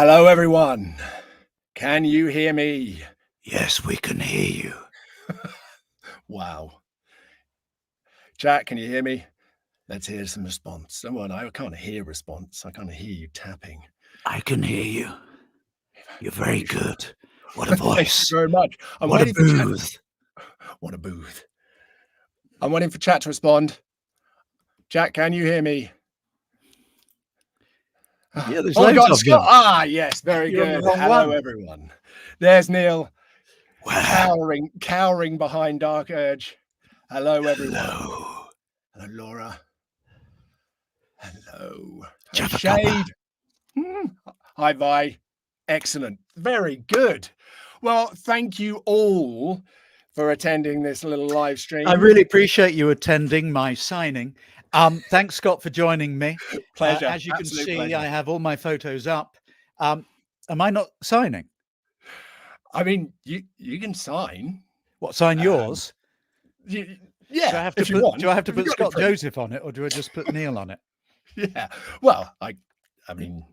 Hello, everyone. Can you hear me? Yes, we can hear you. Wow. Chat, can you hear me? Let's hear some response. Oh, well, I can't hear response. I can't hear you tapping. I can hear you. You're very good. What a voice. Thank you very much. I'm what waiting a for chat. booth. What a booth. I'm waiting for chat to respond. Chat, can you hear me? Yeah, there's oh, loads of Scott. you. Ah, yes, very You're on the good. wrong Hello, one. everyone. There's Neil, Wow. cowering behind Dark Urge. Hello, everyone. Hello. Hello, Laura. Hello. Jaffa Shade. Hi, Vi. Excellent. Very good. Well, thank you all for attending this little live stream. I really appreciate you attending my signing. Thanks, Scott, for joining me. Pleasure. As you Absolute can see, pleasure. I have all my photos up. Am I not signing? I mean, you can sign. What, sign yours? Yeah. Do I have to if you put, want. do I have to If you've put got Scott any Joseph on it, or do I just put Neil on it? Yeah. Well, I mean,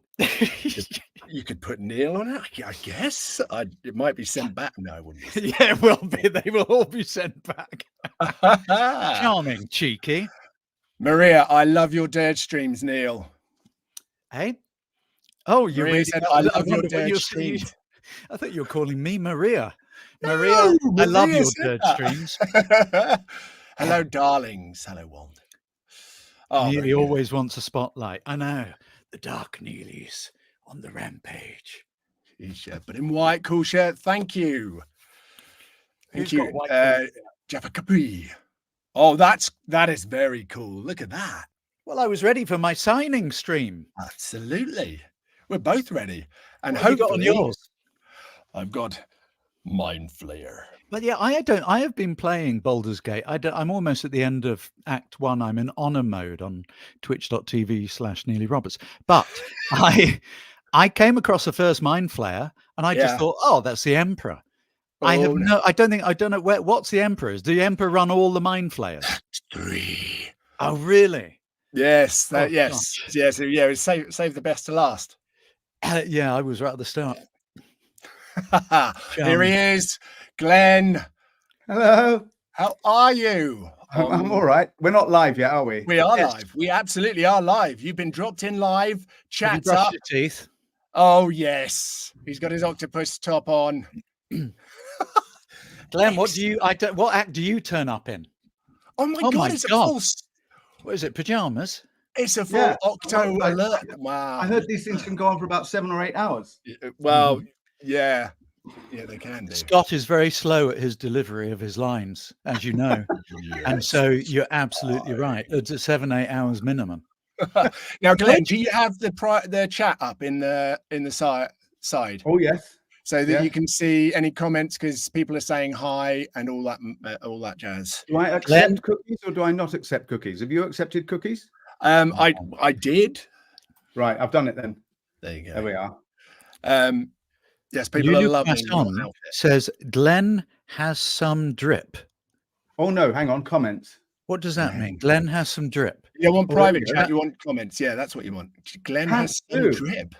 you could put Neil on it, I guess. It might be sent back. No, it wouldn't be. Yeah, it will be. They will all be sent back. Charming, cheeky. Maria, I love your Dirge streams, Neil. Hey? Oh, you're Maria reading said, out- I I love your wonder what Dirge you're streams. I thought you were calling me Maria. No, Maria, I love Maria your said Dirge that. streams. Hello, darlings. Hello, Wald. Oh, Neely very good. always wants a spotlight. I know. The Dark Neely's on the rampage. T-shirt, but in white, cool shirt. Thank you. Thank Who's you. got white Jaffa Capri. Oh, that is very cool. Look at that. Well, I was ready for my signing stream. Absolutely. We're both ready. And What have you got on hopefully yours? I've got Mind Flayer. But yeah, I have been playing Baldur's Gate. I'm almost at the end of Act 1. I'm in honor mode on twitch.tv/Neely Roberts. But I came across the first Mind Flayer and I just thought, oh, that's the Emperor. I don't know what's the Emperor's. Do the Emperor run all the Mind Flayers? 3. Oh, really? Yes. Oh, yes. gosh. Yes. Yeah. Save the best to last. Yeah, I was right at the start. Here he is, Glen. Hello. How are you? I'm all right. We're not live yet, are we? We are live. We absolutely are live. You've been dropped in live. Have you Chat's brushed up. your teeth? Oh yes, he's got his octopus top on. Glen, what act do you turn up in? Oh my god! It's a full. What is it? Pajamas? It's a full Octo alert. Wow. I heard these things can go on for about 7 or 8 hours. Well, yeah, they can do. Scott is very slow at his delivery of his lines, as you know, and so you're absolutely right. It's a 7-8 hours minimum. Now, Glen, do you have the chat up in the side? Oh yes. So that you can see any comments, because people are saying hi and all that jazz. Do I accept cookies or do I not accept cookies? Have you accepted cookies? I did. Right, I've done it then. There you go. There we are. Yes, people are loving it. Says Glen has some drip. Oh no, hang on, comments. What does that mean? Glen has some drip. You want private chat, you want comments. Yeah, that's what you want. Glen has some drip.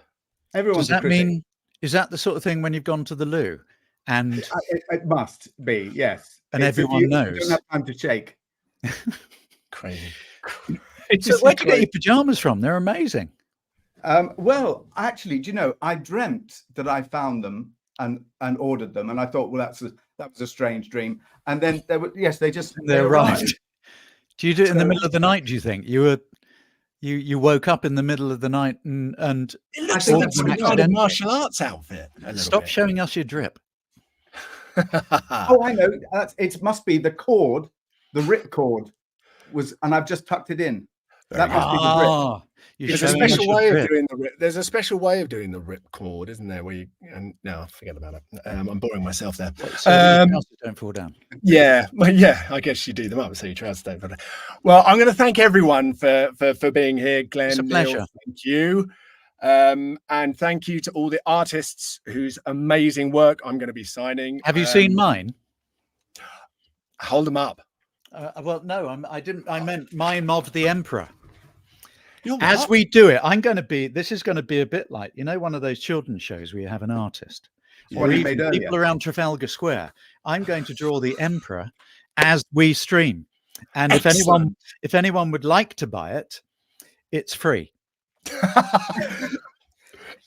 Everyone's does that mean, is that the sort of thing when you've gone to the loo? And it must be, yes. And everyone knows. You don't have time to shake. Crazy. So where'd you get your pajamas from? They're amazing. Well, actually, do you know, I dreamt that I found them and ordered them, and I thought, well, that was a strange dream. And then they arrived. Do you do it in the middle of the night? Do you think you woke up in the middle of the night and it looks like some kind of martial arts outfit? Stop showing us your drip. Oh, I know. It must be the cord, the rip cord and I've just tucked it in. That must be the rip. There's a special way of doing the rip. There's a special way of doing the rip cord, isn't there? Where you no, forget about it. I'm boring myself there. So don't fall down. Yeah, well, yeah. I guess you do them up so your trousers don't fall down. Well, I'm going to thank everyone for being here, Glen. It's a pleasure. Neil, thank you, and thank you to all the artists whose amazing work I'm going to be signing. Have you seen mine? Hold them up. Well, no, I didn't. I meant mime of the Emperor. As what? we do it, this is going to be a bit like, one of those children's shows where you have an artist. What Or you even made earlier. people around Trafalgar Square. I'm going to draw the emperor as we stream. And if anyone would like to buy it, it's free. I'm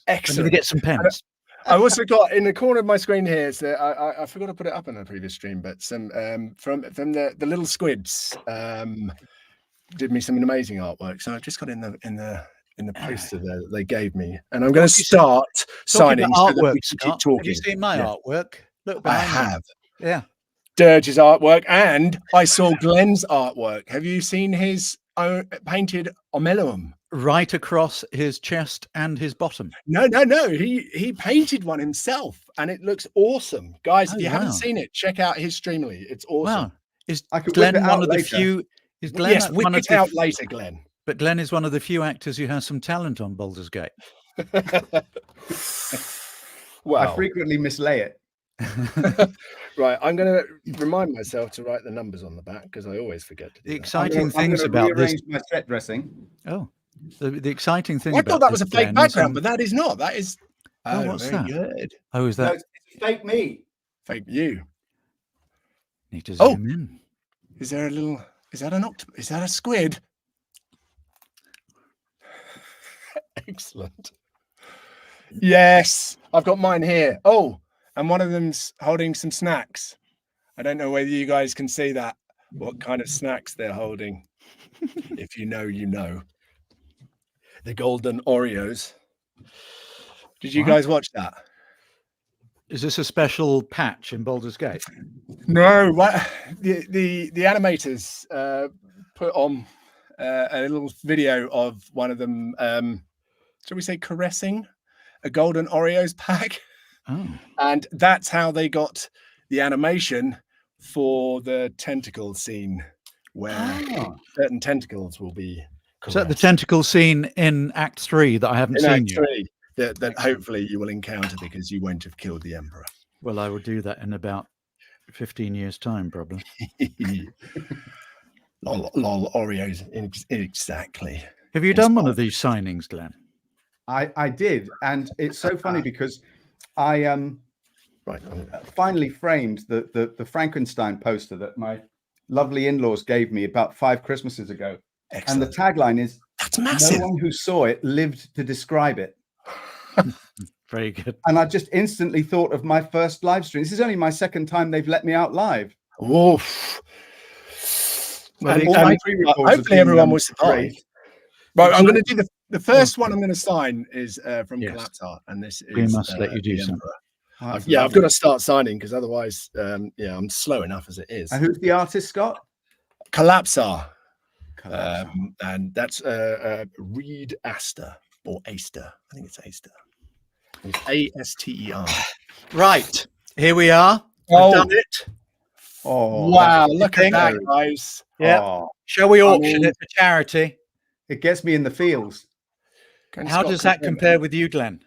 Excellent. going to get some pens. I also got in the corner of my screen here. So I forgot to put it up on a previous stream, but some from the little squids did me some amazing artwork. So I've just got in the poster there that they gave me, and I'm going to start signing so that we can keep talking. Have you seen my artwork? Look, I have. Yeah. Dirge's artwork, and I saw Glen's artwork. Have you seen his painted omelum? Right across his chest and his bottom. No. He painted one himself, and it looks awesome, guys. If you haven't seen it, check out his Streamily. It's awesome. Wow. Is I could Glen whip it one out of the later. few? Is Glen Yes, whip one of it the? out later, Glen. But Glen is one of the few actors who has some talent on Baldur's Gate. Well, I frequently mislay it. right. I'm going to remind myself to write the numbers on the back because I always forget to do The that. exciting things about this. My set dressing. Oh, the exciting thing. I about thought that was a this, fake Glen, background, is, but that is not. That is. Oh, what's very that? Good. Oh, is No, that? it's fake me. Fake you. Need to Oh. zoom in. Is there a little? Is that an octopus? Is that a squid? Excellent. Yes, I've got mine here. Oh, and one of them's holding some snacks. I don't know whether you guys can see that. What kind of snacks they're holding? If you know, you know. The golden Oreos. Did you guys watch that? Is this a special patch in Baldur's Gate? No. What the animators put on a little video of one of them. Shall we say caressing a golden Oreos pack? Oh, And that's how they got the animation for the tentacle scene where certain tentacles will be is that the caressed. tentacle scene in Act 3 that I haven't In seen Act yet? 3 that hopefully you will encounter because you won't have killed the emperor. Well, I will do that in about 15 years' time, probably. lol Oreos, exactly. Have you done one of these signings, Glen? I did, and it's so funny because I Right. finally framed the Frankenstein poster that my lovely in-laws gave me about 5 Christmases ago. Excellent. And the tagline is, That's massive. "No one who saw it lived to describe it." Very good. And I just instantly thought of my first live stream. This is only my second time they've let me out live. Woof. And And- all my and pre-records have hopefully been, everyone was great. surprised. Right, I'm going to do the first one. I'm going to sign is from Yes. Collapse Art, and this is We must let you do the some. Emperor. Oh, that's I've lovely. got to start signing because otherwise, I'm slow enough as it is. And who's the artist, Scott? Collapse Art, and that's Reed Aster or Aster. I think it's Aster. It's Aster. Right, here we are. Oh. We've done it. Oh, Wow, that's look at that, great. guys. Yeah. Oh, Shall we auction mean- it for charity? it gets me in the feels. Can How Scott does that confirm compare with you, Glen?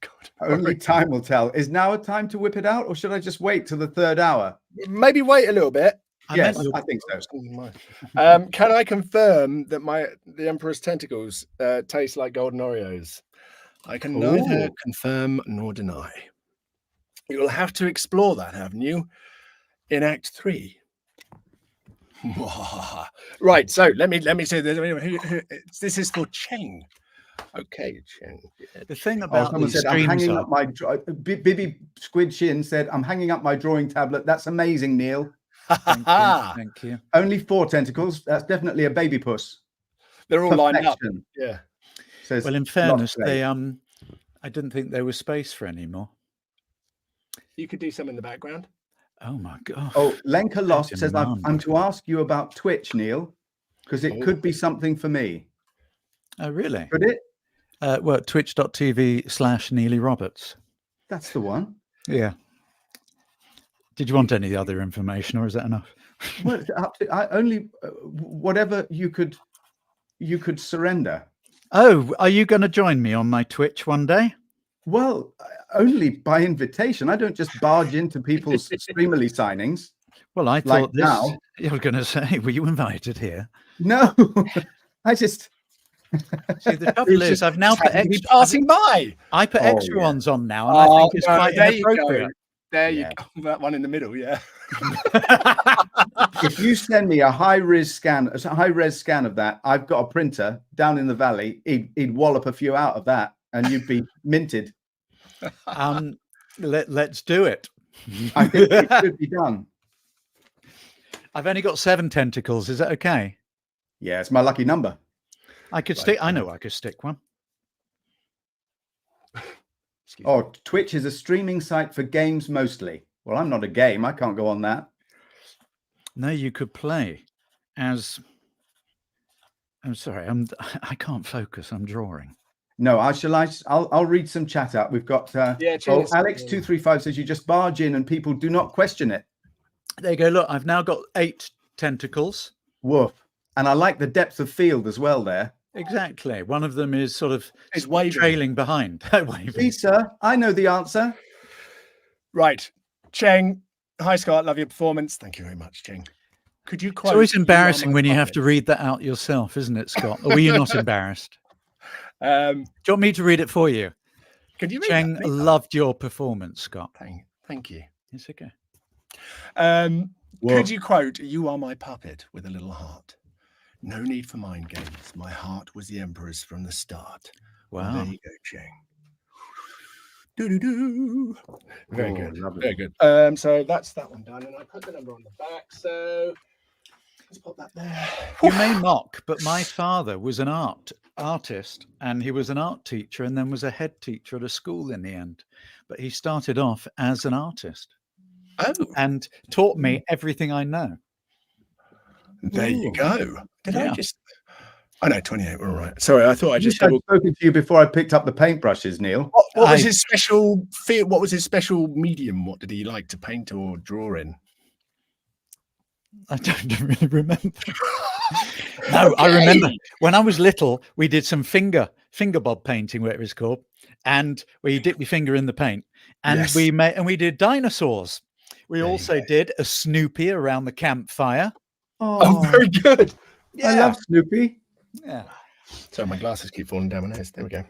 God. Only time will tell. Is now a time to whip it out, or should I just wait till the 3rd hour? Maybe wait a little bit. Yes, meant I think so. Can I confirm that the Emperor's tentacles taste like golden Oreos? I can neither Ooh. confirm nor deny. You will have to explore that, haven't you? In Act 3. Right. So let me say this. This is for Cheng. Okay, Cheng. The thing Oh, about someone these said, I'm streams hanging are, up my... Bibby Squid Shin said, I'm hanging up my drawing tablet. That's amazing, Neil. thank you. Only 4 tentacles. That's definitely a baby puss. They're all lined up. Perfection, Yeah. says Well, in fairness, Locksley. they I didn't think there was space for any more. You could do some in the background. Oh my god. Oh, Lenka Lost says, demand. I'm to ask you about Twitch, Neil, because it could be something for me. Oh really? Could it? Well, twitch.tv/Neely Roberts. That's the one. Yeah. Did you want any other information, or is that enough? Well, it's up to, I only whatever you could surrender. Oh, are you going to join me on my Twitch one day? Well, only by invitation. I don't just barge into people's Streamily signings. Well, I Like thought this. now? I was going to say, were you invited here? No, I just See, the trouble is, I've now put happened to be extra. passing by. I put Oh, extra yeah. ones on now, and I think it's quite there you go. inappropriate. There Yeah. you go. That one in the middle, yeah. If you send me a high-res scan of that, I've got a printer down in the valley. He'd wallop a few out of that, and you'd be minted. Let's do it. I think it should be done. I've only got 7 tentacles. Is that okay? Yeah, it's my lucky number. I could stick. I know I could stick one. Oh, Twitch is a streaming site for games mostly. Well, I'm not a game. I can't go on that. No, you could play as. I'm sorry. I can't focus. I'm drawing. No, I'll read some chat out. We've got cheers. Alex235 says you just barge in and people do not question it. There you go. Look, I've now got 8 tentacles. Woof. And I like the depth of field as well there. Exactly. One of them is sort of waving. trailing behind. Waving. Please, sir, I know the answer. Right. Cheng, hi, Scott. Love your performance. Thank you very much, Cheng. Could you quote? It's always embarrassing when you have to read that out yourself, isn't it, Scott? Or were you not embarrassed? Do you want me to read it for you? Could you read Cheng that, please? loved your performance, Scott. Thank you. It's okay. Could you quote, "You are my puppet with a little heart. No need for mind games. My heart was the emperor's from the start." Wow. Well, there you go, Cheng. Do-do-do. Very good. Lovely. Very good. So that's that one done. And I put the number on the back. So let's put that there. You may mock, but my father was an artist, and he was an art teacher and then was a head teacher at a school in the end. But he started off as an artist and taught me everything I know. There you go. Did I Yeah. just? Oh no, 28. We're all right. Sorry, I thought I just. I'd spoken to you before I picked up the paintbrushes, Neil. What was his special field? What was his special medium? What did he like to paint or draw in? I don't really remember. No, I remember when I was little, we did some finger bob painting, whatever it's called, and where you dip your finger in the paint, and Yes. we did dinosaurs. We also did a Snoopy around the campfire. Oh, very good. I love Snoopy. Yeah. So my glasses keep falling down my nose. There we go.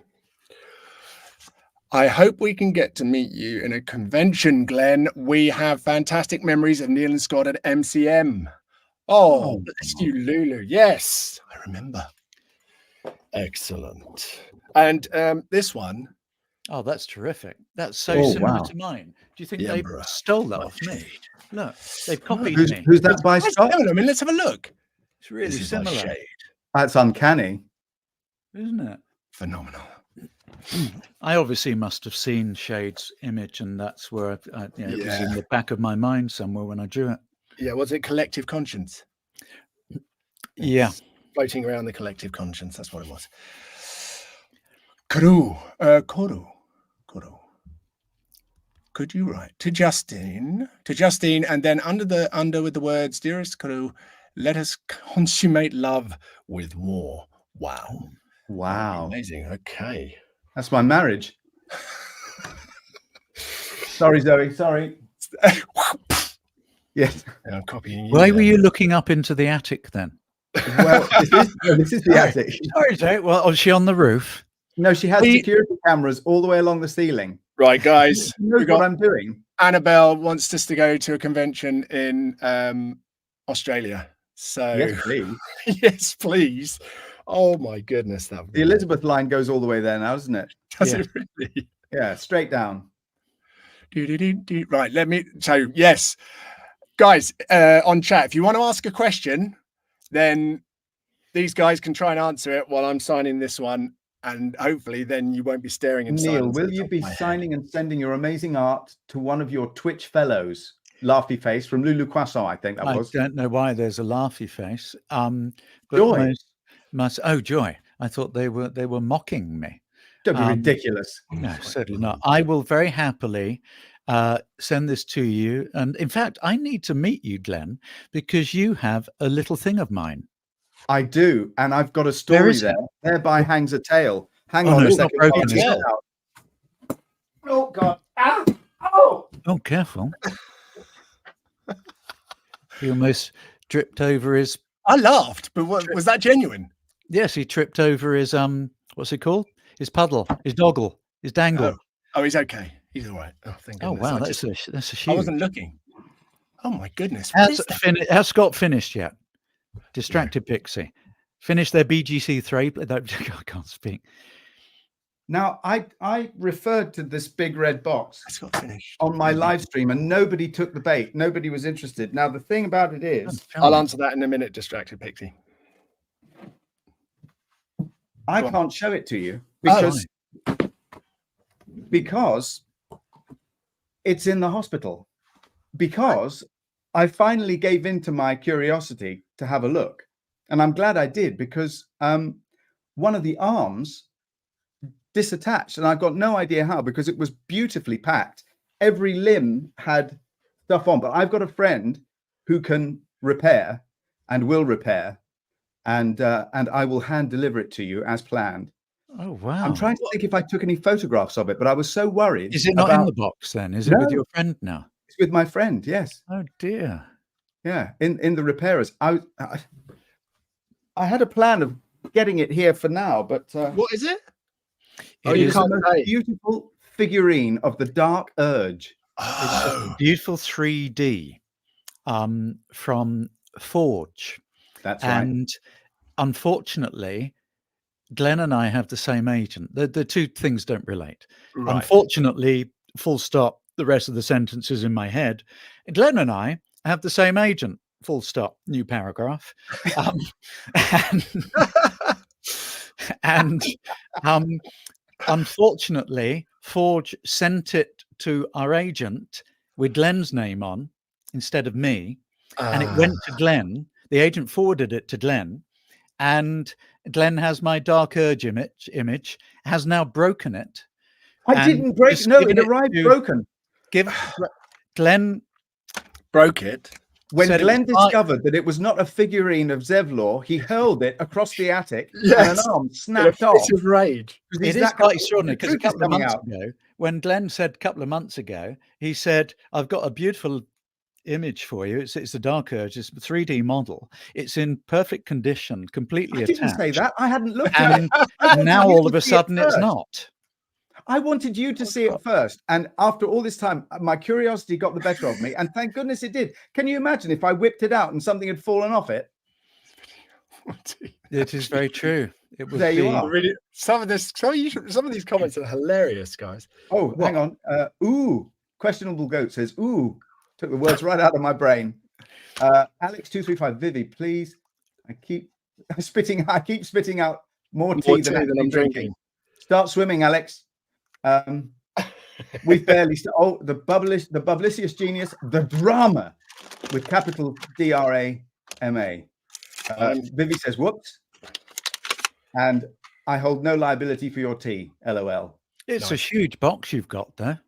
I hope we can get to meet you in a convention, Glenn. We have fantastic memories of Neil and Scott at MCM. Oh, bless you, Lulu. Yes, I remember. Excellent. And this one. Oh, that's terrific. That's so similar to mine. Do you think they stole that off me? Look, they've copied me. Who's that by Scott? I mean, let's have a look. It's really similar, That's uncanny. isn't it? Phenomenal. I obviously must have seen Shade's image, and that's where it was in the back of my mind somewhere when I drew it. Yeah, was it collective conscience? Yeah. Floating around the collective conscience. That's what it was. Koru. Could you write to Justine, and then under with the words, "Dearest Koru, let us consummate love with war." Wow. Amazing. Okay. That's my marriage. Sorry, Zoe. Sorry. Yes. I'm copying you. Why were you looking up into the attic then? Well, this is the attic. Sorry, Jake. Well, was she on the roof? No, she has security cameras all the way along the ceiling. Right, guys. You know what I'm doing. Annabelle wants us to go to a convention in Australia. So Yes, please. yes, please. Oh my goodness, that would The Elizabeth line goes all the way there now, doesn't it? does it really? Yeah, straight down. Right, so yes, guys, on chat, if you want to ask a question, then these guys can try and answer it while I'm signing this one, and hopefully then you won't be staring in Neil, silence. will you be signing and sending your amazing art to one of your Twitch fellows? Laughy face from Lulu Croissant, I think that was. I don't know why there's a laughy face. But Joy. Joy. I thought they were mocking me. Don't be ridiculous. No, certainly not. I will very happily send this to you. And in fact, I need to meet you, Glenn, because you have a little thing of mine. I do. And I've got a story there. Thereby hangs a tale. Hang on a second. Oh, God. Ah! Oh! Oh, careful. He almost dripped over his... I laughed, but was that genuine? Yes, he tripped over his what's it called? His puddle, his doggle, his dangle. Oh, he's okay. He's all right. Oh, thank Oh goodness. wow, I that's a I huge. wasn't looking. Oh my goodness. What is that? Has Scott finished yet? Distracted Pixie. Finished their BGC 3. I can't speak. Now, I referred to this big red box It's got finished on my live stream, and nobody took the bait. Nobody was interested. Now, the thing about it is, I'll answer that in a minute, Distracted Pixie. I can't show it to you because it's in the hospital. Because I finally gave in to my curiosity to have a look, and I'm glad I did, because one of the arms disattached, and I've got no idea how, because it was beautifully packed. Every limb had stuff on, but I've got a friend who can repair and will repair, and I will hand deliver it to you as planned. Oh wow! I'm trying to think if I took any photographs of it, but I was so worried. Is it not in the box then? Is it with your friend now? It's with my friend. Yes. Oh dear. Yeah, in the repairers. I had a plan of getting it here for now, but what is it? Oh, you can't say. Beautiful figurine of the Dark Urge. It's beautiful 3D from Forge. That's right. And unfortunately, Glen and I have the same agent. The two things don't relate. Right. Unfortunately, full stop. The rest of the sentence is in my head. Glen and I have the same agent. Full stop. New paragraph. And unfortunately, Forge sent it to our agent with Glen's name on instead of me, and it went to Glen. The agent forwarded it to Glen, and Glen has my Dark Urge image, has now broken it. I didn't break. No, it arrived broken. Glen broke it. When Glen discovered that it was not a figurine of Zevlor, he hurled it across the attic, and an arm snapped off. Of rage. It is quite extraordinary, because a couple of months ago, when Glen said a couple of months ago, he said, "I've got a beautiful image for you. It's the Dark Urge. It's a 3D model. It's in perfect condition, completely attached." I didn't say that. I hadn't looked at it. And now all of a sudden it's not. I wanted you to see it first. And after all this time, my curiosity got the better of me. And thank goodness it did. Can you imagine if I whipped it out and something had fallen off it? It is very true. It was there you are. Really, some of these comments are hilarious, guys. Oh, hang on. Ooh, questionable goat says, ooh, took the words right out of my brain. Alex235, Vivi, please. I keep spitting out more tea than I'm drinking. Start swimming, Alex. We've barely the Bubblicious genius, the drama with capital DRAMA. Vivi says whoops, and I hold no liability for your tea, LOL. It's a huge box you've got there.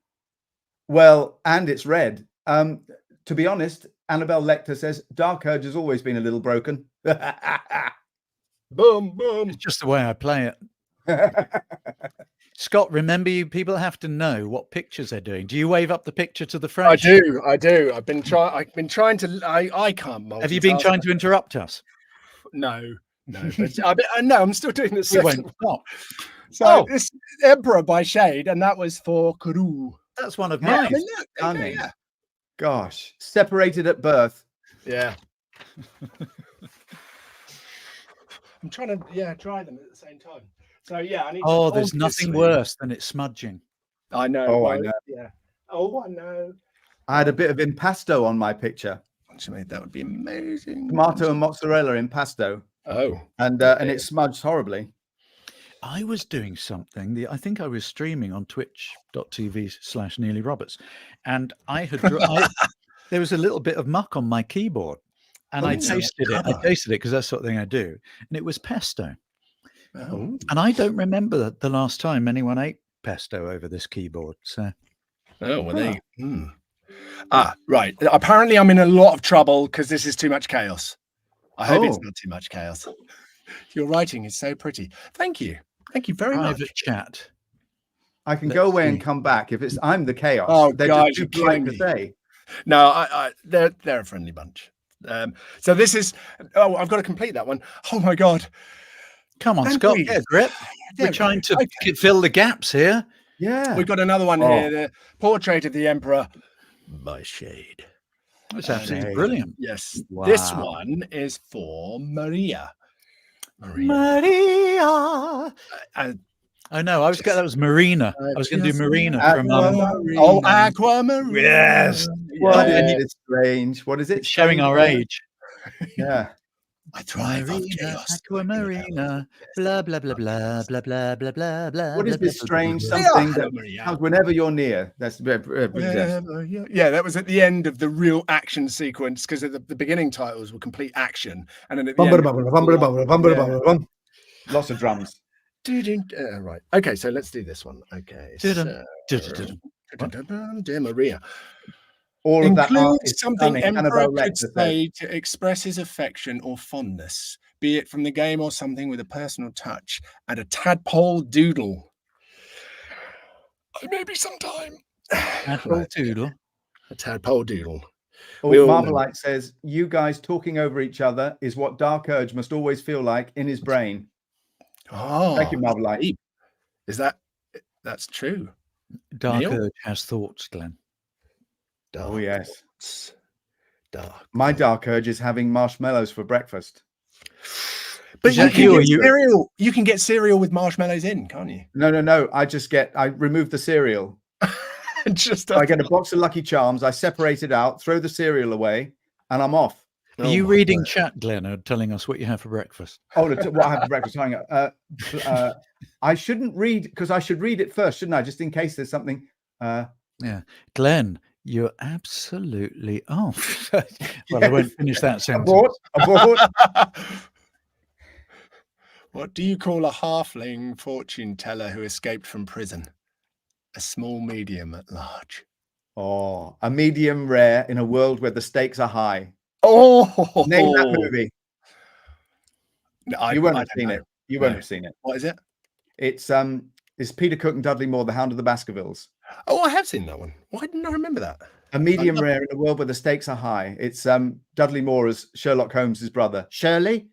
Well, and it's red. To be honest, Annabelle Lecter says Dark Urge has always been a little broken. Boom, boom. It's just the way I play it. Scott, remember, you people have to know what pictures they're doing. Do you wave up the picture to the frame? I do. I've been trying to. I can't multitask. Have you been trying to interrupt us? No. But I'm still doing the second. We won't stop. So this Emperor by Shade, and that was for Kuru. That's one of mine. Yeah. Gosh, separated at birth. Yeah. I'm trying to dry them at the same time. So yeah, I need. There's nothing worse than it smudging. I know. Oh, I know. Yeah. Oh, I know. I had a bit of impasto on my picture. Actually, that would be amazing. Tomato and mozzarella impasto. Oh. And it smudged horribly. I was doing something. I think I was streaming on twitch.tv/Neely and I had there was a little bit of muck on my keyboard, and I tasted it. I tasted it because that's the sort of thing I do, and it was pesto. Oh. And I don't remember the last time anyone ate pesto over this keyboard. So, right. Apparently, I'm in a lot of trouble because this is too much chaos. I hope it's not too much chaos. Your writing is so pretty. Thank you. Thank you very much. Private chat. I can go away and come back if I'm the chaos. Oh, they're God, just too polite to say. No, they're a friendly bunch. So this is. Oh, I've got to complete that one. Oh my God. Come on, And Scott, breathe. get a grip. There We're we trying go. to Okay. fill the gaps here. Yeah. We've got another one Oh. here. The portrait of the Emperor by Shade. That's absolutely Shade. brilliant. Yes. This Wow. one is for Maria. Maria. And Oh no, that was Marina. I was going to do Marina from Oh, Aquamarina. Yes. What Yeah. is it strange? What is it? It's showing our age. Yeah. I thrive off Marina, chaos. Aquamarina, blah blah blah blah blah blah blah blah blah. What is this strange blah, something blah, that Maria. comes whenever you're near? That's Yeah, that was at the end of the real action sequence because the beginning titles were complete action, and then at the end, lots of drums. right. Okay, so let's do this one. Okay, so, Dear Maria. All of that art Includes is something stunning. Emperor Annabelle could Lecter says. say to express his affection or fondness, be it from the game or something with a personal touch, and a tadpole doodle. Maybe sometime. Tadpole doodle. A tadpole doodle. Oh, We all know. Marvelite says, you guys talking over each other is what Dark Urge must always feel like in his brain. Oh, Thank you, Marvelite. deep. That's true? Dark Neil? Urge has thoughts, Glenn. Oh, yes. Thoughts. Dark. My Dark Urge is having marshmallows for breakfast. But Is you that can you or get you- cereal. You can get cereal with marshmallows in, can't you? No. I remove the cereal. I get a box of Lucky Charms. I separate it out, throw the cereal away, and I'm off. Are you reading chat, Glenn, or telling us what you have for breakfast? Oh, what I have for breakfast. Hang on. I shouldn't read because I should read it first, shouldn't I? Just in case there's something. Yeah, Glenn, you're absolutely off. Well, I won't finish that sentence. Abort. What do you call a halfling fortune teller who escaped from prison? A small medium at large. Oh, a medium rare in a world where the stakes are high. Oh, Name that movie. No, You won't I have don't seen know. it. You won't No. have seen it. What is it? It's Peter Cook and Dudley Moore, The Hound of the Baskervilles. Oh, I have seen that one. Why didn't I remember that? A medium rare in a world where the stakes are high. It's Dudley Moore as Sherlock Holmes' brother. Shirley?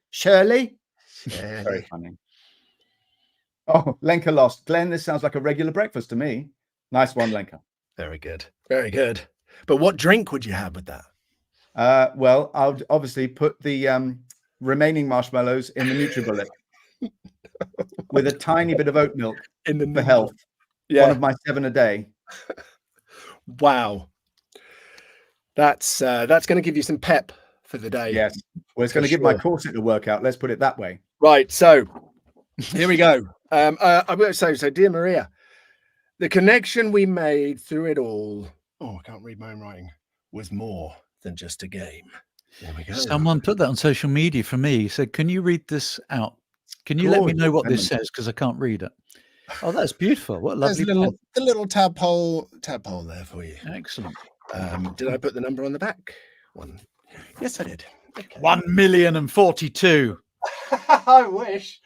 Very funny. Oh, Lenka lost. Glenn, this sounds like a regular breakfast to me. Nice one, Lenka. Very good. Very good. But what drink would you have with that? Well, I'll obviously put the remaining marshmallows in the NutriBullet with a tiny bit of oat milk for health. Yeah. One of my 7 a day. Wow. That's going to give you some pep for the day. Yes. Well, it's going to give my corset a workout. Let's put it that way. Right. So here we go. I will say, so dear Maria, the connection we made through it all. Oh, I can't read my own writing. Was more than just a game. There we go. Someone put that on social media for me. He said, can you read this out? Can you let me know what this says? Because I can't read it. Oh, that's beautiful. What a lovely the little tadpole there for you. Excellent. Did I put the number on the back? One. Yes, I did. Okay. 1,042,000. I wish.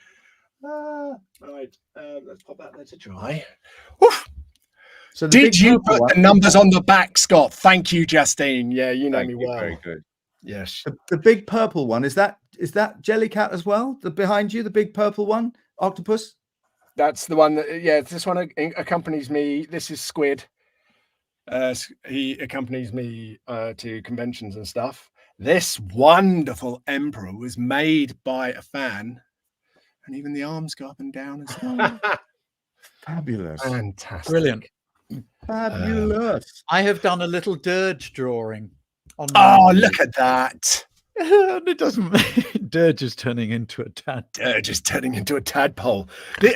Right. Let's pop that there to dry. Woof. So did you put the numbers on the back, Scott? Thank you, Justine. Yeah, you know me well. Very good. Yes. The big purple one, is that Jellycat as well? The behind you, the big purple one, octopus? That's the one that, yeah, this one accompanies me. This is Squid. He accompanies me to conventions and stuff. This wonderful emperor was made by a fan, and even the arms go up and down as well. Fabulous. Fantastic. Brilliant. Fabulous. I have done a little dirge drawing. Oh, look at that. It doesn't. Dirge is turning into a tad. Dirge is turning into a tadpole.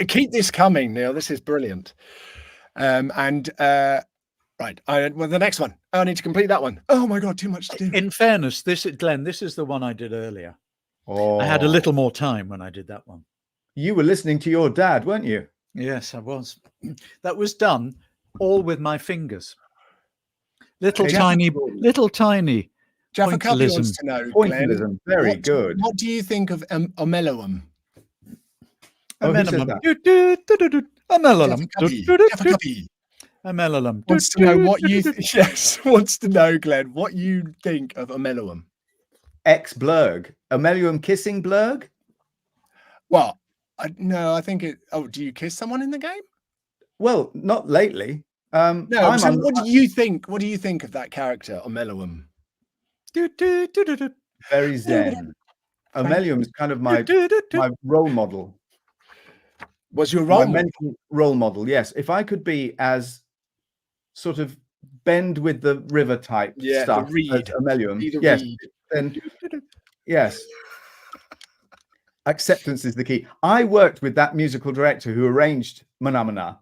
Keep this coming, Neil. This is brilliant. Right. Well, the next one. I need to complete that one. Oh my God, too much to do. In fairness, Glenn, this is the one I did earlier. Oh, I had a little more time when I did that one. You were listening to your dad, weren't you? Yes, I was. That was done all with my fingers. Little tiny. Jaffa Cubby wants to know, Glenn, Pointillism. Very good. What do you think of omeloum? Oh, who says that? Jaffa Cubby wants to know what you wants to know, Glenn, what you think of omeloum. Ex-blurg. Omeluum kissing blurg? Well, No, I think it. Oh, do you kiss someone in the game? Well, not lately. No. I'm So un- what do you think? What do you think of that character, Omeluum? very zen. Omelium is kind of my role model. Was your My role model? mental role model. Yes, if I could be as sort of bend with the river type Yeah, stuff the reed. as Omelium, Be the yes, reed. then yes. Acceptance is the key. I worked with that musical director who arranged Manamana,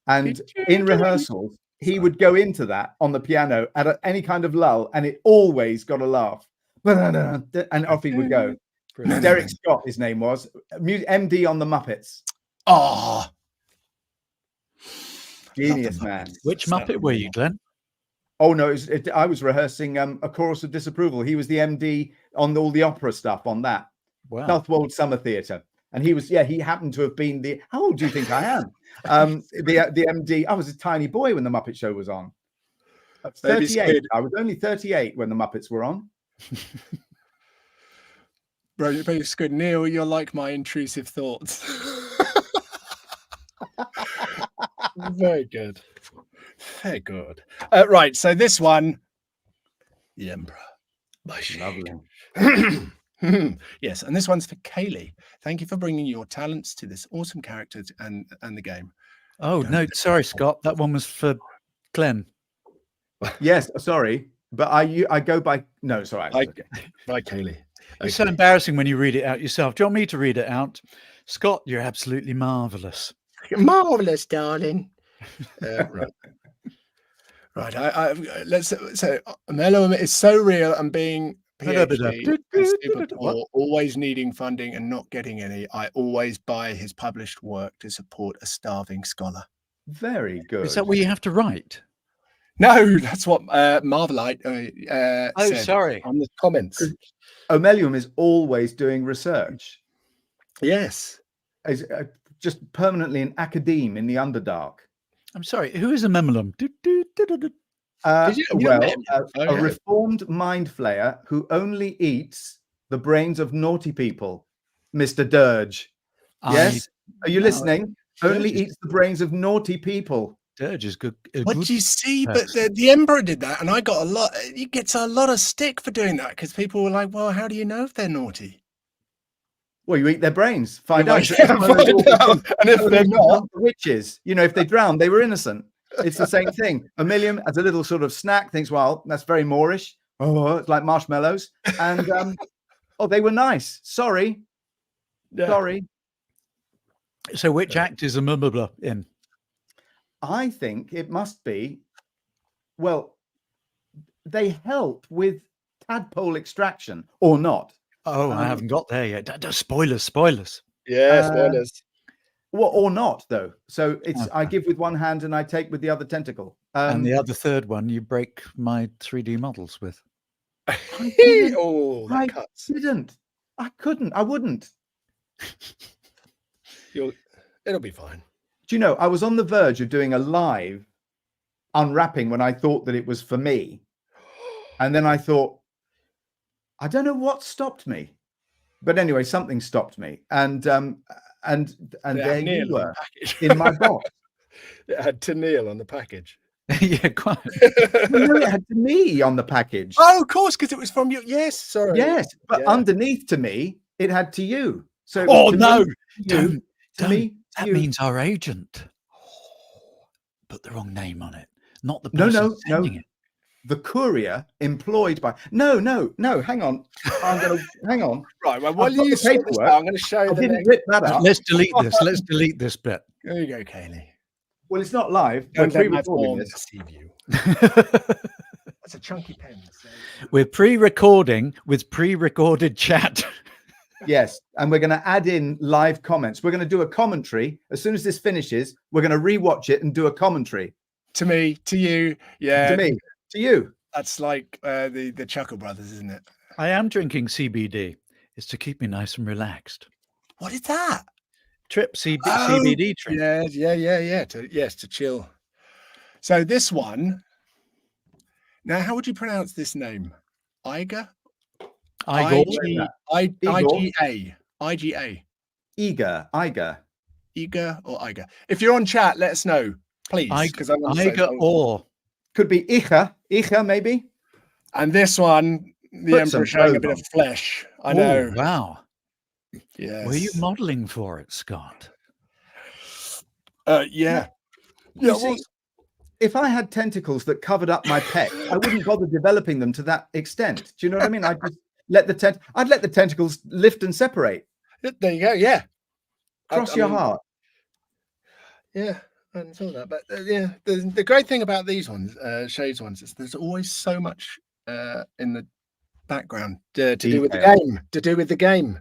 and in rehearsals, he would go into that on the piano at any kind of lull, and it always got a laugh. And off he would go. Derek Scott, his name was, MD on the Muppets. Oh, Genius man. Which Muppet were you, Glenn? Oh no, I was rehearsing A Chorus of Disapproval. He was the MD on all the opera stuff on that. Wow. Southwold Summer Theatre. And he was, he happened to have been how old do you think I am? The MD. I was a tiny boy when the Muppet Show was on. 38. I was only 38 when the Muppets were on. Bro, it's good. Neil, you're like my intrusive thoughts. Very good. Very good. Right, so this one, the Emperor. Lovely. Yes, and this one's for Kaylee. Thank you for bringing your talents to this awesome character and the game. Oh, no, sorry, Scott. That one was for Glenn. Yes, sorry. But I go by... No, it's all right. Okay. By Kaylee. It's so embarrassing when you read it out yourself. Do you want me to read it out? Scott, you're absolutely marvellous. Marvellous, darling. Right. Let's so Mellow is so real and being PhD and super poor, always needing funding and not getting any. I always buy his published work to support a starving scholar. Very good. Is that what you have to write? No, that's what Marvelite said sorry. on the comments. Omelium is always doing research. Yes. Is just permanently an academe in the Underdark. I'm sorry. Who is a memorabilia? A reformed mind flayer who only eats the brains of naughty people, Mr. Dirge. Yes? Are you listening? Only eats the brains of naughty people. Dirge is good. What do you see? But the Emperor did that, and I got a lot. He gets a lot of stick for doing that because people were like, "Well, how do you know if they're naughty?" Well, you eat their brains. Find out. And if they're not, witches. You know, if they drowned, they were innocent. It's the same thing. Emilium, as a little sort of snack, thinks, "Well, that's very Moorish. Oh, it's like marshmallows." And oh, they were nice. Sorry, sorry. So, which act is a memorabilia in? I think it must be, well, they help with tadpole extraction or not. Oh, I haven't got there yet. Spoilers. Yeah, spoilers. Well, or not, though. So it's I give with one hand and I take with the other tentacle. And the other third one, you break my 3D models with. Oh, that cuts. I couldn't. I wouldn't. It'll be fine. Do you know, I was on the verge of doing a live unwrapping when I thought that it was for me. And then I thought, I don't know what stopped me. But anyway, something stopped me. And there you were in my box. It had to Neil on the package. Yeah, quite. No, it had to me on the package. Oh, of course, because it was from you. Yes, sorry. Yes, but underneath to me, it had to you. So no, to me. That means our agent put the wrong name on it, not the person sending it. The courier employed by hang on. I'm gonna hang on. Right, well, while you sort this out, I'm going to show you. Rip that up. Let's delete this. Let's delete this bit. There you go, Kaylee. Well, it's not live. We're pre-recording this. Deceive you. That's a chunky pen. So. We're pre-recording with pre-recorded chat. Yes, and we're going to add in live comments. We're going to do a commentary. As soon as this finishes, we're going to rewatch it and do a commentary. To me, to you, yeah. To me, to you. That's like the Chuckle Brothers, isn't it? I am drinking CBD. It's to keep me nice and relaxed. What is that? CBD trip. Yeah. To chill. So this one. Now, how would you pronounce this name? IGA? IGA. Eager. Eager or Iger? If you're on chat, let us know, please, because I'm on the Iger phone. or Could be Icha maybe. And this one, the Put Emperor some showing a clothes bit on. of flesh. I Oh, know. wow. Yes. Were you modeling for it, Scott? Yeah. You see, if I had tentacles that covered up my pec, I wouldn't bother developing them to that extent. Do you know what I mean? I'd just let the tentacles lift and separate. There you go. Yeah. Cross I your mean, heart. Yeah, I saw that. But yeah, the great thing about these ones, Shades ones, is there's always so much in the background to do with the Detail. game. To do with the game.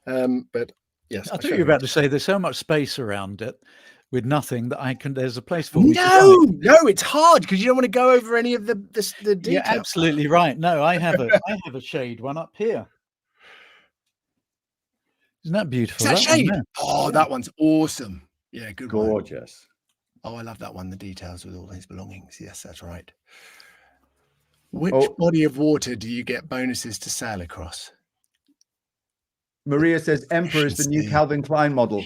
But yes, I thought you were about to say there's so much space around it with nothing that I can. There's a place for me. No, it's hard because you don't want to go over any of the detail. You're absolutely right. No, I have a shade one up here. Isn't that beautiful? Is that shade? One there. Oh, that one's awesome. Yeah, good one. Gorgeous. Oh, I love that one. The details with all his belongings. Yes, that's right. Which body of water do you get bonuses to sail across? Maria says Emperor is the new Calvin Klein model.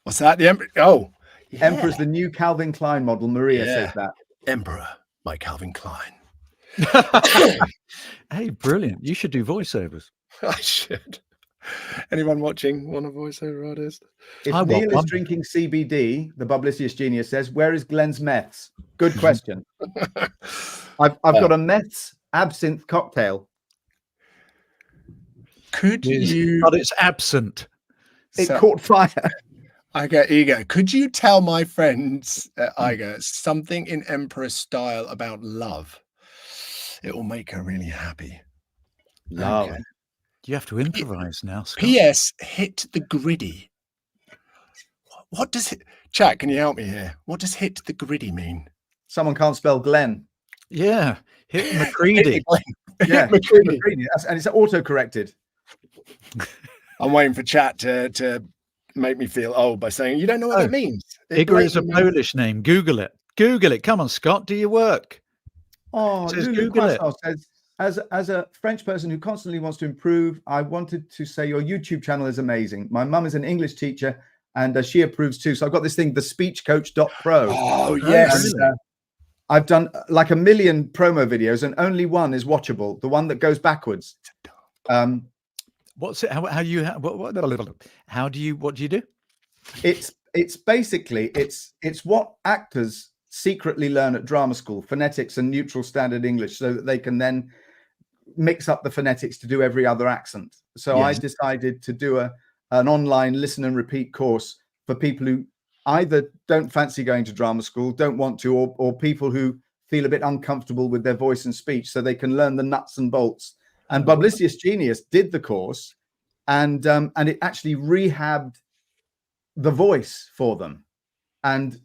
What's that? The Emperor? Oh, yeah. Emperor is the new Calvin Klein model. Maria says that. Emperor by Calvin Klein. Hey, brilliant. You should do voiceovers. I should. Anyone watching want a voiceover artist? If Neil is drinking CBD, the Publicist Genius says, where is Glen's meths? Good question. I've got a meths absinthe cocktail. Could you? But it's absent. It caught fire. Ego. Could you tell my friends Igo something in Emperor style about love? It will make her really happy. Love. Okay. You have to improvise now, Scott. P.S. Hit the griddy. What does it? Chat, can you help me here? What does hit the griddy mean? Someone can't spell Glen. Yeah, hit McCready. Yeah, McCready. And it's auto-corrected. I'm waiting for chat to make me feel old by saying you don't know what that means. Igor is a Polish name. Google it. Google it. Come on, Scott. Do your work. Oh, Lulu says, as a French person who constantly wants to improve, I wanted to say your YouTube channel is amazing. My mum is an English teacher and she approves too. So I've got this thing, the speechcoach.pro. Oh, yes. And, I've done like 1 million promo videos and only one is watchable. The one that goes backwards. What's it? What do you do? It's basically it's what actors secretly learn at drama school, phonetics and neutral standard English, so that they can then mix up the phonetics to do every other accent. So I decided to do an online listen and repeat course for people who either don't fancy going to drama school, don't want to, or people who feel a bit uncomfortable with their voice and speech, so they can learn the nuts and bolts. And Publicist Genius did the course, and it actually rehabbed the voice for them, and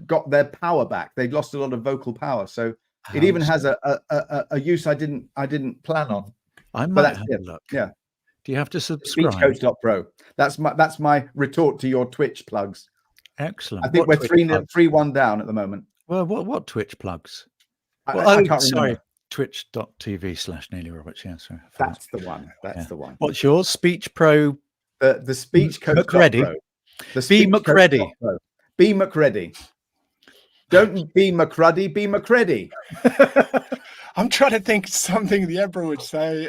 got their power back. They'd lost a lot of vocal power, so it even has a use I didn't plan on. I might have a look. Yeah. Do you have to subscribe? Speechcoach.pro. That's my retort to your Twitch plugs. Excellent. I think we're 3-1 down at the moment. Well, what Twitch plugs? I can't remember. Twitch.tv/Neely Roberts. Yeah, sorry. That's the one. That's the one. What's yours? Speech Pro. The Speech Coach. McCready. Be McCready. Be McCready. Don't be McCruddy. Be McCready. I'm trying to think something the Emperor would say.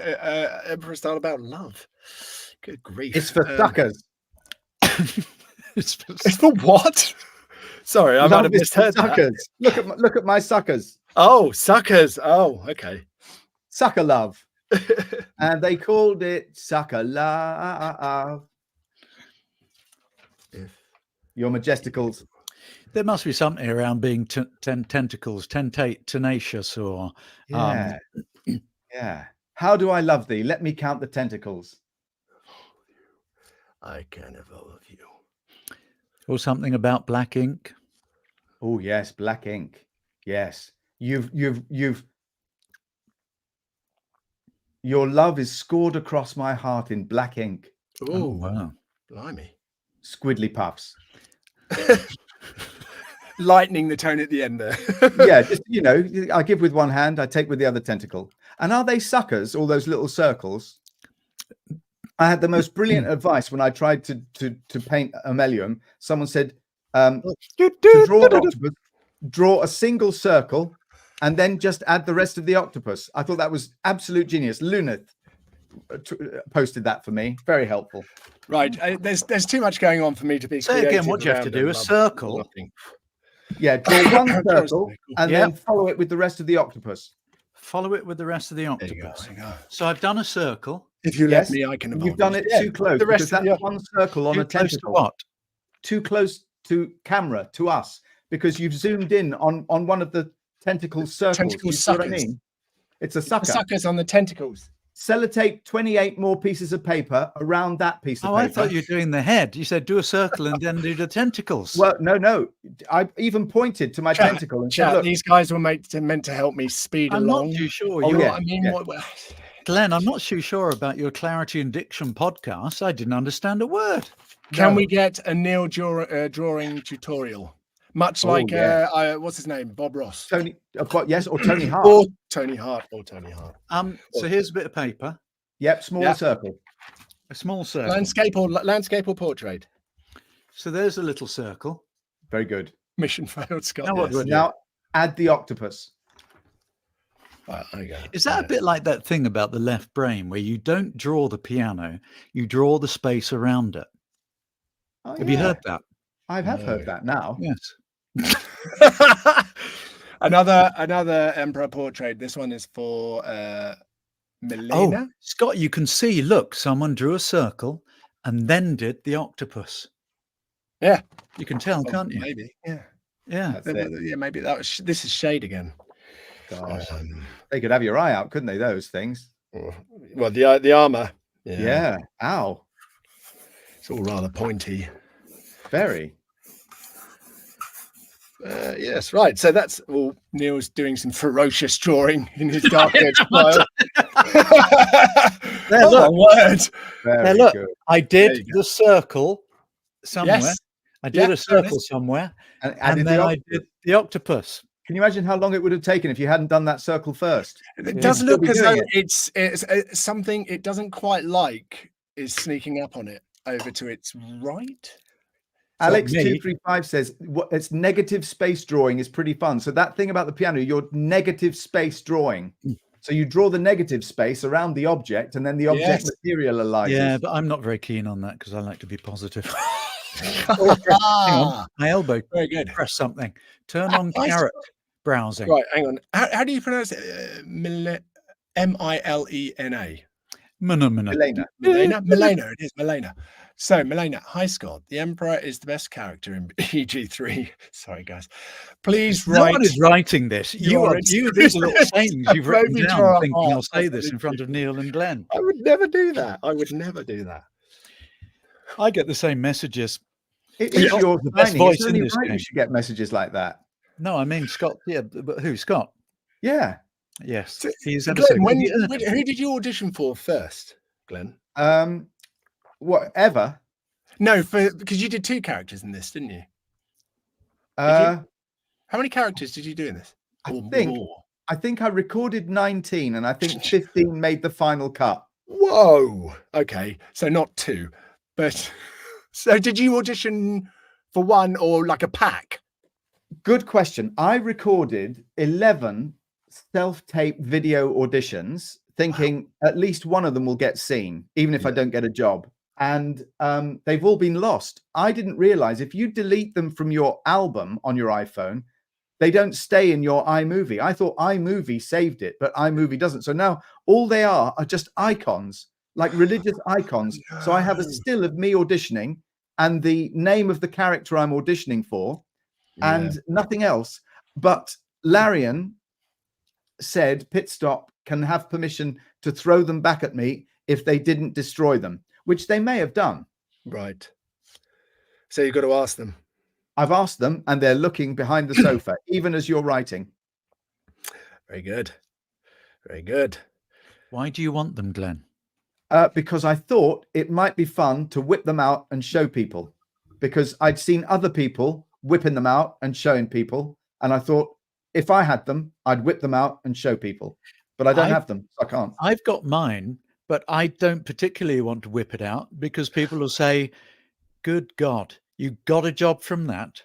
Emperor style about love. Good grief! It's for suckers. It's for what? Sorry, I might have misheard suckers. That. Look at my suckers. Oh, suckers. Oh, okay. Sucker love. And they called it sucker love. Your majesticals. There must be something around being tentacles, tenacious, or yeah. How do I love thee? Let me count the tentacles. I can have all of you. Or something about black ink. Oh yes, black ink. Yes, you've. Your love is scored across my heart in black ink. Oh wow, blimey! Squiddly puffs. Lightening the tone at the end there. Yeah, just, I give with one hand, I take with the other tentacle. And are they suckers, all those little circles? I had the most brilliant advice when I tried to paint Amelium. Someone said, to draw an octopus, draw a single circle and then just add the rest of the octopus. I thought that was absolute genius. Luneth posted that for me. Very helpful. Right. There's too much going on for me to be Say creative again, what do you have to around do? A circle? nothing. Yeah, draw one circle and Yeah. then follow it with the rest of the octopus. Follow it with the rest of the There you go. octopus. There you go. So I've done a circle. If you Yes, let me, I can evolve. You've done it too close the rest because of that's the- one circle on Too a close to tentacle. what? Too close to camera, to us, because you've zoomed in on one of the tentacle circles. tentacle You see what I suckers. mean? It's a The sucker. suckers on the tentacles. Sellotape 28 more pieces of paper around that piece of Oh, paper. I thought you were doing the head. You said do a circle and then do the tentacles. Well, no. I even pointed to my Chat, tentacle and Chat, said, look, these guys were meant to help me speed I'm along. not too sure. Oh, You know yeah, what I mean? yeah. Glenn, I'm not too sure about your clarity and diction podcast. I didn't understand a word. Can No. we get a Neil drawing tutorial? Much Oh, like yeah. what's his name? Bob Ross. Tony, yes, or Tony Hart. Or Tony Hart. So here's a bit of paper, Yep, smaller Yeah. circle. a small circle. Landscape or portrait? So there's a little circle. Very good. Mission failed, Scott. Now what do I yes. do? Now add the octopus. Right, there you go. Is that a bit like that thing about the left brain where you don't draw the piano, you draw the space around it? Oh, Have you yeah. heard that? I have No. heard that now. Yes. another emperor portrait. This one is for Milena. Oh, Scott, you can see, look, someone drew a circle and then did the octopus. Yeah. You can tell, Oh, can't you? Maybe. Yeah. Yeah. That's it. Yeah. Maybe that was. This is shade again. Gosh. They could have your eye out, couldn't they? Those things. Well, the armor. Yeah. Ow. It's all rather pointy. Very. Yes, right. So that's all. Neil's doing some ferocious drawing in his dark edge style. There, Oh, look. my word. Very look. good. I There did you go. the circle somewhere. Yes. I did Yeah, a there it circle is. somewhere. And And then I did the octopus. Can you imagine how long it would have taken if you hadn't done that circle first? It Yeah. does You'd still look be as though doing it's something it doesn't quite like is sneaking up on it over to its right. Alex me. 235 says it's negative space drawing is pretty fun. So that thing about the piano, you're negative space drawing. So you draw the negative space around the object, and then the object Yes. materializes. Yeah, but I'm not very keen on that because I like to be positive. Hang Ah, on. My elbow very good. press something. Turn on I see. carrot browsing. Right, hang on. How do you pronounce it? Milena. Milena. Milena. It is Milena. So Milena, hi Scott. The Emperor is the best character in EG3. Sorry, guys. Please No write. one is writing this. You are These are little sayings you've written Maybe down, draw a thinking I'll heart say of this in front of Neil and Glenn. I would never do that. I would never do that. I get the same messages. It is You're your the best signing. voice It's in only this right game. you should get messages like that. No, I mean Scott. Yeah, but who? Scott? Yeah. Yes, So, he's ever Glenn, so who did you audition for first, Glenn? Whatever. No, because you did 2 characters in this, didn't you? Uh, How many characters did you do in this? I Or think- more? I think I recorded 19 and I think 15 made the final cut. Whoa. Okay, so not 2, but so did you audition for one or like a pack? Good question. I recorded 11 self-tape video auditions, thinking at least one of them will get seen, even if I don't get a job. And they've all been lost. I didn't realize if you delete them from your album on your iPhone, they don't stay in your iMovie. I thought iMovie saved it, but iMovie doesn't. So now all they are just icons, like religious icons. So I have a still of me auditioning and the name of the character I'm auditioning for, and nothing else. But Larian said Pit Stop can have permission to throw them back at me if they didn't destroy them, which they may have done. Right. So you've got to ask them. I've asked them and they're looking behind the sofa, even as you're writing. Very good. Very good. Why do you want them, Glenn? Because I thought it might be fun to whip them out and show people, because I'd seen other people whipping them out and showing people. And I thought if I had them, I'd whip them out and show people, but I don't have them. So I can't. I've got mine but I don't particularly want to whip it out because people will say, "Good God, you got a job from that."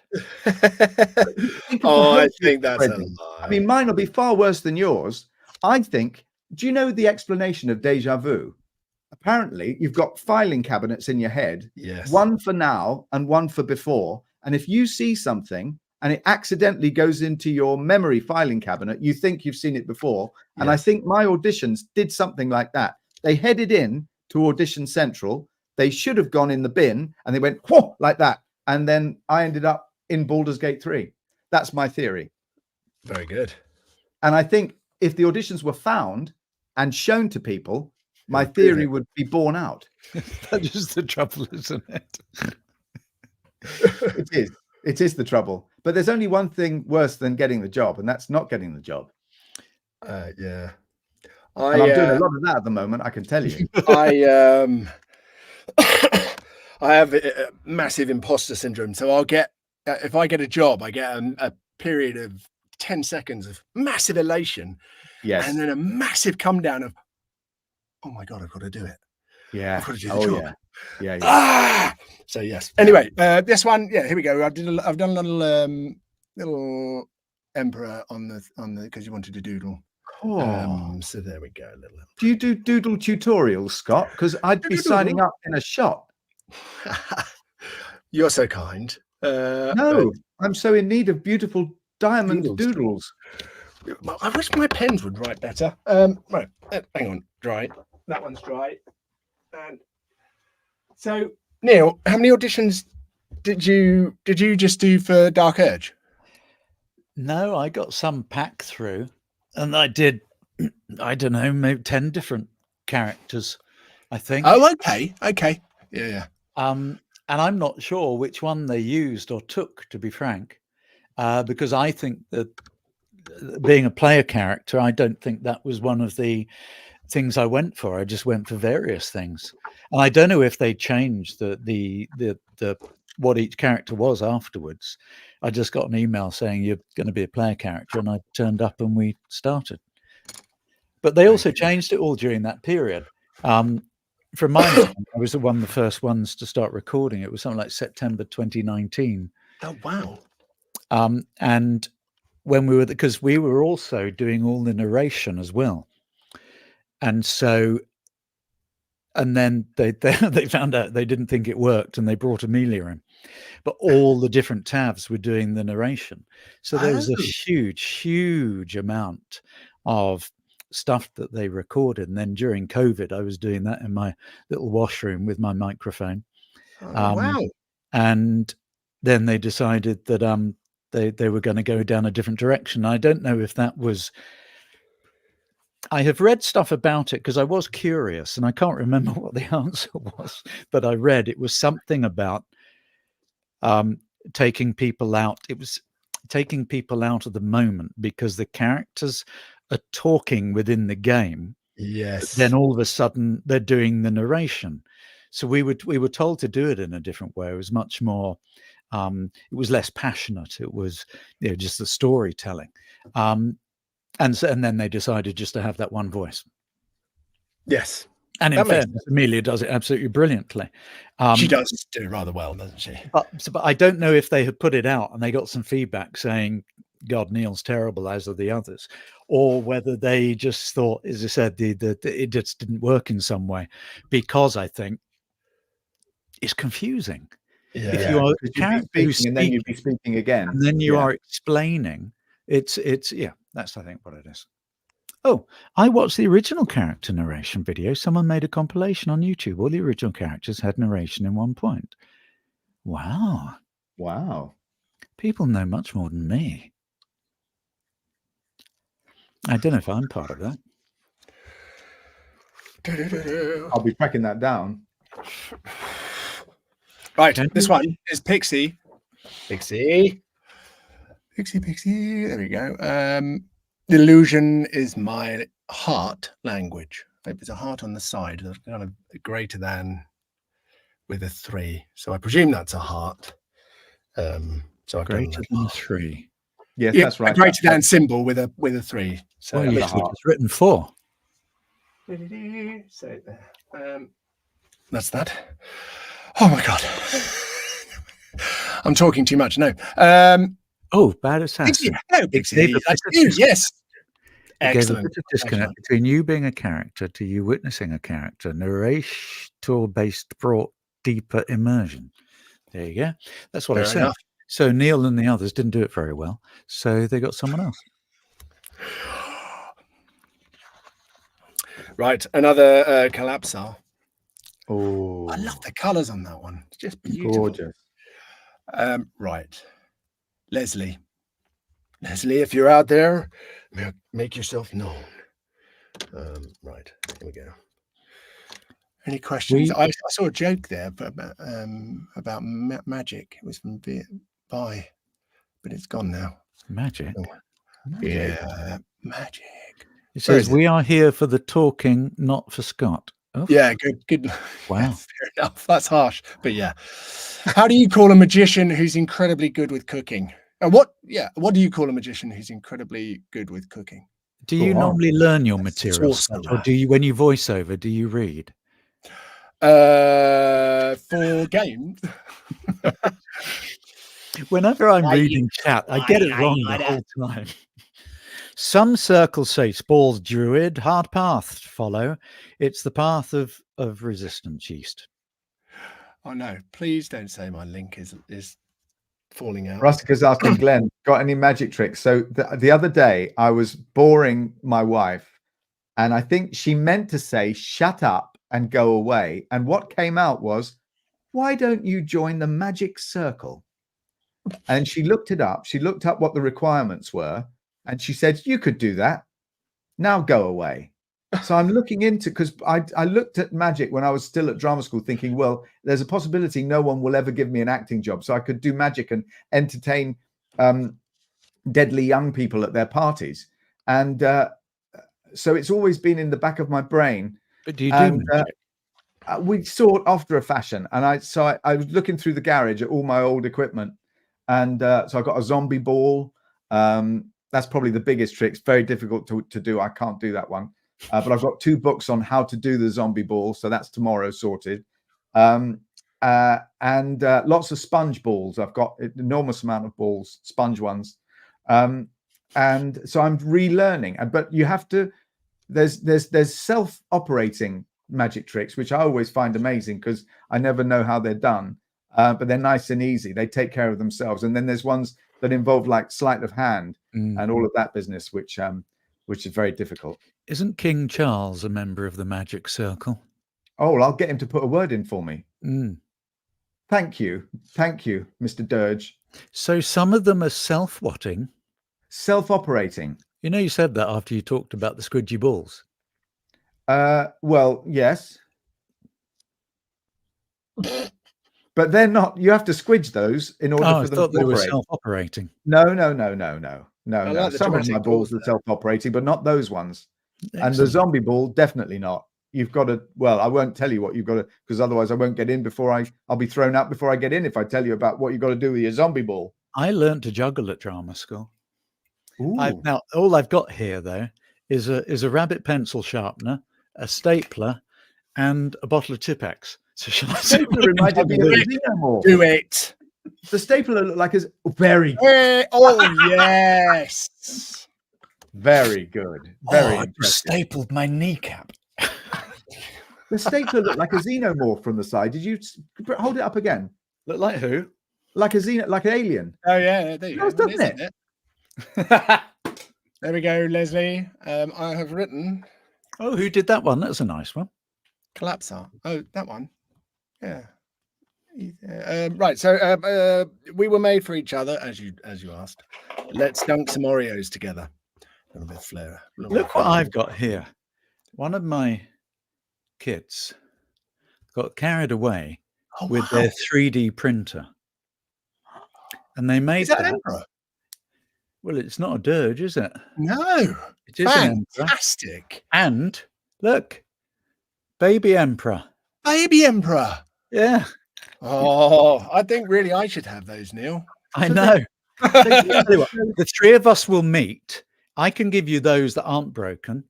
Oh, I think that's a lie. I mean, mine will be far worse than yours. I think. Do you know the explanation of déjà vu? Apparently, you've got filing cabinets in your head. Yes. One for now and one for before. And if you see something and it accidentally goes into your memory filing cabinet, you think you've seen it before. And I think my auditions did something like that. They headed in to Audition Central. They should have gone in the bin and they went, whoa, like that. And then I ended up in Baldur's Gate 3. That's my theory. Very good. And I think if the auditions were found and shown to people, my theory would be borne out. That is the trouble, isn't it? It is. It is the trouble. But there's only one thing worse than getting the job, and that's not getting the job. Yeah. And I'm doing a lot of that at the moment, I can tell you. I have a massive imposter syndrome. So I'll get, if I get a job, I get a period of 10 seconds of massive elation. Yes. And then a massive come down of, oh my God, I've got to do it. Yeah. I've got to do the job. Yeah. Ah! So yes. Anyway, this one, yeah, here we go. I've done a little emperor on the because you wanted to doodle. Oh. So there we go. A little. Do you do doodle tutorials, Scott? Because I'd be signing up in a shop. You're so kind. No, I'm so in need of beautiful diamond doodles. I wish my pens would write better. Right, hang on, dry. That one's dry. And so, Neil, how many auditions did you just do for Dark Urge? No, I got some pack through, and I did. I don't know, maybe 10 different characters, I think. Oh, okay, yeah. And I'm not sure which one they used or took, to be frank, because I think that being a player character, I don't think that was one of the things I went for. I just went for various things, and I don't know if they changed the what each character was afterwards. I just got an email saying you're going to be a player character, and I turned up and we started. But they also changed it all during that period. From my mind, I was one of the first ones to start recording. It was something like September 2019. Oh wow! And when we were, because we were also doing all the narration as well, and so, and then they found out they didn't think it worked, and they brought Amelia in, but all the different tabs were doing the narration. So there was a huge amount of stuff that they recorded. And then during COVID, I was doing that in my little washroom with my microphone. Wow! And then they decided that they were going to go down a different direction. I don't know if that was. I have read stuff about it because I was curious, and I can't remember what the answer was, but I read it was something about taking people out. It was taking people out of the moment because the characters are talking within the game. Yes. Then all of a sudden they're doing the narration. So we were told to do it in a different way. It was much more. It was less passionate. It was just the storytelling. And then they decided just to have that one voice. Yes. And in fairness, Amelia does it absolutely brilliantly. She does do rather well, doesn't she? But I don't know if they had put it out and they got some feedback saying, God, Neil's terrible, as are the others, or whether they just thought, as I said, it just didn't work in some way, because I think it's confusing. Yeah. If you are a character who's speaking, and then you'd be speaking again, and then you are explaining, it's that's I think what it is. Oh, I watched the original character narration video. Someone made a compilation on YouTube. All the original characters had narration in one point. Wow. People know much more than me. I don't know if I'm part of that. I'll be tracking that down. Right, this one is Pixie. Pixie. There we go. Illusion is my heart language. There's a heart on the side, kind of greater than with a 3. So I presume that's a heart. So I've greater than a 3. Yes, that's right. A greater than symbol with a 3. So it's written 4. So that's that. Oh my god, I'm talking too much. No. Oh, bad assassin. No, It gave Pixie. a That's bit of you. Yes. It gave a Excellent. bit of disconnect between you being a character to you witnessing a character. Narrator-based brought deeper immersion. There you go. That's what I Fair said. enough. So Neil and the others didn't do it very well, so they got someone else. Right, another collapsar. Oh, I love the colours on that one. It's just beautiful. gorgeous. Right, Leslie, if you're out there, make yourself known. Right, here we go. Any questions? I saw a joke there, but about magic. It was from Vi, but it's gone now. Magic. Oh, yeah, magic. It says we are here for the talking, not for Scott. Oh. Yeah, good. Wow. Fair enough. That's harsh, but yeah. How do you call a magician who's incredibly good with cooking? And what do you call a magician who's incredibly good with cooking? Do you normally learn your material, or do you, when you voice over, do you read? For games. Whenever I'm reading chat, I get it wrong the whole time. Some circles say Spall's Druid, hard path to follow. It's the path of resistance yeast. Oh no, please don't say my link is falling out. Rustica's asking Glenn, got any magic tricks? So the other day I was boring my wife and I think she meant to say, shut up and go away. And what came out was, why don't you join the magic circle? And she looked it up. She looked up what the requirements were. And she said, you could do that. Now go away. So I'm looking into, because I looked at magic when I was still at drama school thinking, well, there's a possibility no one will ever give me an acting job. So I could do magic and entertain deadly young people at their parties. And so it's always been in the back of my brain. But do you do magic? We sort after a fashion. And I was looking through the garage at all my old equipment. And so I got a zombie ball. That's probably the biggest trick. It's very difficult to do. I can't do that one. But I've got 2 books on how to do the zombie ball. So that's tomorrow sorted. And lots of sponge balls. I've got an enormous amount of balls, sponge ones. And so I'm relearning. But you have to, there's self-operating magic tricks, which I always find amazing because I never know how they're done. But they're nice and easy. They take care of themselves. And then there's ones that involve like sleight of hand and all of that business, which is very difficult. Isn't King Charles a member of the Magic Circle? Oh, well, I'll get him to put a word in for me. Thank you, Mr. Dirge. So some of them are self-whatting, self-operating. You know, you said that after you talked about the squidgy balls. Well, yes. But they're not. You have to squidge those in order for them to operate. They were self-operating. No. Some of my balls are self-operating, but not those ones. Excellent. And the zombie ball, definitely not. You've got to. Well, I won't tell you what you've got to, because otherwise I won't get in before I'll be thrown out before I get in if I tell you about what you've got to do with your zombie ball. I learned to juggle at drama school. Now all I've got here though is a rabbit pencil sharpener, a stapler, and a bottle of Tipex. So shall I say? Reminded me of Xenomorph. Do it. The stapler looked like very good. Oh yes. Very good. Very I stapled my kneecap. The stapler looked like a xenomorph from the side. Did you hold it up again? Look like who? Like like an alien. Oh yeah, there you go. Doesn't it? There we go, Leslie. I have written. Oh, who did that one? That's a nice one. Collapsar. Oh, that one. Yeah. Right. So we were made for each other, as you asked. Let's dunk some Oreos together. A little bit of flair. Look what I've got here. One of my kids got carried away with their 3D printer, and they made that. Emperor? Well, it's not a dirge, is it? No. It is fantastic. And look, baby emperor. Baby emperor. Yeah. Oh, I think really I should have those, Neil. I know. The 3 of us will meet. I can give you those that aren't broken,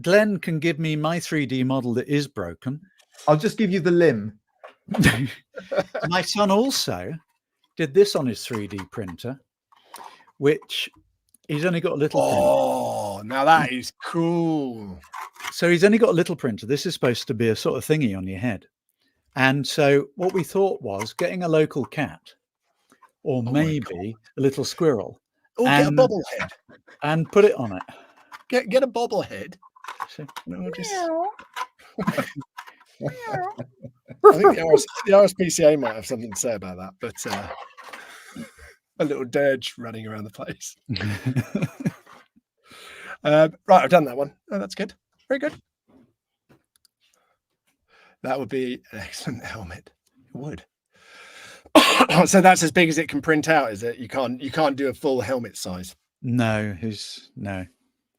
Glen can give me my 3D model that is broken. I'll just give you the limb. My son also did this on his 3D printer, which he's only got a little printer. Oh, now that is cool. So he's only got a little printer. This is supposed to be a sort of thingy on your head. And so what we thought was getting a local cat or maybe a little squirrel. Or get a bobblehead. And put it on it. Get a bobblehead. So, No, just... I think the RSPCA might have something to say about that, but a little dirge running around the place. Right, I've done that one. Oh, that's good. Very good. That would be an excellent helmet. It would. So that's as big as it can print out, is it? You can't do a full helmet size. No,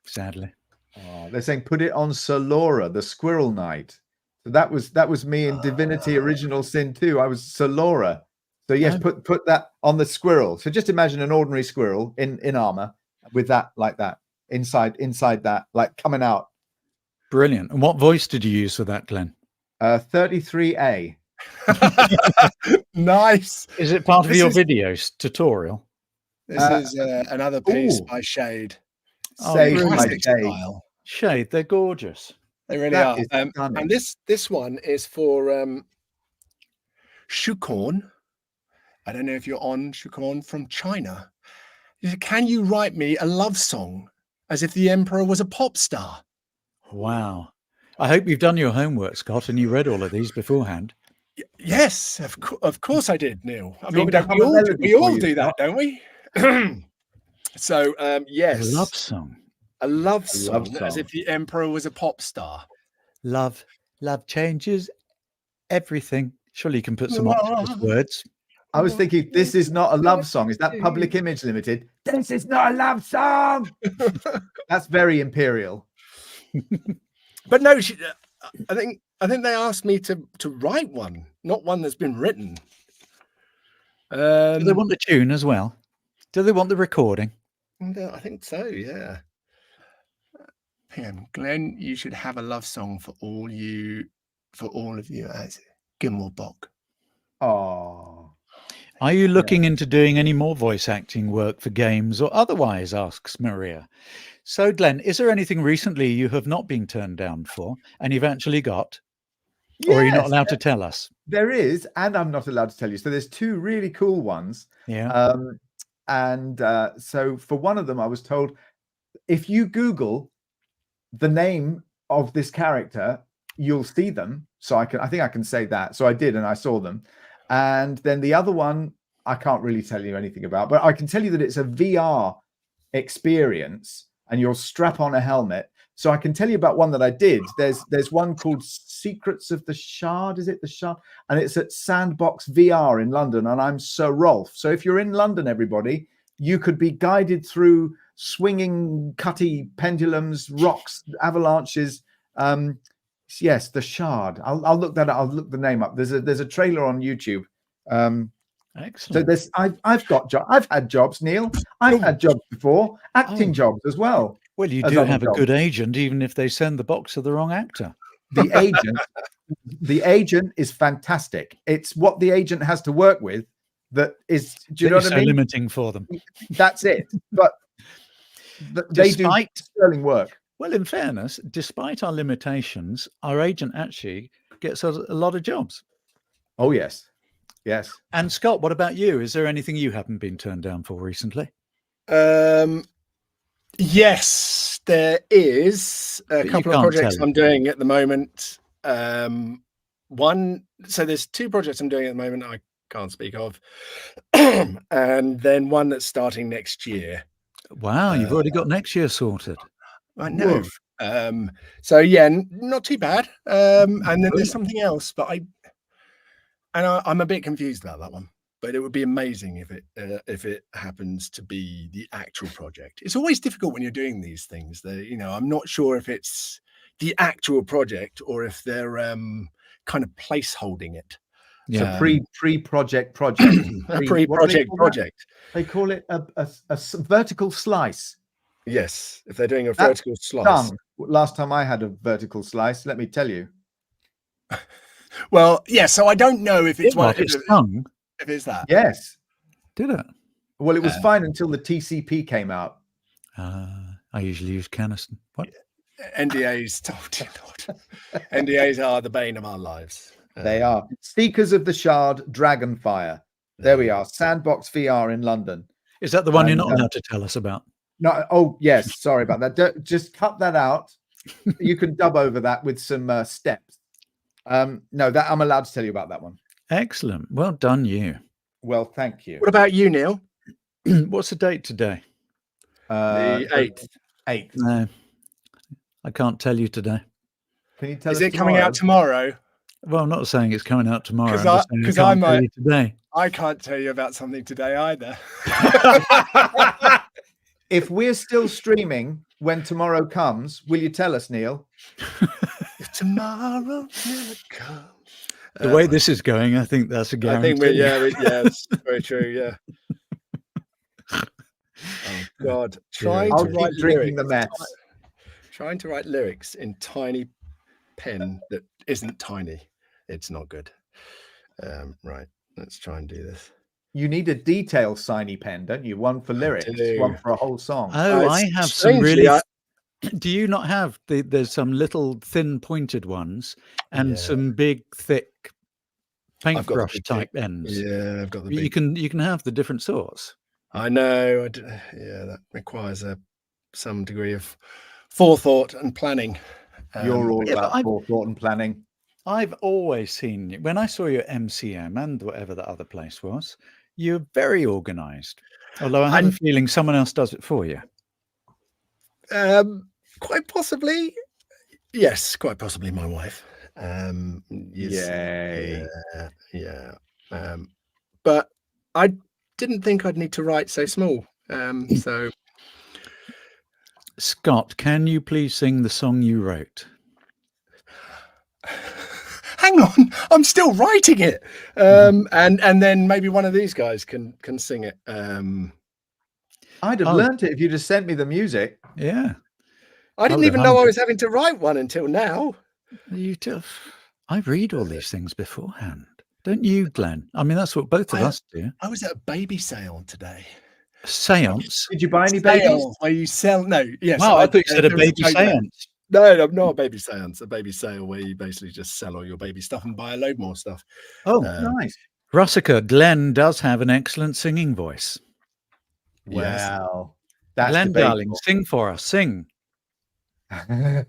sadly. Oh, they're saying put it on Sir Laura, the Squirrel Knight. So that was me in Divinity Original Sin 2. I was Sir Laura. So yes, put that on the squirrel. So just imagine an ordinary squirrel in armor with that like that inside that like coming out. Brilliant. And what voice did you use for that, Glen? 33A. Nice. Is it part of your videos tutorial? This is another piece by Shade. Save my Classic day. style. Shade, they're gorgeous. They really That are. is stunning. And this one is for Shukorn. I don't know if you're on Shukorn from China. Can you write me a love song as if the emperor was a pop star? Wow. I hope you've done your homework, Scott, and you read all of these beforehand. Yes, of course I did, Neil. I Do you mean, want me to hum a melody we for all you, do that, Scott? don't we? So, yes. A love song. A love song as song. if the emperor was a pop star. Love changes everything. Surely you can put some octopus words. I was thinking, this is not a love song. Is that Public Image Limited? This is not a love song. That's very imperial. But no, I think they asked me to write one, not one that's been written. Do they want the tune as well? Do they want the recording? I think so, yeah. PM Glen, you should have a love song for all of you as Gimmelbock. Oh, Are you looking into doing any more voice acting work for games or otherwise, asks Maria. So, Glen, is there anything recently you have not been turned down for and you've actually got? Or are you not yes, allowed to tell us? there is, and I'm not allowed to tell you. So there's two really cool ones. Yeah. So for one of them, I was told if you Google the name of this character, you'll see them. So I think I can say that. So I did, and I saw them. And then the other one, I can't really tell you anything about, but I can tell you that it's a VR experience, and you'll strap on a helmet. So I can tell you about one that I did. There's one called Secrets of the Shard. Is it the Shard? And it's at Sandbox VR in London. And I'm Sir Rolf. So if you're in London, everybody, you could be guided through swinging cutty pendulums, rocks, avalanches. Yes, the Shard. I'll look that up. I'll look the name up. There's a trailer on YouTube. Excellent. So I've got jobs. I've had jobs, Neil. I've had jobs before, acting jobs as well. Well, you as do other have a jobs. good agent, even if they send the box to the wrong actor. The agent is fantastic. It's what the agent has to work with that is, do you know what I mean? Limiting for them. That's it. But they do sterling work. Well, in fairness, despite our limitations, our agent actually gets us a lot of jobs. Oh, yes. Yes. And Scott, what about you? Is there anything you haven't been turned down for recently? Yes, there is a couple of projects I'm doing at the moment. So there's two projects I'm doing at the moment I can't speak of. And then one that's starting next year. Wow, you've already got next year sorted. I know. So yeah, not too bad. And then there's something else, but I'm a bit confused about that one. But it would be amazing if it happens to be the actual project. It's always difficult when you're doing these things. I'm not sure if it's the actual project or if they're kind of placeholding it. Yeah, pre-project project. They call it a vertical slice. Yes, if they're doing a That's vertical slice. Done. Last time I had a vertical slice, let me tell you. Well, yeah. So I don't know if it's one. It stung. If it's that. Yes. Did it? Well, it was fine until the TCP came out. I usually use Caniston. What? NDAs, NDAs are the bane of our lives. They are. Seekers of the Shard, Dragonfire. There we are. Sandbox VR in London. Is that the one you're not allowed to tell us about? No. Oh, yes. Sorry about that. Just cut that out. You can dub over that with some steps. No, that I'm allowed to tell you about that one. Excellent. Well done, you. Well, thank you. What about you, Neil? What's the date today? The 8th. 8th. No, I can't tell you today. Can you tell us? Is it coming out tomorrow? Well, I'm not saying it's coming out tomorrow. Because I might. Today. I can't tell you about something today either. If we're still streaming when tomorrow comes, will you tell us, Neil? If tomorrow will come. The way this is going, I think that's a guarantee. I think it's very true. Yeah. Oh God! Trying to write drinking lyrics, the mess. Trying to write lyrics in tiny pen that isn't tiny. It's not good. Right. Let's try and do this. You need a detail signy pen, don't you? One for lyrics, one for a whole song. Oh, I have some really. Do you not have there's some little thin pointed ones and some big thick paintbrush type ends? Yeah, I've got the. You can have the different sorts. I know. That requires some degree of forethought and planning. You're all about forethought and planning. I've always seen you when I saw you at MCM and whatever the other place was. You're very organised. Although I have a feeling someone else does it for you. Quite possibly. Yes, quite possibly my wife. Yay. Yeah. But I didn't think I'd need to write so small. So Scott, can you please sing the song you wrote? Hang on, I'm still writing it. And then maybe one of these guys can sing it. I'd have learned it if you just sent me the music. Yeah. I didn't even know I was having to write one until now. I read all these things beforehand. Don't you, Glenn? I mean, that's what both of us do. I was at a baby sale today. Seance? Did you buy any babies? Where you sell? No. Yes. Wow, I thought you said a baby seance. No, I'm not a baby seance. A baby sale where you basically just sell all your baby stuff and buy a load more stuff. Oh, nice. Russica, Glenn does have an excellent singing voice. Wow. That's Glenn, debatable. darling, sing for us. Sing. No.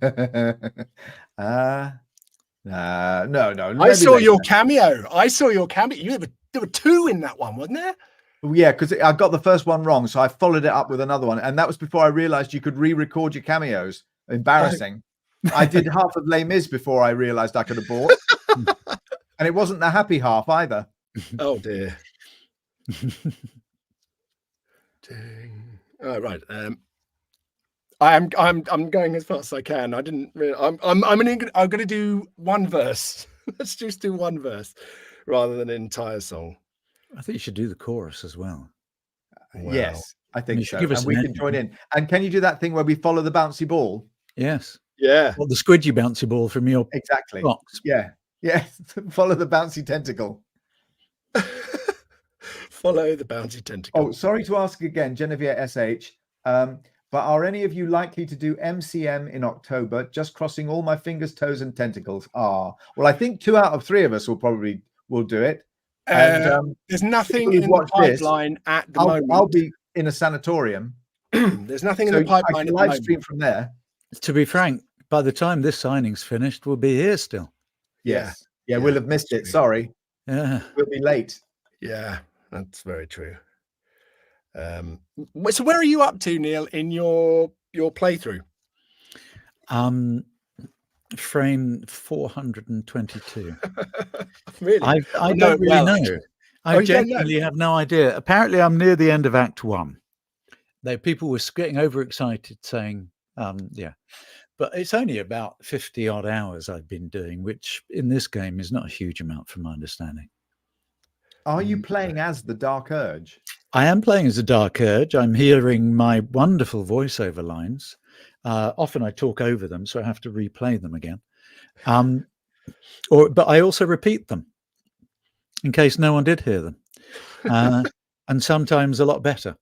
I saw your cameo. There were two in that one, wasn't there? Yeah, because I got the first one wrong, so I followed it up with another one, and that was before I realized you could re-record your cameos. Embarrassing. I did half of Les Mis before I realized I could have bought, and it wasn't the happy half either. Oh dear. Dang. Oh, right. I'm going as fast as I can. I didn't really. I'm going to do one verse. Let's just do one verse rather than an entire song. I think you should do the chorus as well. Wow. Yes, I think so. Give us and we can join in. And can you do that thing where we follow the bouncy ball? Yes. Yeah. Well, the squidgy bouncy ball from your box. Yeah. Follow the bouncy tentacle. Follow the bouncy tentacle. Oh, sorry to ask again, Genevieve SH. But are any of you likely to do MCM in October? Just crossing all my fingers, toes, and tentacles. Well, I think 2 out of 3 of us will do it. And, there's nothing in the pipeline at the moment. I'll be in a sanatorium. There's nothing in the pipeline. I can live stream from there. To be frank, by the time this signing's finished, we'll be here still. Yes. Yeah, we'll have missed it. Sorry. Yeah. We'll be late. Yeah, that's very true. So where are you up to, Neil, in your playthrough? Frame 422. Really? I don't really know. I genuinely have no idea. Apparently, I'm near the end of Act 1. People were getting overexcited, saying, yeah. But it's only about 50 odd hours I've been doing, which in this game is not a huge amount from my understanding. Are you playing as the Dark Urge? I am playing as a Dark Urge. I'm hearing my wonderful voiceover lines. Often I talk over them, so I have to replay them again. But I also repeat them in case no one did hear them. And sometimes a lot better.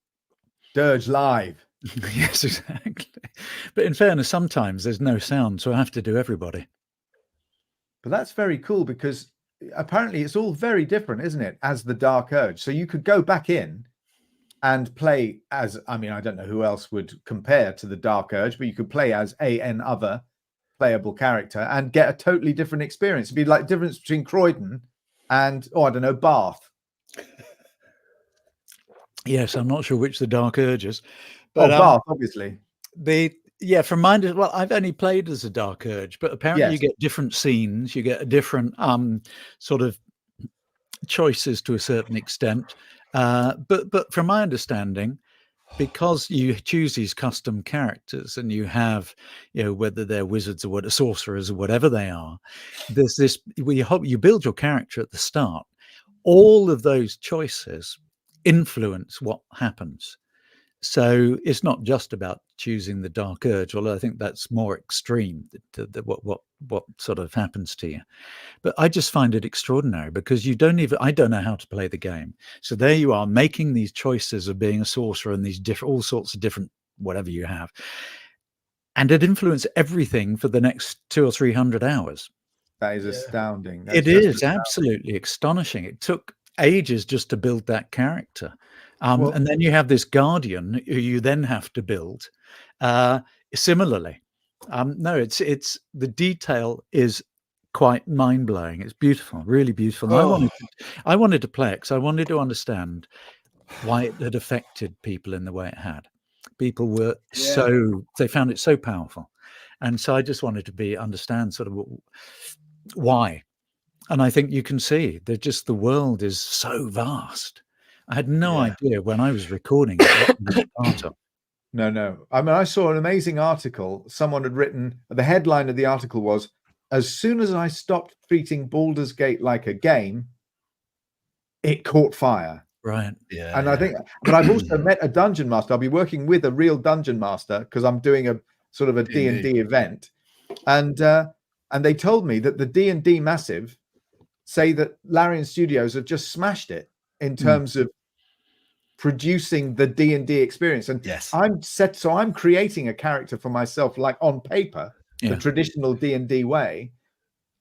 Dirge live. Yes, exactly. But in fairness, sometimes there's no sound, so I have to do everybody. But that's very cool because apparently it's all very different, isn't it? As the Dark Urge. So you could go back in and play as, I mean, I don't know who else would compare to the Dark Urge, but you could play as an other playable character and get a totally different experience. It'd be like the difference between Croydon and, I don't know, Bath. Yes, I'm not sure which the Dark Urge is. But Bath, obviously. From mine, well, I've only played as a Dark Urge, but apparently you get different scenes, you get a different sort of choices to a certain extent. But from my understanding, because you choose these custom characters and you have, whether they're wizards or sorcerers or whatever they are, there's this, you build your character at the start. All of those choices influence what happens. So it's not just about choosing the Dark Urge, although I think that's more extreme, what sort of happens to you. But I just find it extraordinary because I don't know how to play the game. So there you are making these choices of being a sorcerer and these all sorts of different whatever you have. And it influences everything for the next 200 or 300 hours. That is astounding. It is absolutely astonishing. It took ages just to build that character. And then you have this guardian who you then have to build similarly. No, it's the detail is quite mind-blowing. It's beautiful, really beautiful. And I wanted to play it because I wanted to understand why it had affected people in the way it had. People were they found it so powerful. And so I just wanted to understand sort of why. And I think you can see that just the world is so vast. I had no idea when I was recording it. No. I mean, I saw an amazing article. Someone had written, the headline of the article was, "As soon as I stopped treating Baldur's Gate like a game, it caught fire." Right. Yeah. And I think, but I've also met a dungeon master. I'll be working with a real dungeon master because I'm doing a sort of a D&D event. And they told me that the D&D Massive say that Larian Studios have just smashed it in terms of producing the D&D experience. And I'm creating a character for myself, like on paper, the traditional D&D way.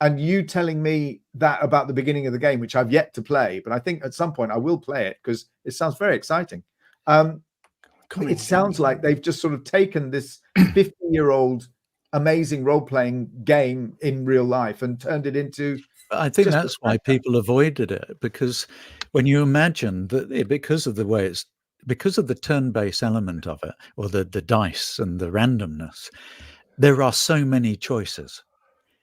And you telling me that about the beginning of the game, which I've yet to play, but I think at some point I will play it because it sounds very exciting. It sounds like they've just sort of taken this 50-year-old amazing role-playing game in real life and turned it into... I think that's why people avoided it, because when you imagine that because of the turn-based element of it, or the dice and the randomness, there are so many choices.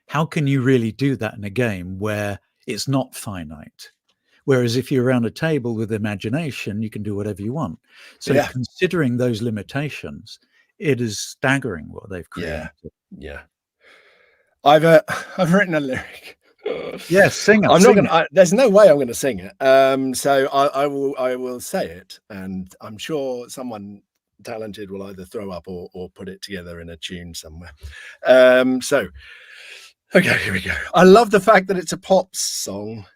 How can you really do that in a game where it's not finite? Whereas if you're around a table with imagination, you can do whatever you want. So considering those limitations, it is staggering what they've created. Yeah. I've written a lyric. Yes, sing it. I'm not gonna. There's no way I'm going to sing it. So I will say it, and I'm sure someone talented will either throw up or put it together in a tune somewhere. So, okay, here we go. I love the fact that it's a pop song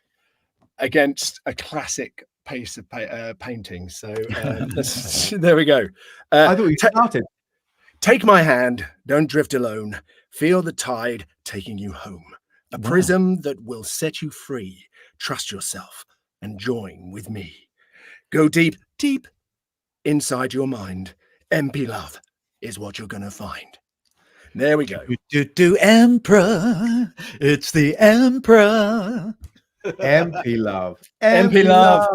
against a classic piece of painting. So there we go. I thought you started. Take my hand. Don't drift alone. Feel the tide taking you home. A prism that will set you free. Trust yourself and join with me. Go deep, deep inside your mind. MP love is what you're going to find. There we go. Do Emperor. It's the Emperor. MP love. MP love.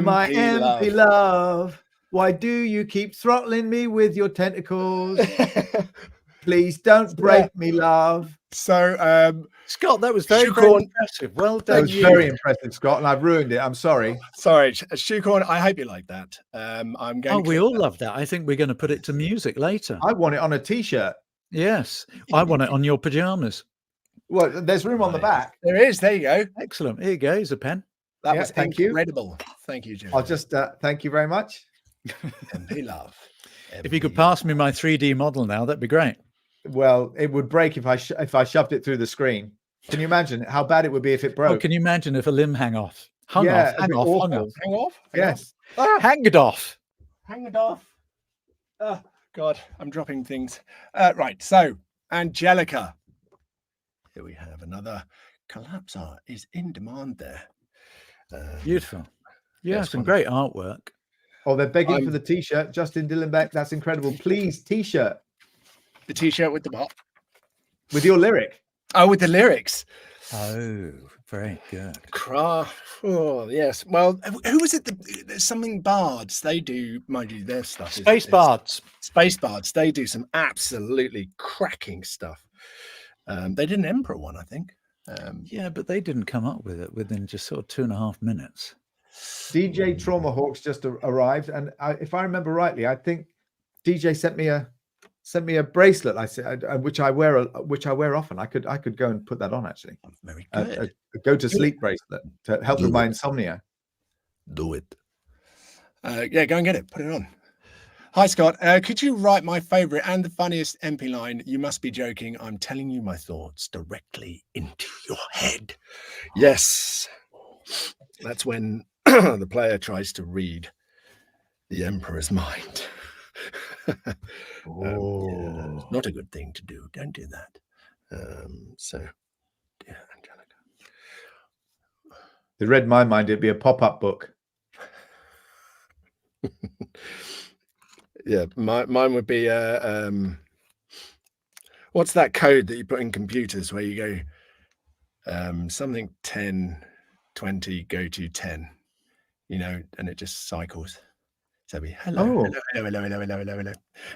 My MP love. Why do you keep throttling me with your tentacles? Please don't break me, love. So, Scott, that was very impressive. Well done. That was very impressive, Scott, and I've ruined it. I'm sorry. Sorry, Shoecorn. I hope you like that. I'm going. We all love that. I think we're going to put it to music later. I want it on a T-shirt. Yes, I want it on your pajamas. Well, there's room on the back. There is. There you go. Excellent. Here you go. Here's a pen. That was incredible. thank you, Jim. I'll just thank you very much. MP love. If you could pass me my 3D model now, that'd be great. Well, it would break if I shoved it through the screen. Can you imagine how bad it would be if it Oh, broke? can you imagine if a limb hung off? Hung off. Hung off. Hang off. Yes. Hang it off. Hang it off. Oh, God, I'm dropping things. Right, so Angelica. Here we have another collapsar is in demand there. Beautiful. Yeah, Yes, some great artwork. Oh, they're begging for the T-shirt. Justin Dillenbeck, that's incredible. Please, T-shirt. The T-shirt with the what? With your lyric. Oh, with the lyrics. Oh, very good. Craft. Oh, yes. Well, who was it? There's something Bards. They do, mind you, their stuff. Space Bards. Space Bards. They do some absolutely cracking stuff. They did an Emperor one, I think. Yeah, but they didn't come up with it within just sort of 2.5 minutes. DJ Traumahawks just arrived, and if I remember rightly, I think DJ sent me a bracelet. I said, which I wear often. I could go and put that on actually. Very good. A go to sleep bracelet to help with my insomnia. Do it. Yeah, go and get it. Put it on. Hi, Scott. Could you write my favorite and the funniest MP line? You must be joking. I'm telling you my thoughts directly into your head. Yes. That's when the player tries to read the Emperor's mind. Yeah, it's not a good thing to do. Don't do that. So, yeah, Angelica. If it read my mind, it'd be a pop-up book. Yeah, mine would be what's that code that you put in computers where you go something 10 20 go to 10, you know, and it just cycles. So it'd be hello.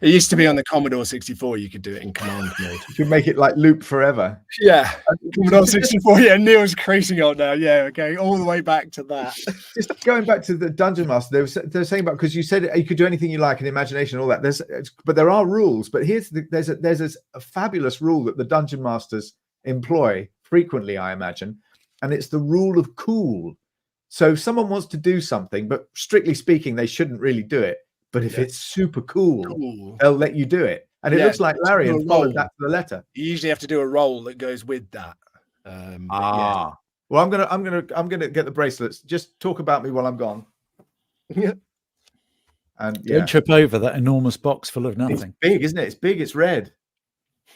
It used to be on the Commodore 64. You could do it in command mode. You could make it like loop forever. Yeah, Commodore 64. Yeah, Neil's creasing on now. Yeah, okay, all the way back to that. Just going back to the Dungeon Master, they were saying about, because you said you could do anything you like in imagination and all that. But there are rules. But there's a fabulous rule that the Dungeon Masters employ frequently, I imagine, and it's the rule of cool. So if someone wants to do something, but strictly speaking, they shouldn't really do it. But if it's super cool, they'll let you do it. And it looks like Larian followed that to the letter. You usually have to do a roll that goes with that. Yeah. Well, I'm gonna get the bracelets. Just talk about me while I'm gone. Yeah. And Don't trip over that enormous box full of nothing. It's big, isn't it? It's big. It's red.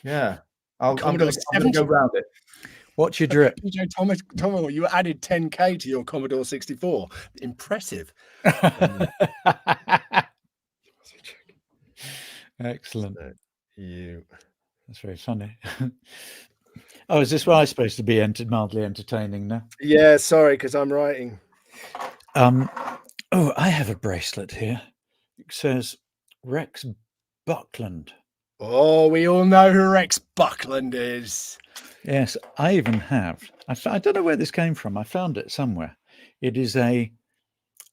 Yeah. I'm gonna go round it. What's your drip? DJ Thomas, you added 10k to your Commodore 64. Impressive. Excellent. That's very funny. Oh, is this where I'm supposed to be mildly entertaining now? Yeah, sorry, because I'm writing. Oh, I have a bracelet here. It says Rex Buckland. Oh, we all know who Rex Buckland is. Yes, I even have. I don't know where this came from. I found it somewhere. It is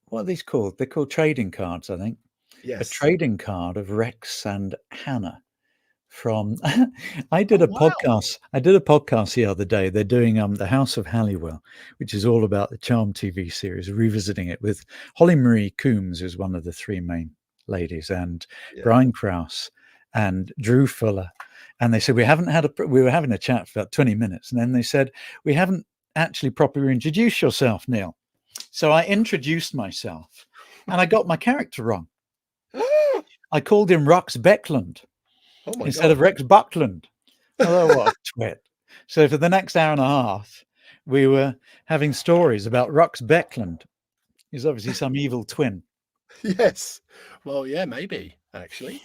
what are these called? They're called trading cards, I think. Yes. A trading card of Rex and Hannah from I did a podcast. I did a podcast the other day. They're doing the House of Halliwell, which is all about the Charm TV series, revisiting it with Holly Marie Coombs, who's one of the three main ladies, and Brian Krause and Drew Fuller. And they said, we were having a chat for about 20 minutes. And then they said, we haven't actually properly introduced yourself, Neil. So I introduced myself and I got my character wrong. I called him Rex Beckland instead of Rex Buckland. Oh, what a twit. So for the next hour and a half, we were having stories about Rex Beckland. He's obviously some evil twin. Yes. Well, yeah, maybe, actually.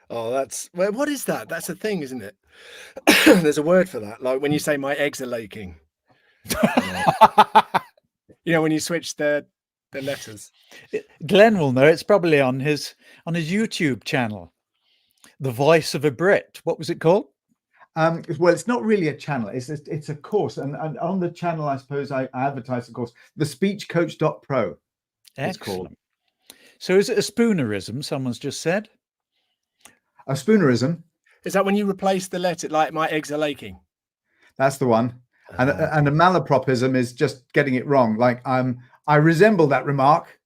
Oh, what is that? That's a thing, isn't it? There's a word for that. Like when you say my eggs are laking. You know, when you switch the letters. Glen will know. It's probably on his YouTube channel. The Voice of a Brit. What was it called? Well, it's not really a channel. It's a course. And on the channel, I suppose I advertise the course. The speechcoach.pro. It's called. So is it a spoonerism? Someone's just said. A spoonerism. Is that when you replace the letter, like my eggs are laking? That's the one. And a malapropism is just getting it wrong. Like I resemble that remark.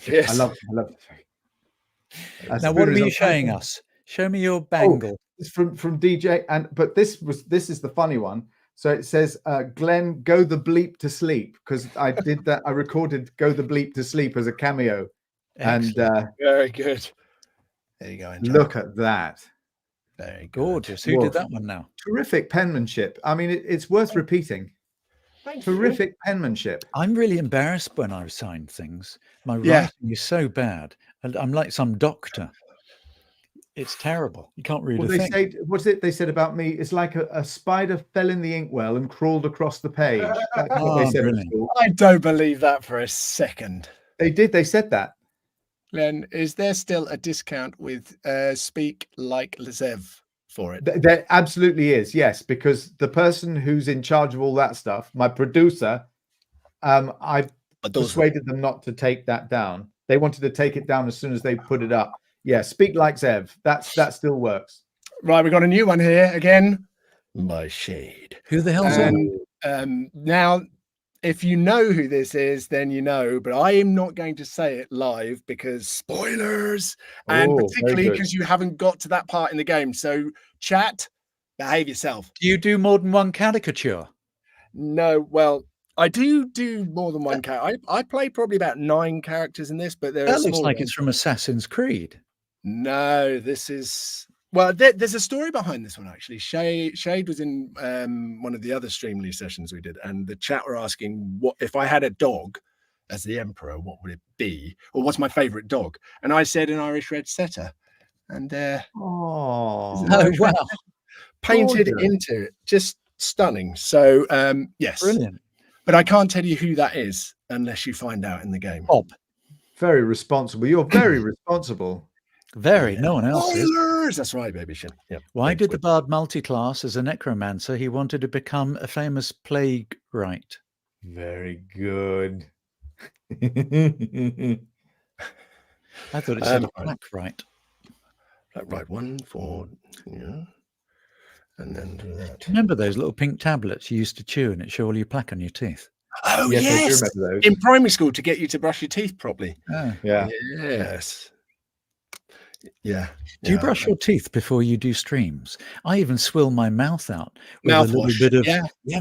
Yes. I love it. Now, what are you showing us? Show me your bangle. It's from DJ, but this is the funny one. So it says, Glenn, go the bleep to sleep, because I did that. I recorded "Go the bleep to sleep" as a cameo. Excellent. And very good. There you go. Enjoy. Look at that. Very good. Gorgeous. Who did that one now? Terrific penmanship. I mean, it's worth repeating. Thank Terrific you. penmanship. I'm really embarrassed when I sign things. My writing is so bad, and I'm like some doctor. It's terrible. You can't read a thing. What's it they said about me? It's like a spider fell in the inkwell and crawled across the page. That's what they said at school. I don't believe that for a second. They did. They said that. Glenn, is there still a discount with Speak Like Zev for it? There absolutely is, yes, because the person who's in charge of all that stuff, my producer, I persuaded them not to take that down. They wanted to take it down as soon as they put it up. Yeah, Speak Like Zev. That still works. Right, we got a new one here again. My Shade. Who the hell's that? Now, if you know who this is, then you know, but I am not going to say it live because spoilers, and particularly because you haven't got to that part in the game. So, chat, behave yourself. Do you do more than one caricature? No, well, I do more than one character. I play probably about 9 characters in this, but that looks like it's from Assassin's Creed. No, this is there's a story behind this one actually. Shade was in one of the other Streamily sessions we did, and the chat were asking what if I had a dog as the emperor, what would it be, or what's my favorite dog? And I said an Irish red setter, and wow, painted into it, just stunning. So yes, brilliant. But I can't tell you who that is unless you find out in the game. Bob. Very responsible. You're very responsible. Very. No one else is. That's right, baby. Yeah. Why did the bard multi-class as a necromancer? He wanted to become a famous plague rite. Very good. I thought it said black rite. Black rite 1, 4, yeah. And then do that. Remember those little pink tablets you used to chew and it show all your plaque on your teeth? Oh, yes. I do remember those. In primary school to get you to brush your teeth properly. Oh. Yeah. Yes. Yeah. Do you brush your teeth before you do streams? I even swill my mouth out with mouthwash. A little bit of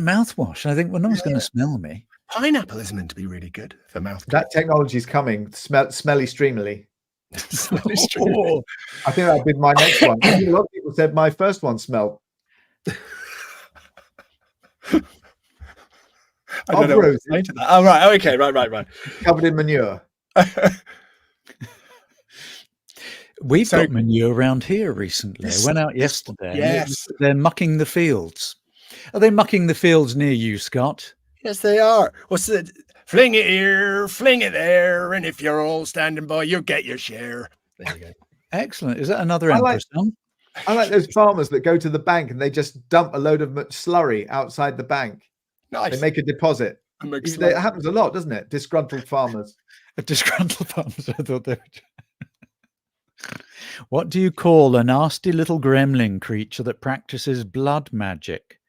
mouthwash. I think, well, no one's going to smell me. Pineapple is meant to be really good for mouth. That technology is coming. Smelly Streamily. Smelly Streamily. I think that'll be my next one. A lot of people said my first one smelled. I don't know what to say to that. Oh, right. Okay. Right. Covered in manure. We've got manure around here recently. I went out yesterday. Yes. They're mucking the fields. Are they mucking the fields near you, Scott? Yes, they are. What's it? Fling it here, fling it there, and if you're all standing by, you'll get your share. There you go. Excellent. Is that another Empress song? I like those farmers that go to the bank and they just dump a load of slurry outside the bank. Nice. They make a deposit. It happens a lot, doesn't it? Disgruntled farmers. Disgruntled farmers. I thought they were... What do you call a nasty little gremlin creature that practices blood magic?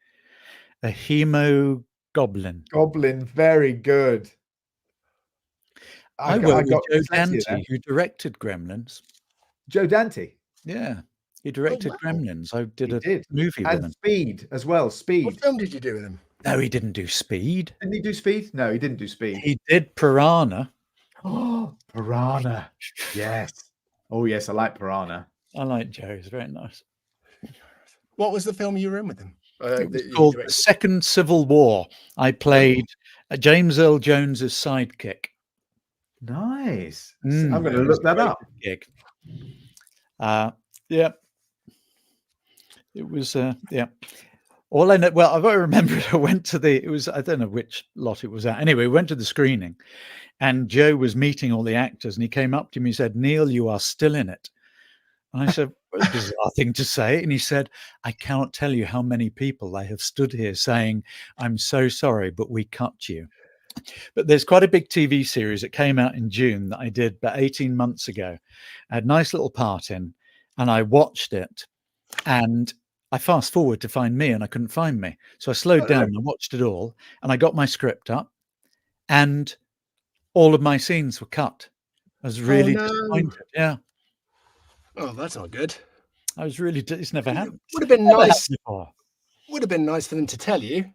A hemogoblin. Goblin, very good. I worked with Joe Dante, who directed Gremlins. Joe Dante? Yeah. He directed Gremlins. I did a movie with him. Speed as well. Speed. What film did you do with him? No, he didn't do Speed. Didn't he do Speed? No, he didn't do Speed. He did Piranha. Oh, Piranha. Yes. Oh, yes, I like Piranha. I like Joe. He's very nice. What was the film you were in with him? It was called The Second Civil War. I played James Earl Jones's sidekick. Nice. I'm going to look that up. Gig. Yeah. It was, yeah. All I know, well, I remember I went to I don't know which lot it was at. Anyway, we went to the screening and Joe was meeting all the actors and he came up to me and said, "Neil, you are still in it." And I said, "What a bizarre thing to say." And he said, "I cannot tell you how many people I have stood here saying, 'I'm so sorry, but we cut you.'" But there's quite a big TV series that came out in June that I did about 18 months ago. I had a nice little part in and I watched it and I fast forward to find me, and I couldn't find me. So I slowed down and I watched it all, and I got my script up, and all of my scenes were cut. I was really disappointed. Yeah. Oh, that's not good. I was really. It's never happened. Would have been Never nice. happened before. Would have been nice for them to tell you.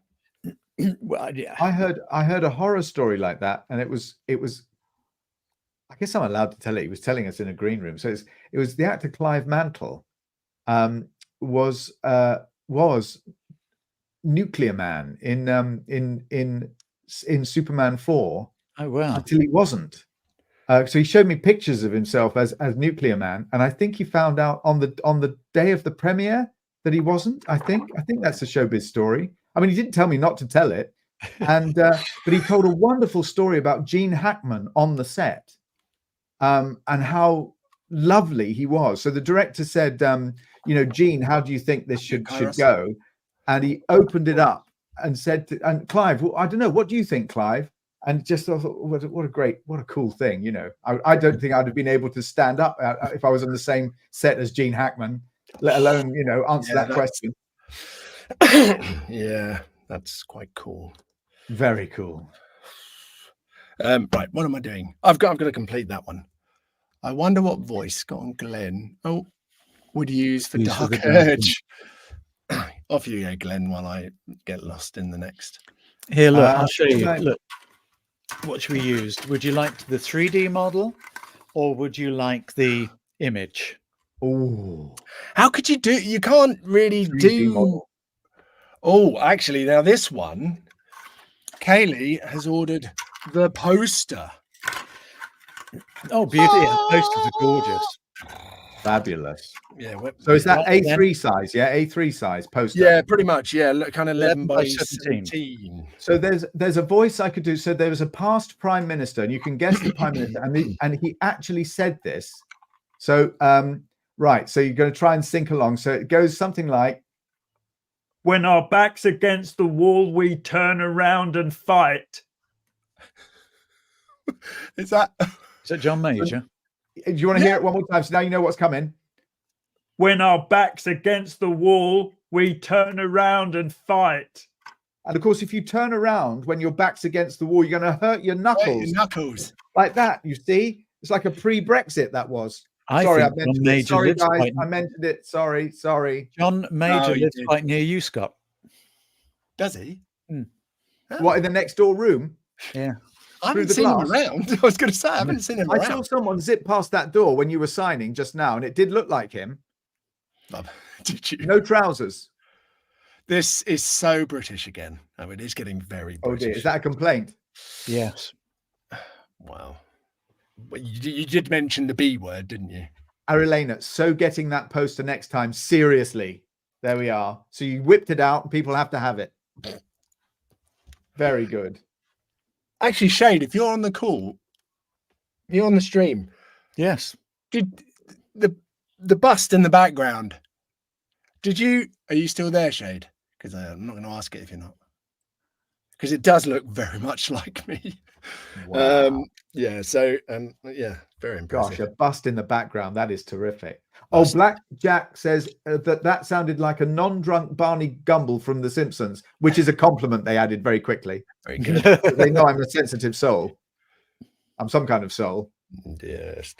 Well, yeah. I heard a horror story like that, and it was. I guess I'm allowed to tell it. He was telling us in a green room. So it was the actor Clive Mantle, was Nuclear Man in Superman 4. Oh wow. Until he wasn't. So he showed me pictures of himself as Nuclear Man, and I think he found out on the day of the premiere that he wasn't. I think that's a showbiz story. I mean, he didn't tell me not to tell it, and but he told a wonderful story about Gene Hackman on the set, and how lovely he was. So the director said, Gene, how do you think this should go? And he opened it up and said, and Clive, well, I don't know, what do you think, Clive? And just thought, what a cool thing, I don't think I'd have been able to stand up if I was on the same set as Gene Hackman, let alone, answer that question. Yeah, that's quite cool. Very cool. Right, what am I doing? I've got to complete that one. I wonder what voice Scott and Glen would use for Dark Urge. Off you go, Glen, while I get lost in the next. Here, look, I'll show you. Look, what should we use? Would you like the 3D model, or would you like the image? Oh, how could you do? You can't really do. Model. Oh, actually, now this one, Kaylee has ordered the poster. Oh, beauty! The posters are gorgeous. Fabulous. Yeah. So is that A3 size? Yeah, A3 size poster. Yeah, pretty much. Yeah, look, kind of 11 by 17. So there's a voice I could do. So there was a past prime minister, and you can guess the prime minister, and he actually said this. So right. So you're going to try and sync along. So it goes something like, "When our back's against the wall, we turn around and fight." Is that John Major? Do you want to hear it one more time? So now you know what's coming. "When our back's against the wall, we turn around and fight." And of course, if you turn around when your back's against the wall, you're going to hurt your knuckles. Your knuckles. Like that, you see? It's like a pre-Brexit, that was. Sorry, I mentioned it. Sorry, guys, I mentioned it. Sorry. John Major lives quite near you, Scott. Does he? Hmm. Oh. What, in the next door room? Yeah. I haven't seen him around. I was going to say, I haven't seen him around. I saw someone zip past that door when you were signing just now, and it did look like him. Did you? No trousers. This is so British again. Oh, it is getting very British. Oh dear, is that a complaint? Yes. Wow. But you did mention the B word, didn't you? Arilena, so getting that poster next time, seriously. There we are. So you whipped it out, and people have to have it. Very good. Actually, Shade, if you're on the call, you're on the stream. Yes. Did the bust in the background? Are you still there, Shade? Because I'm not going to ask it if you're not. Because it does look very much like me. Wow. Yeah. So yeah, very impressive. Gosh, a bust in the background. That is terrific. Oh, Black Jack says that sounded like a non-drunk Barney Gumble from The Simpsons, which is a compliment they added very quickly. Very good. They know I'm a sensitive soul. I'm some kind of soul. Yes.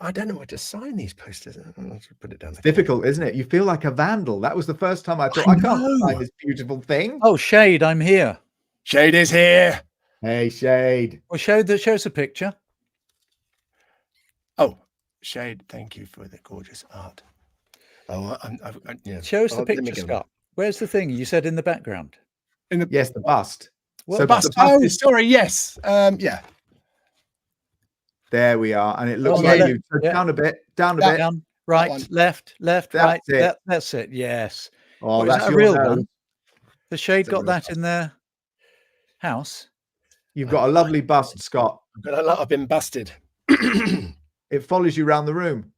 I don't know where to sign these posters. I'll put it down. It's difficult, isn't it? You feel like a vandal. That was the first time I thought, I can't sign this beautiful thing. Oh, Shade, I'm here. Shade is here. Hey, Shade. Well, show us a picture. Oh, Shade, thank you for the gorgeous art. Oh, yeah. Show us the picture, Scott. Where's the thing you said in the background? Yes, the bust. What, so bust? Oh, sorry. Yes. Yeah. There we are, and it looks like you. So yeah. Down a bit. Right, left, right. It. That's it. Yes. Oh, that's a real one. The Shade got that in their house. You've got a lovely bust, Scott. I've been busted. It follows you around the room.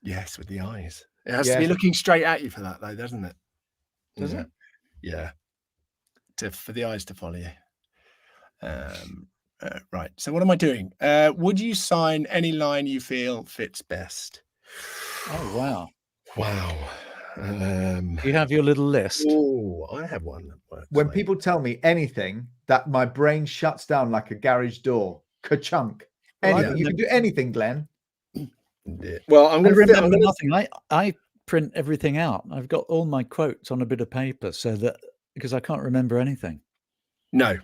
Yes, with the eyes. It has to be looking straight at you for that, though, doesn't it? Does it? Yeah. For the eyes to follow you. Right. So what am I doing? Would you sign any line you feel fits best? Oh, wow. Wow. You have your little list. Oh, I have one that works. When mate. people tell me anything, that my brain shuts down like a garage door. Ka-chunk. Well, I Anything. You can do anything, Glenn. Well, I'm I going to remember nothing. I print everything out. I've got all my quotes on a bit of paper so that because I can't remember anything. No.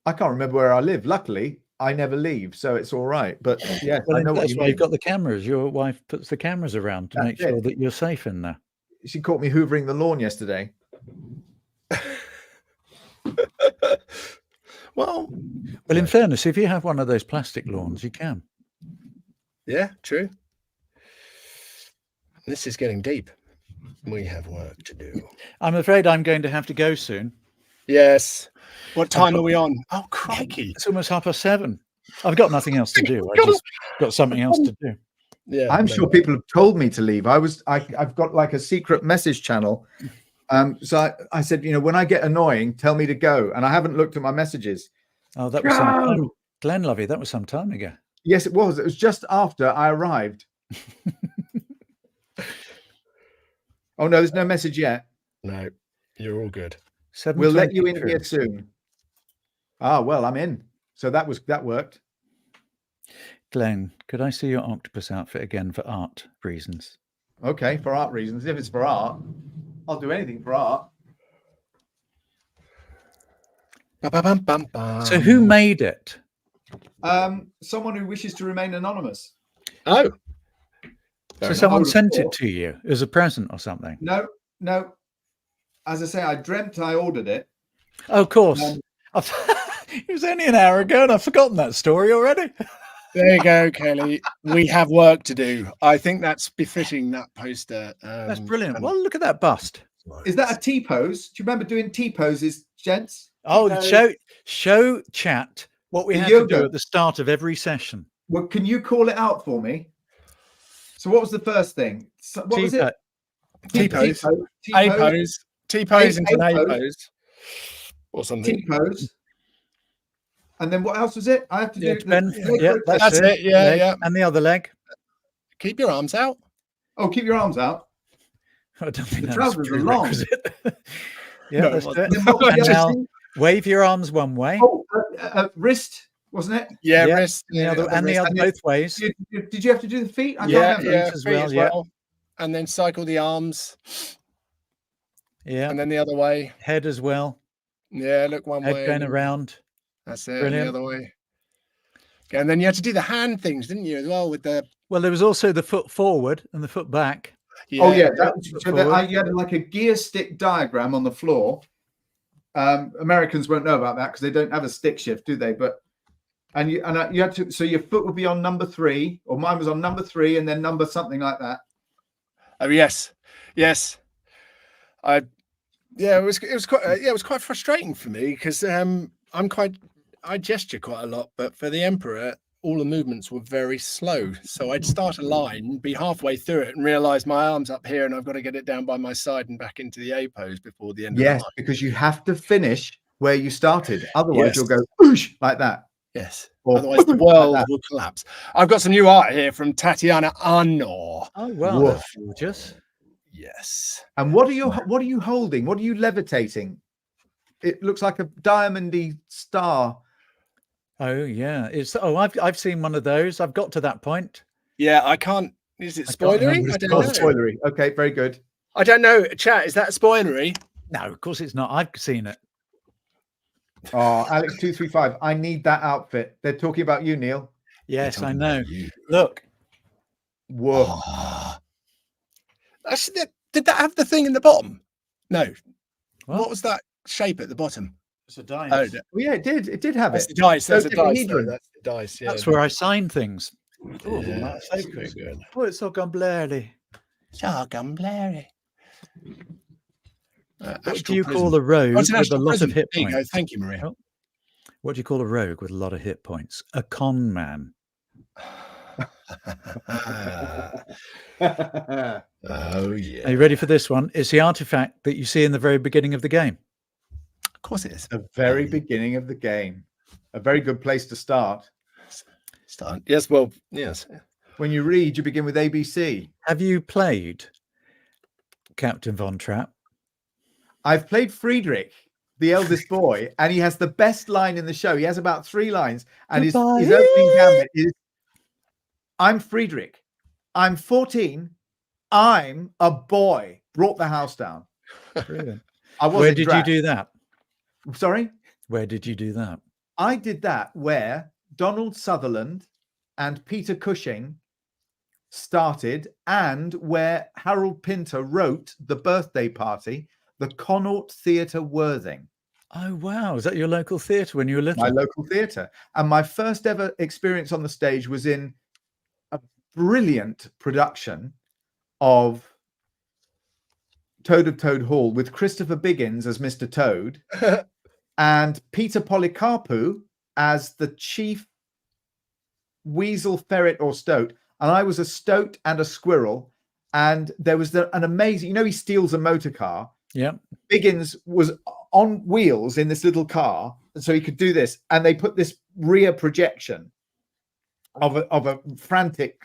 I can't remember where I live. Luckily, I never leave, so it's all right. But yes, Well, I know what that's you why mean. you've got the cameras. Your wife puts the cameras around to That's make sure it. that you're safe in there. She caught me hoovering the lawn yesterday. Well, in fairness, if you have one of those plastic lawns, you can. yeah, true. This is getting deep. We have work to do. I'm afraid I'm going to have to go soon. Yes. What time are we on? Oh, crikey. It's almost 7:30. I've got nothing else to do. I just got something else to do. Yeah, I'm sure people have told me to leave. I've got like a secret message channel. So I said, when I get annoying, tell me to go. And I haven't looked at my messages. Oh, that was some time. Glen, lovey, that was some time ago. Yes, it was. It was just after I arrived. Oh, no, there's no message yet. No, you're all good. We'll let you in 7:23. here soon. Ah, well, I'm in. So that worked. Glen, could I see your octopus outfit again for art reasons? Okay, for art reasons. If it's for art, I'll do anything for art. So who made it? Someone who wishes to remain anonymous. Oh. So someone sent it to you as a present or something? No. As I say, I dreamt I ordered it. Oh, of course. It was only an hour ago and I've forgotten that story already. There you go, Kelly. We have work to do. I think that's befitting that poster. That's brilliant. Well, look at that bust. Is that a T-pose? Do you remember doing T-poses, gents? Oh, T-pose? show chat what we The had to yoga. do at the start of every session. Well, can you call it out for me? So what was the first thing? What was it? T-pose. T-pose. A-pose. T-pose into an A-pose. A-pose. Or something. T-pose. And then what else was it? I have to do Yeah, Ben. the Yeah, That's it. Yeah, Leg. yeah. And the other leg. Keep your arms out. Oh, keep your arms out. I don't think The that's trousers are long. prerequisite. Yeah, No, let's it do it. And then what was the And other now thing? wave your arms one way. Oh, wrist, wasn't it? Yeah, Yeah, wrist. and the other, yeah, and the wrist. other both ways. Did you have to do the feet? I Yeah, can't remember. yeah, as feet well, as yeah. well. And then cycle the arms. Yeah, And then the other way. head as well. Yeah, look one Head way. going around. That's it. Brilliant. And the other way. Okay, and then you had to do the hand things, didn't you, as well, with the... Well, there was also the foot forward and the foot back. Oh yeah, forward. you had like a gear stick diagram on the floor. Americans won't know about that because they don't have a stick shift, do they? But you had to, so your foot would be on number 3, or mine was on number 3, and then number something like that. Oh yes. It was quite frustrating for me because I gesture quite a lot, but for the emperor, all the movements were very slow. So I'd start a line, be halfway through it, and realize my arm's up here, and I've got to get it down by my side and back into the A pose before the end. Yes, of the line. because you have to finish where you started. Otherwise, Yes. you'll go whoosh like that. Yes. Or Otherwise, the like world that. will collapse. I've got some new art here from Tatiana Arnor. Oh, wow. Woof. That's gorgeous. Yes. And what are you holding? What are you levitating? It looks like a diamondy star. Oh, yeah. I've seen one of those. I've got to that point. Yeah, I can't. Is it I can't remember spoilery? what I it's don't called. know. Spoilery. Okay, very good. I don't know. Chat, is that spoilery? No, of course it's not. I've seen it. Oh, Alex235, I need that outfit. They're talking about you, Neil. Yes, They're I talking know. about you. Look. Whoa. Oh. Did that have the thing in the bottom? No. What was that shape at the bottom? It's a dice. Oh, Oh, yeah, it did. It did have that's it. the dice. That's a dice. Dodecahedron. That's the dice. Yeah. That's where I sign things. Oh, Yeah, that's that's so very good. good. Oh, it's so blurry. What do you call a rogue with a lot of hit There you go. points? Thank you, Maria. Oh. What do you call a rogue with a lot of hit points? A con man. Oh yeah. Are you ready for this one? It's the artifact that you see in the very beginning of the game. Of course it is. The very beginning of the game. A very good place to start. Start. Yes. Well. Yes. When you read, you begin with ABC. Have you played Captain Von Trapp? I've played Friedrich, the eldest boy, and he has the best line in the show. He has about 3 lines, and his opening gambit is, "I'm Friedrich. I'm 14. I'm a boy." Brought the house down. Brilliant. I was Where in did drag. you do that? Sorry? Where did you do that? I did that where Donald Sutherland and Peter Cushing started, and where Harold Pinter wrote The Birthday Party, the Connaught Theatre Worthing. Oh, wow. Is that your local theatre when you were little? My local theatre. And my first ever experience on the stage was in a brilliant production of Toad of Toad Hall with Christopher Biggins as Mr. Toad and Peter Polycarpou as the chief weasel, ferret, or stoat. And I was a stoat and a squirrel. And there was an amazing, he steals a motor car. Yeah. Biggins was on wheels in this little car, so he could do this. And they put this rear projection of a frantic,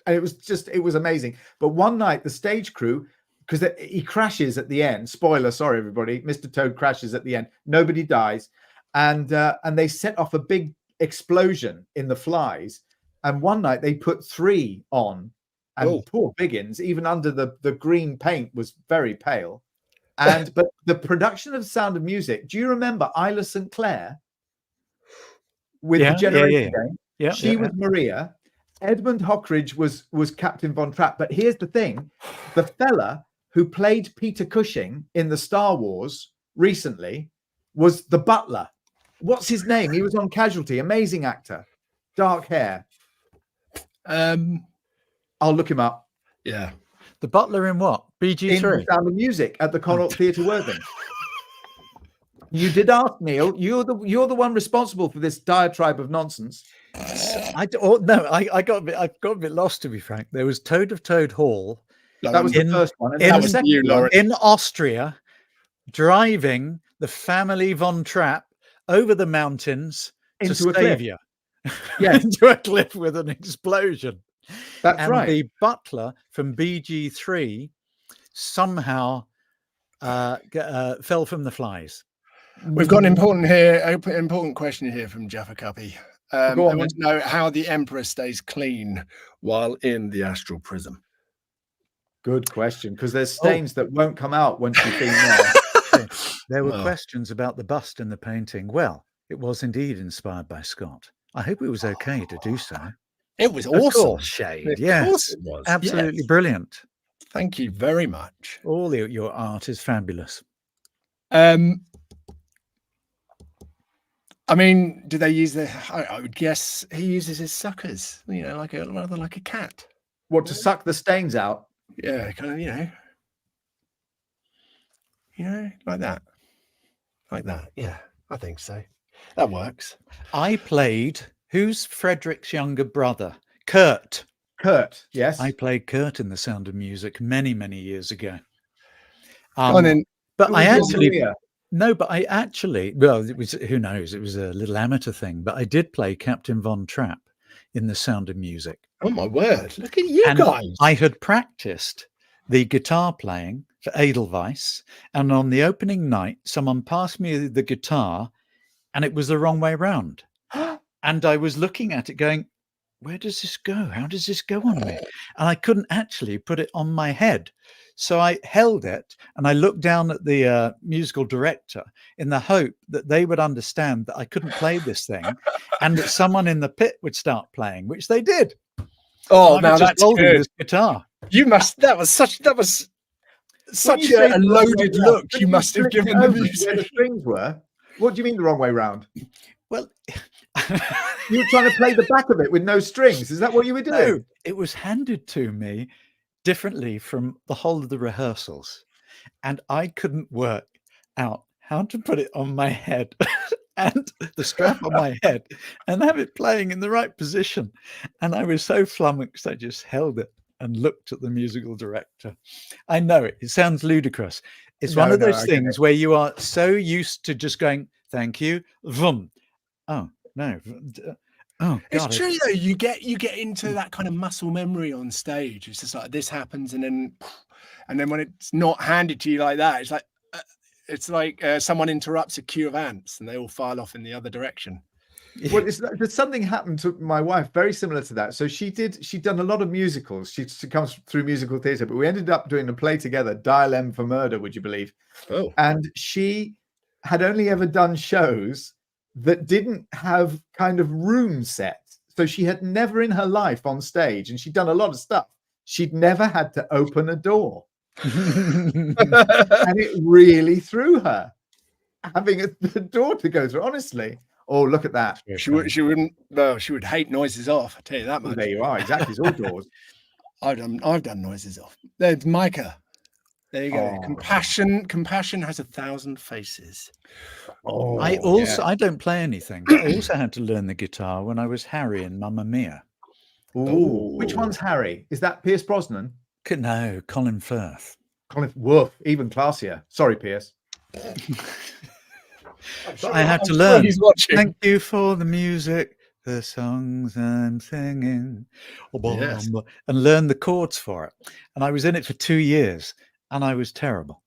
and it was amazing. But one night the stage crew, because he crashes at the end, spoiler, sorry everybody, Mr. Toad crashes at the end, nobody dies, and they set off a big explosion in the flies. And one night they put 3 on, and poor Biggins, even under the green paint, was very pale. But the production of Sound of Music, do you remember Isla St. Clair with the Generation Game? Yeah, she was Maria. Edmund Hockridge was Captain Von Trapp. But here's the thing: the fella who played Peter Cushing in the Star Wars recently was the butler. What's his name? He was on Casualty. Amazing actor, dark hair. I'll look him up. Yeah. The butler in what? BG3? In Sound of Music at the Connaught Theatre Worthing. You did ask, Neil. You're the one responsible for this diatribe of nonsense. I got a bit lost, to be frank. There was Toad of Toad Hall. That was the first one. In Austria, driving the family Von Trapp over the mountains into to Stavia. Yes. Into a cliff with an explosion. That's right. The butler from BG3 somehow fell from the flies. We've got an important question here from Jaffa Cuppy. I want to know how the Emperor stays clean while in the astral prism. Good question, because there's stains that won't come out once you've been there. There were questions about the bust in the painting. Well, it was indeed inspired by Scott. I hope it was okay to do so. It was awesome. Shade. Of course it was. Absolutely brilliant. Thank you very much. All your art is fabulous. I mean, do they use I would guess he uses his suckers, like a cat. What, to suck the stains out? Yeah, kind of, like that. Like that. Yeah, I think so. That works. I played, who's Frederick's younger brother? Kurt. Kurt, yes. I played Kurt in The Sound of Music many, many years ago. But I actually... No, but I actually, well, it was, who knows, it was a little amateur thing, but I did play Captain Von Trapp in The Sound of Music. Oh my word, look at you guys. I had practiced the guitar playing for Edelweiss, and on the opening night, someone passed me the guitar and it was the wrong way round. And I was looking at it going, where does this go? How does this go on me? And I couldn't actually put it on my head. So I held it and I looked down at the musical director in the hope that they would understand that I couldn't play this thing and that someone in the pit would start playing, which they did. Oh, now that's good. This guitar. That was such a loaded look you must have given the music. Where the strings were. What do you mean the wrong way round? Well, you were trying to play the back of it with no strings. Is that what you were doing? No, it was handed to me differently from the whole of the rehearsals, and I couldn't work out how to put it on my head and the strap on my head and have it playing in the right position. And I was so flummoxed, I just held it and looked at the musical director. I know it sounds ludicrous. It's one of those things where you are so used to just going, thank you, vroom. Oh, no. Oh God, It's true though. You get into that kind of muscle memory on stage. It's just like this happens, and then when it's not handed to you like that, it's like someone interrupts a queue of ants and they all file off in the other direction. Well, there's something happened to my wife very similar to that. So she'd done a lot of musicals. She comes through musical theatre, but we ended up doing a play together, Dial M for Murder, would you believe? Oh. And she had only ever done shows that didn't have kind of room set. So she had never in her life on stage, and she'd done a lot of stuff. She'd never had to open a door. And it really threw her, having the door to go through, honestly. Oh, look at that. She wouldn't. No, she would hate noises off. I tell you that much. Well, there you are. Exactly. It's all doors. I've done noises off. There's Micah. There you go. Oh. Compassion has 1,000 faces. Oh, I don't play anything. But I also had to learn the guitar when I was Harry in Mamma Mia. Ooh. Which one's Harry? Is that Pierce Brosnan? No, Colin Firth. Colin, woof, even classier. Sorry, Pierce. I had to learn. He's watching. Thank you for the music, the songs I'm singing, Yes. and learn the chords for it. And I was in it for 2 years, and I was terrible.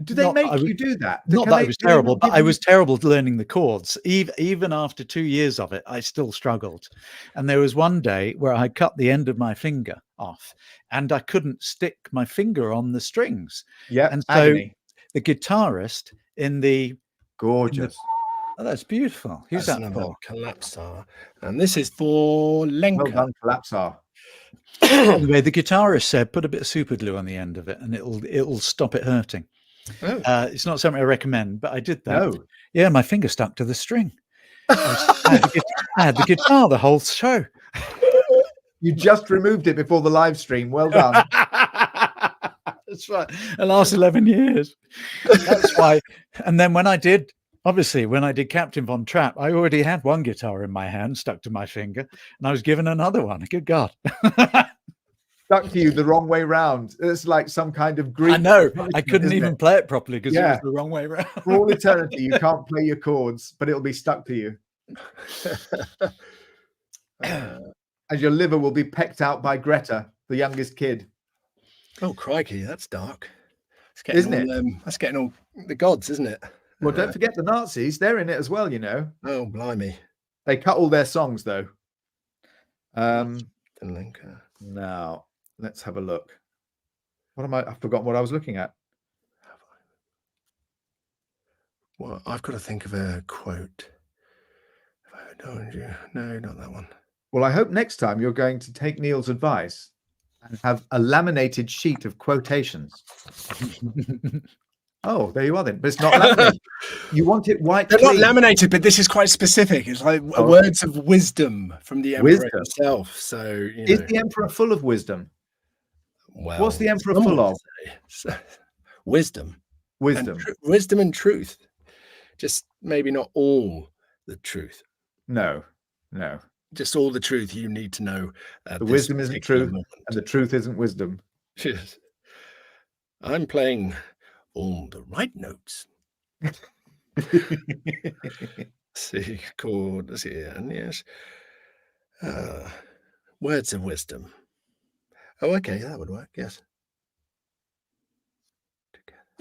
Do they make you do that? Not that I was terrible, but I was terrible at learning the chords. Even after 2 years of it, I still struggled. And there was one day where I cut the end of my finger off, and I couldn't stick my finger on the strings. Yeah, and so agony. the guitarist in the Gorgeous. Oh, that's beautiful. Who's That's that another for? Collapsar. And this is for Lenka. Well done, Collapsar. Anyway, the guitarist said, put a bit of super glue on the end of it and it'll stop it hurting. Oh. It's not something I recommend, but I did that. No. Yeah, my finger stuck to the string. I had the guitar the whole show. You just removed it before the live stream. Well done. That's right. It lasts 11 years. That's why. And then when I did Captain Von Trapp, I already had one guitar in my hand stuck to my finger, and I was given another one. Good God. Stuck to you the wrong way round. It's like some kind of Greek. I know. I punishment, couldn't isn't even it? play it properly because it Yeah. was the wrong way around. For all eternity, you can't play your chords, but it'll be stuck to you. And your liver will be pecked out by Greta, the youngest kid. Oh, crikey, that's dark. Isn't it? That's getting all the gods, isn't it? Well, don't forget the Nazis. They're in it as well, you know. Oh, blimey. They cut all their songs, though. Lenka. Now, let's have a look. I've forgotten what I was looking at. Well, I've got to think of a quote. Have I told you? No, not that one. Well, I hope next time you're going to take Neil's advice and have a laminated sheet of quotations. Oh, there you are then. But it's not laminated. You want it white. They're clean. not laminated, but this is quite specific. It's like words of wisdom from the emperor Wisdom. himself. So, you Is know, the emperor full of wisdom? well, What's the emperor someone full of? would say. Wisdom. Wisdom. Wisdom and truth. Just maybe not all the truth. No. Just all the truth you need to know. The wisdom isn't truth, and the truth isn't wisdom. Yes. I'm playing all the right notes. C chord, let's see, and yes. Words of wisdom. Oh, okay, that would work, yes.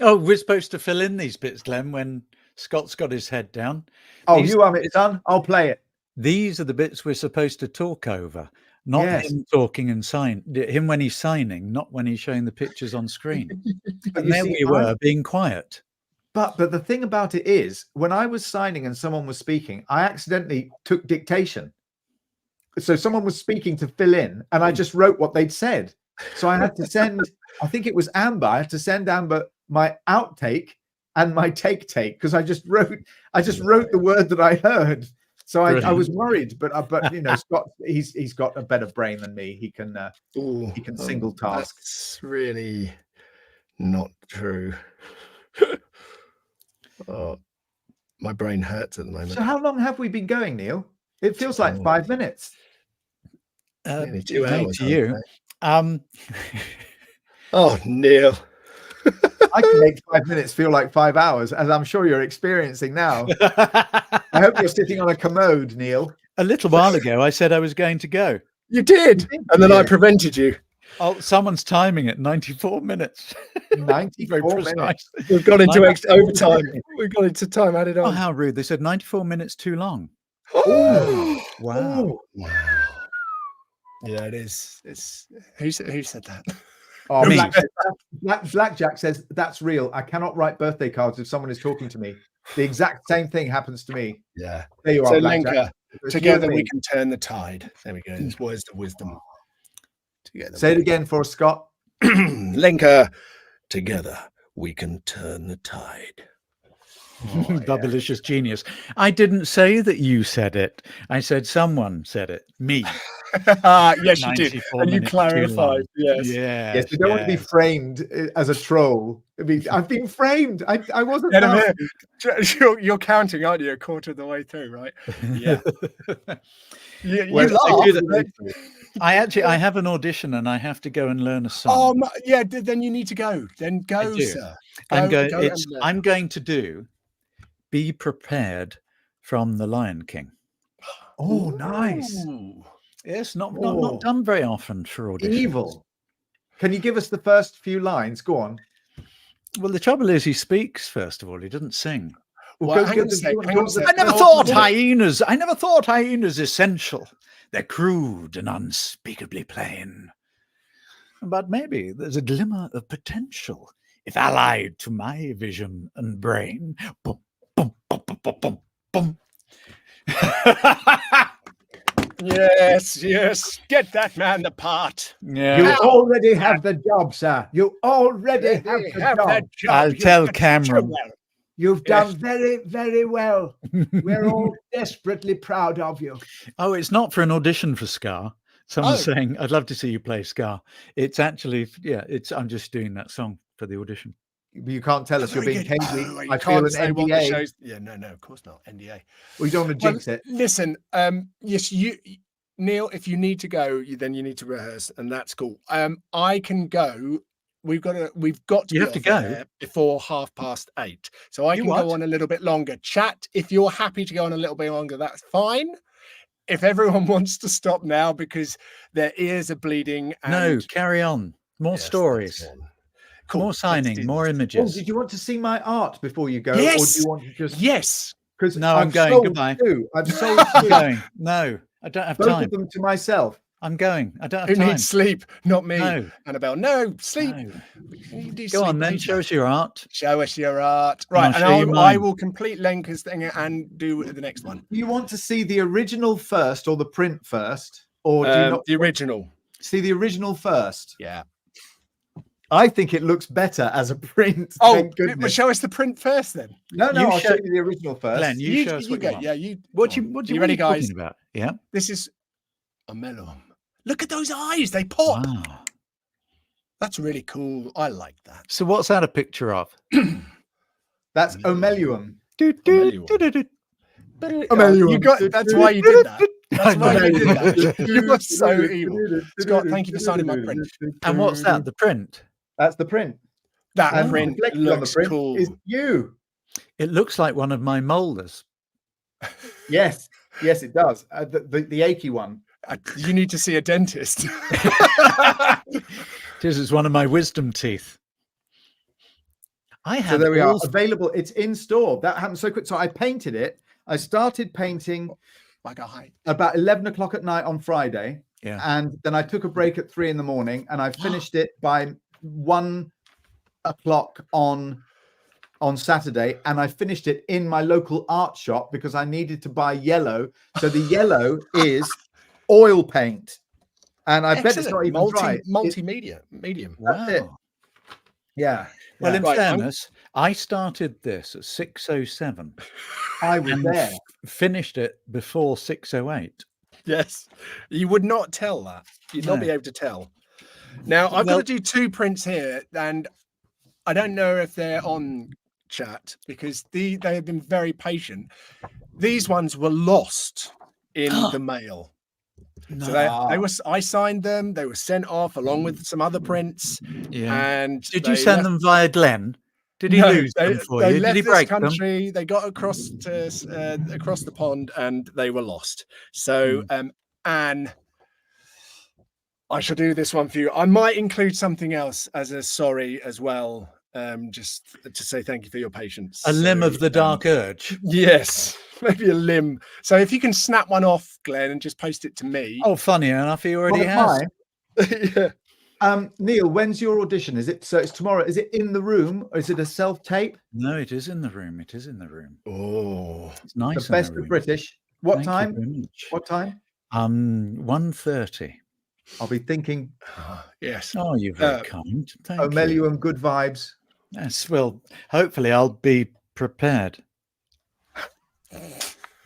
Oh, we're supposed to fill in these bits, Glenn, when Scott's got his head down. Oh, These- you are it, son. I'll play it. These are the bits we're supposed to talk over, not Yes. him talking and him when he's signing, not when he's showing the pictures on screen. But And you there see, we were being quiet. But the thing about it is, when I was signing and someone was speaking, I accidentally took dictation. So someone was speaking to fill in, and I just wrote what they'd said. So I had to send, I think it was Amber. I had to send Amber my outtake and my take because I just wrote the word that I heard. So I was worried, but you know, Scott, he's got a better brain than me. He can single task. That's really not true. Oh, my brain hurts at the moment. So how long have we been going, Neil? It feels like 5 minutes. Nearly 2 maybe hours. to I you. would say. Oh, Neil. I can make 5 minutes feel like 5 hours, as I'm sure you're experiencing now. I hope you're sitting on a commode, Neil. A little while ago, I said I was going to go. You did, and then I prevented you. Oh, someone's timing it 94 minutes. 94 minutes. Precise. We've got into overtime. We've got into time added Oh, on. how rude. They said 94 minutes too long. Oh, Wow. yeah, it is. It's who said that? Oh, Me. Blackjack says, that's real. I cannot write birthday cards if someone is talking to me. The exact same thing happens to me. Yeah. There you So are, Blackjack. Lenka, It's together you and we me. can turn the tide. There we go. It's words of wisdom. Together. Say it again for us, Scott. Lenka, together we can turn the tide. Bubblicious genius. I didn't say that you said it. I said someone said it. Me. Yes, you did. 94 And you minutes too clarified. long. Yes. Yes, we don't want to be framed as a troll. I mean, I've been framed. I wasn't. Get him nasty. here. You're counting, aren't you? A quarter of the way through, right? Yeah. You Well, laugh. I have an audition and I have to go and learn a song. Oh, yeah. Then you need to go. Then go, do. sir. I'm Go going to do Be Prepared from The Lion King. Oh, nice. Ooh. Yes, not done very often for auditions. Evil. Can you give us the first few lines? Go on. Well, the trouble is he speaks, first of all. He doesn't sing. Well, hang on a sec. I never thought hyenas essential. They're crude and unspeakably plain. But maybe there's a glimmer of potential if allied to my vision and brain. Boom, boom, boom, boom, boom, boom, boom. Yes. Get that man the part. Yeah. You already have the job, sir. You already have the job. I'll tell Cameron. You've done very, very well. We're all desperately proud of you. Oh, it's not for an audition for Scar. Someone's saying, I'd love to see you play Scar. It's actually, I'm just doing that song for the audition. You can't tell us you're being cagey. You I feel can't an say what the NDA. show's... Yeah, no, of course not. NDA. We don't want to jinx it. Listen, yes, Neil, if you need to go, then you need to rehearse, and that's cool. I can go. We've got to You have to go before 8:30, so I can go on a little bit longer. Chat, if you're happy to go on a little bit longer, that's fine. If everyone wants to stop now because their ears are bleeding, no, carry on. More stories, cool. More signing, more Oh, images. did you want to see my art before you go? Yes. Or do you want to just... Yes. Because No, I'm going. Goodbye. I've sold I'm two. going. No, I don't have Both time. of them to myself. I'm going. I don't have Who time. needs sleep? Not me. No. Annabelle. No, sleep. No. You do Go sleep on then, later. show us your art. Show us your art. Right, I'll show you and I mine. will complete Lenka's thing and do the next one. Do you want to see the original first or the print first? Or do you not The original. see the original first? Yeah. I think it looks better as a print. Oh, Thank goodness. show us the print first then. No, You I'll show- show you the original first. Glenn, you show us what you go. want. Yeah, you. What go you on. what You you ready, what are you guys? talking about? Yeah. This is a melon. Look at those eyes. They pop. Wow. That's really cool. I like that. So what's that a picture of? That's Omeluum. Omeluum. You got. That's why you did that. That's why you did that. You are so evil. Scott, thank you for signing my print. And what's that? The print? That's the print. That And print reflected on the looks print cool. is you. It looks like one of my molars. Yes, it does. The achy one. You need to see a dentist. This is one of my wisdom teeth. I So have there we are. all- Available. It's in store. That happened so quick. So I painted it. I started painting Like a height. about 11 o'clock at night on Friday. Yeah. And then I took a break at 3 a.m. and I finished it by 1 o'clock on Saturday. And I finished it in my local art shop because I needed to buy yellow. So the yellow is oil paint. And I bet it's not even dry. Multimedia medium. That's it. Wow. Yeah. Well, in Right, fairness, I started this at 6:07 I was and there. finished it before 6:08. Yes, you would not tell that. You'd not No. be able to tell. Now I've Well- got to do 2 prints here, and I don't know if they're on chat because they have been very patient. These ones were lost in the mail. So I signed them. They were sent off along with some other prints. Yeah. And Did you they send left- them via Glen? Did he No, lose them for they you? Did left he this break them? country. They got across the pond and they were lost. So, Anne, I shall do this one for you. I might include something else as a sorry as well, just to say thank you for your patience. A limb of the dark urge. Yes, maybe a limb. So if you can snap one off, Glenn, and just post it to me. Oh, funny enough, he already One of has. mine. Yeah. Neil, when's your audition? Is it so? It's tomorrow. Is it in the room or is it a self-tape? No, it is in the room. It is in the room. Oh, It's nice. The best of British. What Thank you time? very much. What time? 1:30. I'll be thinking. yes. Oh, you're very kind. Thank you. Omelium, good vibes. Yes, well, hopefully I'll be prepared.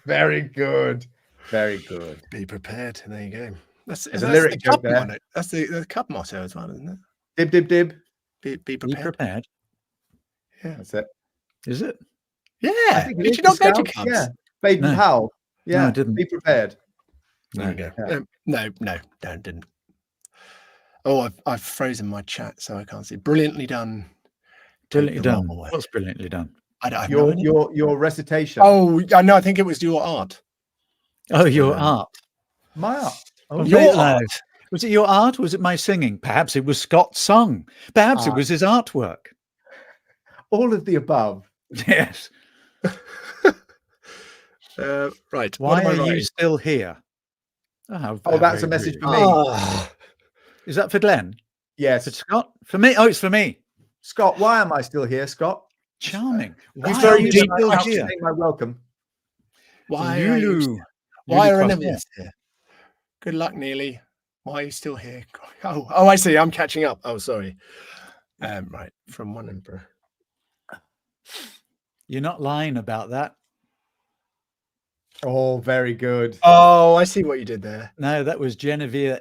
Very good. Very good. Be prepared. There you go. That's There's a lyric the joke club there. motto. That's the club motto as well, isn't it? Dib, dib, dib. Be Be prepared. prepared. Yeah. That's it. Is it? Yeah. I think it Did is you not the go to Scouts. clubs? Yeah. Baden No. Powell. Yeah. I didn't. Be prepared. There you go. Yeah. No, didn't. Oh, I've frozen my chat, so I can't see. Brilliantly done. Brilliantly Take the done. role away. What's brilliantly done? I have no idea. Your recitation. Oh, no, I think it was your art. Oh, your art. My art. Oh, Your Your art. Was it your art or was it my singing? Perhaps it was Scott's song. Perhaps it Ah. was his artwork. all of the above. Yes. Right. Why what am I are you writing? still here? Oh, how that's very a message rude. for me. Ah, Is that for Glenn? Yes. For Scott? For me? Oh, it's for me. Scott, why am I still here, Scott? Charming. Why He's are very you deep still question. here? My welcome. why are you? Lulu. Why Lulu are Croissant. enemies here? Good luck, Neely. Why are you still here? Oh, I see. I'm catching up. Oh, sorry. Right. From one emperor. You're not lying about that. Oh, very good. Oh, I see what you did there. No, that was Genevieve.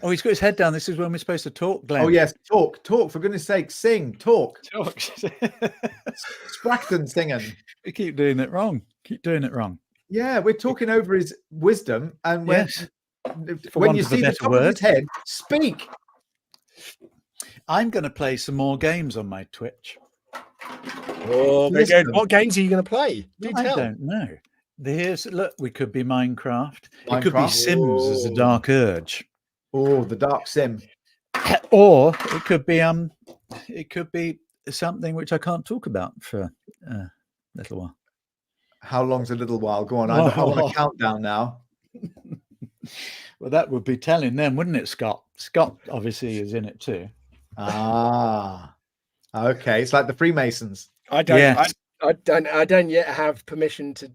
Oh, he's got his head down. This is when we're supposed to talk, Glenn. Oh, yes. Talk. For goodness sake. Sing. Talk. Talk. Sprackton singing. We keep doing it wrong. Yeah, we're talking over his wisdom. And when, Yes. For when want you of a see the better top of his word. head, speak. I'm going to play some more games on my Twitch. Oh, very Listen. good. What games are you going to play? Do I tell. don't know. Look, we could be Minecraft. It could be Minecraft. Sims as a dark urge. Oh, the dark sim. Or it could be something which I can't talk about for a little while. How long's a little while? Go on. I want a countdown now. Well, that would be telling them, wouldn't it, Scott? Scott obviously is in it too. Ah, okay. It's like the Freemasons. I don't. Yes. I don't yet have permission to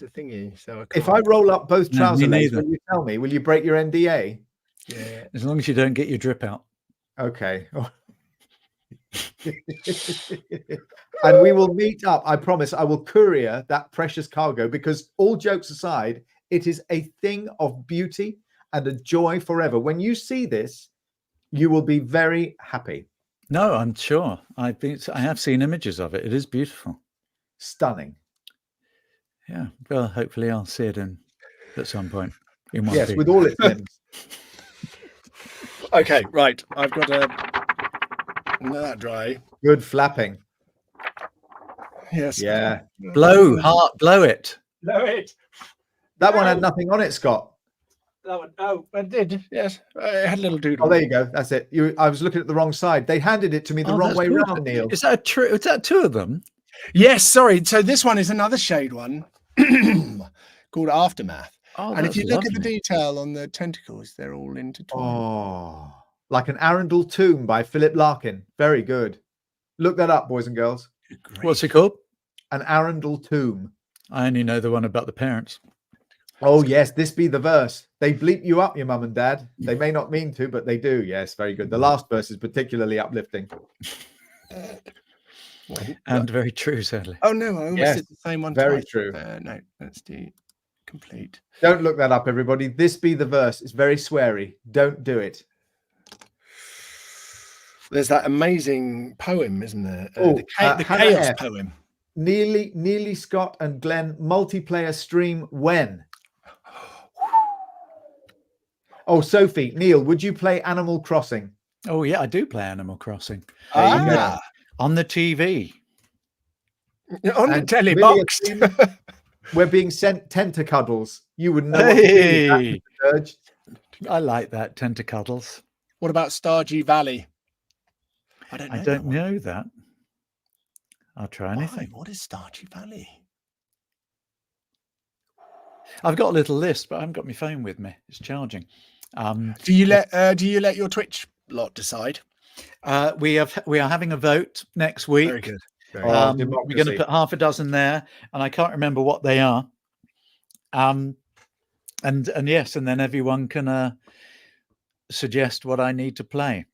thingy. So I can't. If I roll up both No, trouser me legs, neither. will you tell me? Will you break your NDA? Yeah. As long as you don't get your drip out. Okay. And we will meet up. I promise I will courier that precious cargo because all jokes aside, it is a thing of beauty and a joy forever. When you see this, you will be very happy. No, I'm sure. I have seen images of it. It is beautiful. Stunning. Yeah. Well, hopefully I'll see it at some point. In one Yes, piece. with all its limbs. Okay. Right. I've got to let that dry. Good flapping. Yes. Yeah. Blow it. No, it. That one had nothing on it, Scott. That one. Oh, I did. Yes. It had a little doodle. Oh, there you go. That's it. I was looking at the wrong side. They handed it to me the Oh, wrong that's way good. round, Neil. Is that true? Is that two of them? Yes. Sorry. So this one is another shade one called Aftermath. Oh, And if you that's look at the lovely. detail on the tentacles, they're all intertwined. Oh, like an Arundel tomb by Philip Larkin. Very good. Look that up, boys and girls. What's it called? An Arundel tomb. I only know the one about the parents. Oh, yes. This be the verse. They bleep you up, your mum and dad. They may not mean to, but they do. Yes, very good. The last verse is particularly uplifting. And very true, sadly. Oh no, I almost Yes, did the same one. very twice. true. No, let's do complete. Don't look that up, everybody. This be the verse. It's very sweary. Don't do it. There's that amazing poem, isn't there? Oh, the Hannah chaos F. poem. Neely, Scott, and Glen multiplayer stream when? Oh, Sophie, Neil, would you play Animal Crossing? Oh yeah, I do play Animal Crossing Ah, on the TV. on the And telly really, box. we're being sent tentacuddles. You wouldn't know what to do with that, Hey, Mr. Dirge. I like that, tentacuddles. What about Stardew Valley? I don't know. I that don't one. know that. I'll try Why? anything. What is Stardew Valley? I've got a little list, but I haven't got my phone with me. It's charging. Do you let your Twitch lot decide? We are having a vote next week. Very good. Very Oh, We're going to democracy. put half a dozen there, and I can't remember what they are. And yes, and then everyone can suggest what I need to play.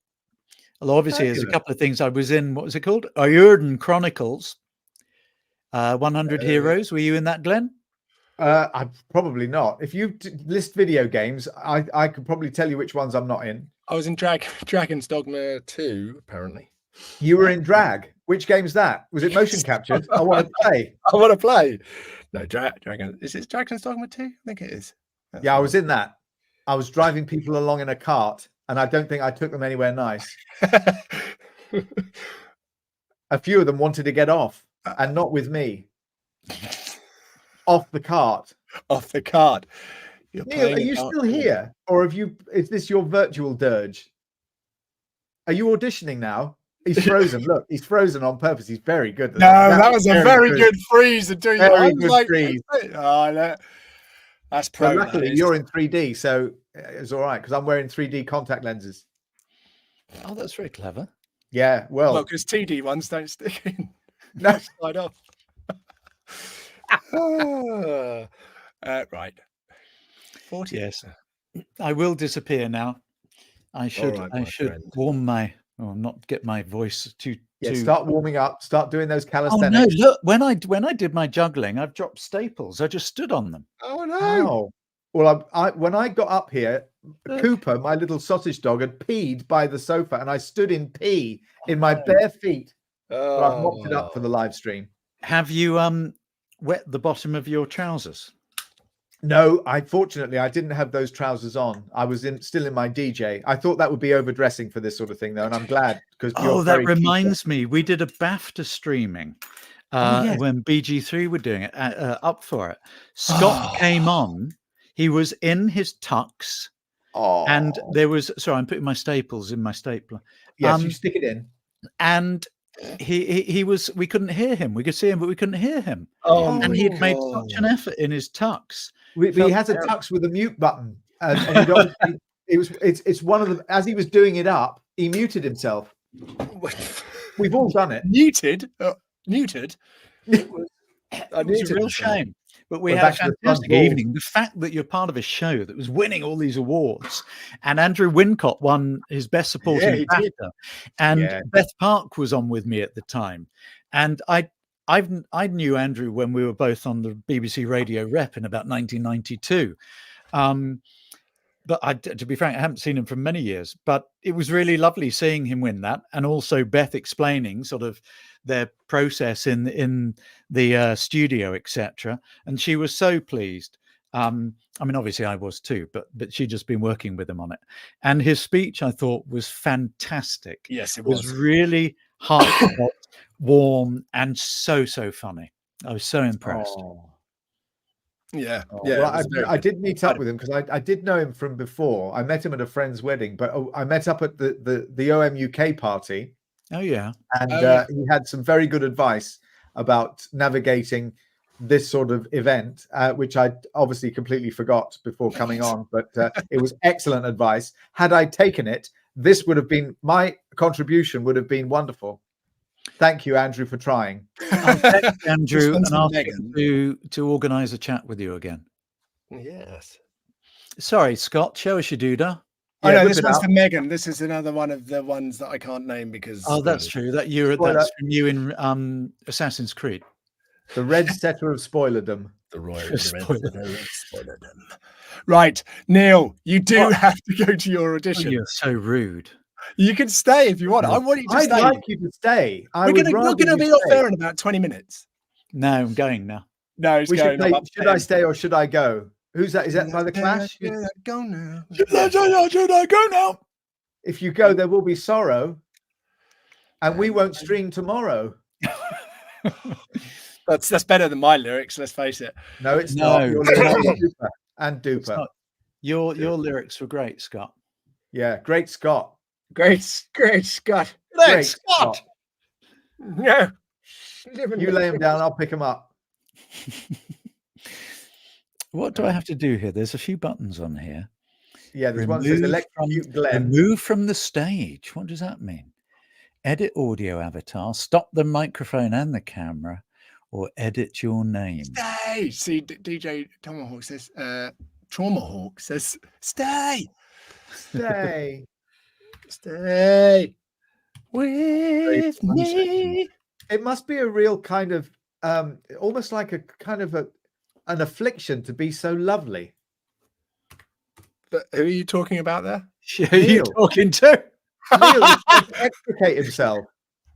Although obviously there's a couple of things. I was in, what was it called? Iordan Chronicles. 100 Heroes. Were you in that, Glenn? I'm probably not. If you list video games, I could probably tell you which ones I'm not in. I was in Dragon's Dogma 2, apparently. You were in Drag. Which game's that? Was it motion captured? I want to play. I want to play. No, Dragon. Is it Dragon's Dogma 2? I think it is. That's Yeah, I the was in that. I was driving people along in a cart, and I don't think I took them anywhere nice. one. A few of them wanted to get off, and not with me. Off the cart. Off the cart. Neil, are you still here, or have you? Is this your virtual Dirge? Are you auditioning now? He's frozen. Look, he's frozen on purpose. He's very good. No, that was a very good freeze. Very good freeze. Oh, no. That's pro. But luckily, you're in 3D, so it's all right because I'm wearing 3D contact lenses. Oh, that's very clever. Yeah, Well, because 2D ones don't stick in. no, Slide off. Right. 40. Yes, I will disappear now. I should right, my friend. warm my, or not get my voice too. yeah. Start warming up. Start doing those Oh calisthenics. no! Look, when I did my juggling, I've dropped staples. I just stood on them. Oh, no. How? Well, I when I got up here, Look. Cooper, my little sausage dog, had peed by the sofa, and I stood in pee in my bare feet. But I've mopped it up for the live stream. Have you wet the bottom of your trousers? No, fortunately I didn't have those trousers on. I was still in my DJ. I thought that would be overdressing for this sort of thing, though, and I'm glad because Oh, that reminds me. We did a BAFTA streaming yes. when BG3 were doing it. Up for it. Scott came on. He was in his tux, and there was. Sorry, I'm putting my staples in my stapler. Yes, you stick it in. And he was. We couldn't hear him. We could see him, but we couldn't hear him. Oh, And he'd made such an effort in his tux. He has a tux with a mute button, and it's one of the. As he was doing it up, he muted himself. We've all done it. Muted. Muted. It was a real shame. But we had a fantastic evening. The fact that you're part of a show that was winning all these awards, and Andrew Wincott won his Best Supporting Actor, and Beth Park was on with me at the time, and I knew Andrew when we were both on the BBC Radio Rep in about 1992. But to be frank, I haven't seen him for many years. But it was really lovely seeing him win that, and also Beth explaining sort of their process in the studio, etc. And she was so pleased. I mean, obviously I was too, but she'd just been working with him on it. And his speech, I thought, was fantastic. Yes, it was really heartfelt, warm, and so funny. I was so impressed. Yeah. Well, I did meet up with him because I did know him from before. I met him at a friend's wedding, but I met up at the OM UK party. Oh yeah, and he had some very good advice about navigating this sort of event, which I obviously completely forgot before coming on. But it was excellent advice. Had I taken it, this would have been my contribution. Would have been wonderful. Thank you, Andrew, for trying. Thanks, Andrew, and I'll to organise a chat with you again. Yes. Sorry, Scott, show us your doodah. Oh no, this one's for Megan. This is another one of the ones that I can't name because. Oh, that's true. That's from you in Assassin's Creed. The red setter of spoilerdom. The royal spoilerdom. Right, Neil, you do have to go to your audition. Oh, you're so rude. You can stay if you want. I want you to stay. I'd like you to stay. We're going to be off there in about 20 minutes. No, I'm going now. No, it's going. Should I stay or should I go? Who's that? Is that by the Clash? Yeah, go now. Should I go now? If you go, there will be sorrow, and we won't stream tomorrow. That's better than my lyrics. Let's face it. No, it's No. not. Your lyrics are super and It's duper. not. Your lyrics were great, Scott. Yeah, great Scott. Great Scott. Great Scott. No. You lay him down, I'll pick him up. What do I have to do here? There's a few buttons on here. Yeah, there's one that says electrocute Glen. Remove from the stage. What does that mean? Edit audio avatar, stop the microphone and the camera, or edit your name. Stay. See, DJ Tomahawk says, Traumahawk says, stay. Stay. Stay with me. It must be a real kind of, almost like a kind of an affliction to be so lovely. But who are you talking about there? Who are you talking to? Neil is trying to extricate himself.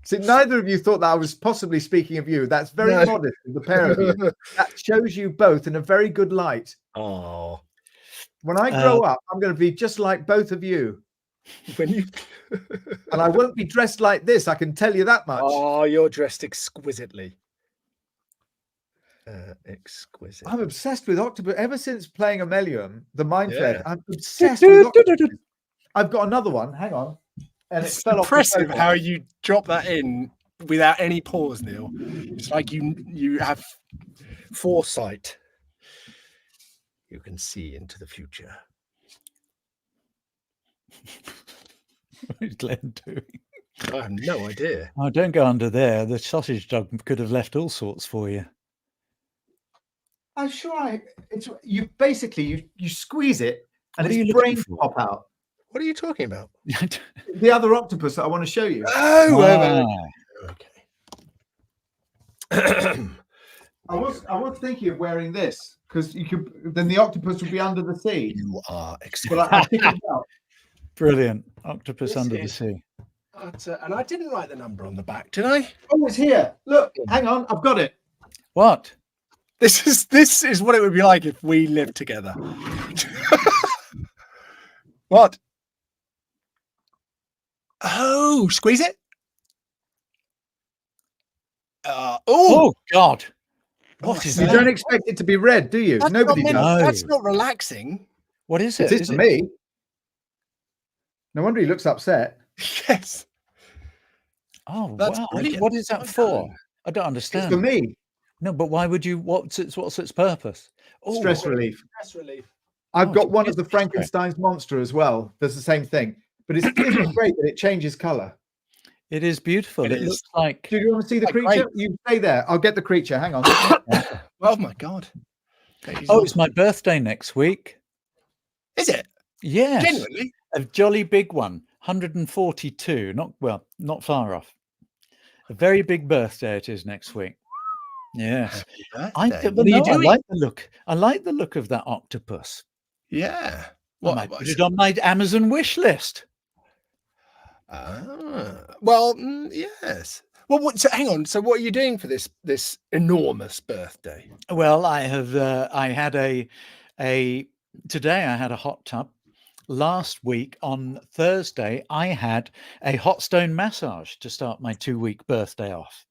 See, neither of you thought that I was possibly speaking of you. That's very modest of the pair of you. That shows you both in a very good light. Oh. When I grow up, I'm going to be just like both of you. When you And I won't be dressed like this, I can tell you that much. Oh, you're dressed exquisitely. Exquisite. I'm obsessed with octopus. Ever since playing Amelium, the Mind Thread, Yeah. I'm obsessed with octopus. I've got another one. Hang on. And It's it fell impressive off the how you drop that in without any pause, Neil. It's like you have foresight. You can see into the future. What is Glen doing? I have no idea. Oh, don't go under there. The sausage dog could have left all sorts for you. I'm sure it's you basically you squeeze it and What are you its looking brains for? pop out. What are you talking about? The other octopus that I want to show you. Oh, okay. I was thinking of wearing this because you could then the octopus would be under the sea. You are But exquisite. I figured it out. Brilliant. Octopus This under the is- sea. And I didn't write the number on the back, did I? Oh, it's here. Look, hang on, I've got it. What? This is what it would be like if we lived together. What? Oh, squeeze it. Oh, God. What is You that? don't expect it to be red, do you? Nobody does. No. That's not relaxing. What is It it? is to me. No wonder he looks upset. Yes. Oh, That's wow. brilliant. What is that Well for? done. I don't It's understand. for me. No, but why would you? What's its purpose? Oh, Stress relief. Stress relief. I've Oh, got it's one of the beautiful. Frankenstein's monster as well. Does the same thing, but it's great that it changes color. It is beautiful. It It is. looks like. Do you want to see the Like creature? great. You stay there. I'll get the creature. Hang on. Oh my God. That is Oh, it's awesome. my birthday next week. Is it? Yes, Genuinely? a jolly big one. 142. Not far off. A very big birthday it is next week. Yes. Birthday. But What are you no, doing? I like the look. I like the look of that octopus. Yeah. I might put it on my Amazon wish list. Well, yes. Well, so hang on. So, what are you doing for this enormous birthday? Well, I have. I had today. I had a hot tub. Last week on Thursday, I had a hot stone massage to start my 2-week birthday off.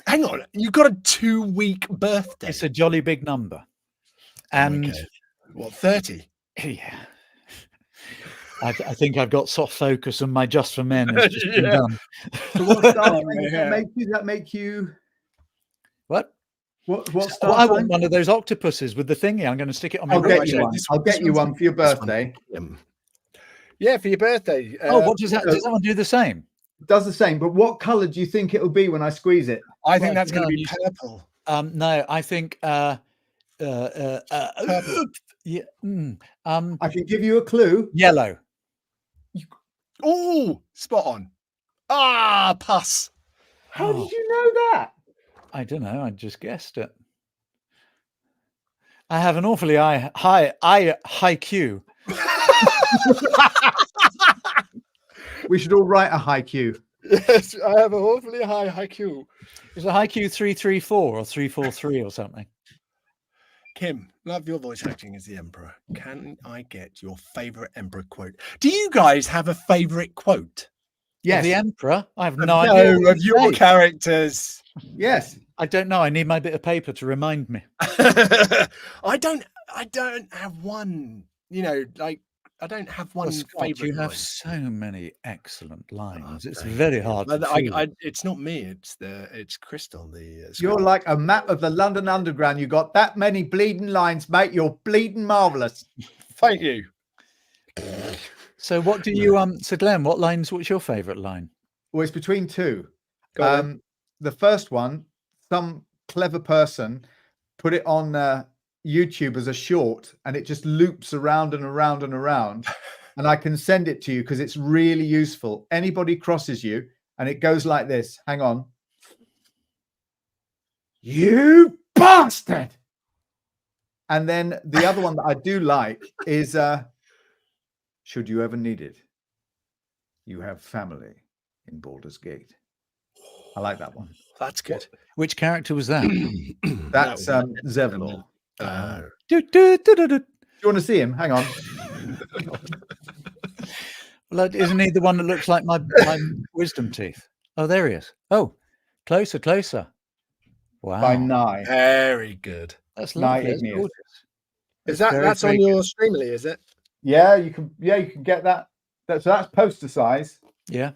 Hang on, you got a 2-week birthday. It's a jolly big number, and Okay. What, 30? yeah. I think I've got soft focus, and my Just for Men has just been Yeah. done. So what star sign Yeah. does that make you? What? What Well, star I sign? want one of those octopuses with the thingy. I'm going to stick it on my I'll wrist. get you Actually, one. this- I'll get this you one's- one for your this one. birthday. Yeah, for your birthday. Oh, what does that? Does that one do the same? It does the same, but what color do you think it'll be when I squeeze it? I think Well, that's going no, to be you- purple. No, I think. Yeah. I can give you a clue. Yellow. Oh, spot on. Ah, pass. How Oh. did you know that? I don't know. I just guessed it. I have an awfully high Q. We should all write a haiku. Yes, I have an awfully high IQ. Is a high Q 334 or 343 or something? Kim, love your voice acting as the Emperor. Can I get your favorite Emperor quote? Do you guys have a favorite quote? Of the Yes. Emperor? I have no idea. No, what of you your say. characters. Yes. I don't know. I need my bit of paper to remind me. I don't have one, you know, like I don't have one Well, Scott, favorite. you have line. so many excellent lines. It's Thank very you. hard to But choose. it's not me. It's Crystal. You're like a map of the London Underground. You got that many bleeding lines, mate. You're bleeding marvelous. Thank you. So what do you so Glenn, what's your favorite line? Well, it's between two. Go on The first one, some clever person put it on YouTube as a short, and it just loops around and around and around. And I can send it to you because it's really useful. Anybody crosses you, and it goes like this. Hang on. You bastard! And then the other one that I do like is, should you ever need it, you have family in Baldur's Gate. I like that one. That's good. Which character was that? That's That was Zevlor. Do, do, do, do, do. Do you want to see him? Hang on. Well, isn't he the one that looks like my wisdom teeth? Oh, there he is. Oh, closer, closer. Wow, By Nye. Very good. that's Nye lovely. That's Igneous. gorgeous. Is that Very, that's very on your Streamily, is it? Yeah, you can get that. So that's poster size. Yeah.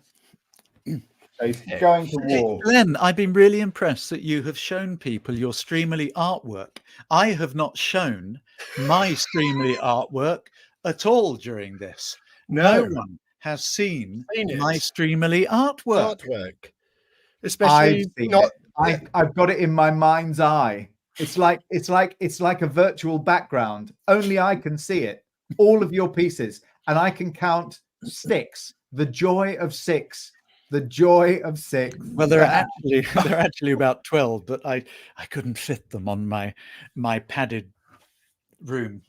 So he's going to war. Glenn, I've been really impressed that you have shown people your Streamily artwork. I have not shown my Streamily artwork at all during this. No one has seen my Streamily artwork. Especially I've seen not. it. I've got it in my mind's eye. It's like a virtual background. Only I can see it. All of your pieces, and I can count 6. The joy of 6. The joy of 6. Well, they're actually about 12, but I couldn't fit them on my padded room.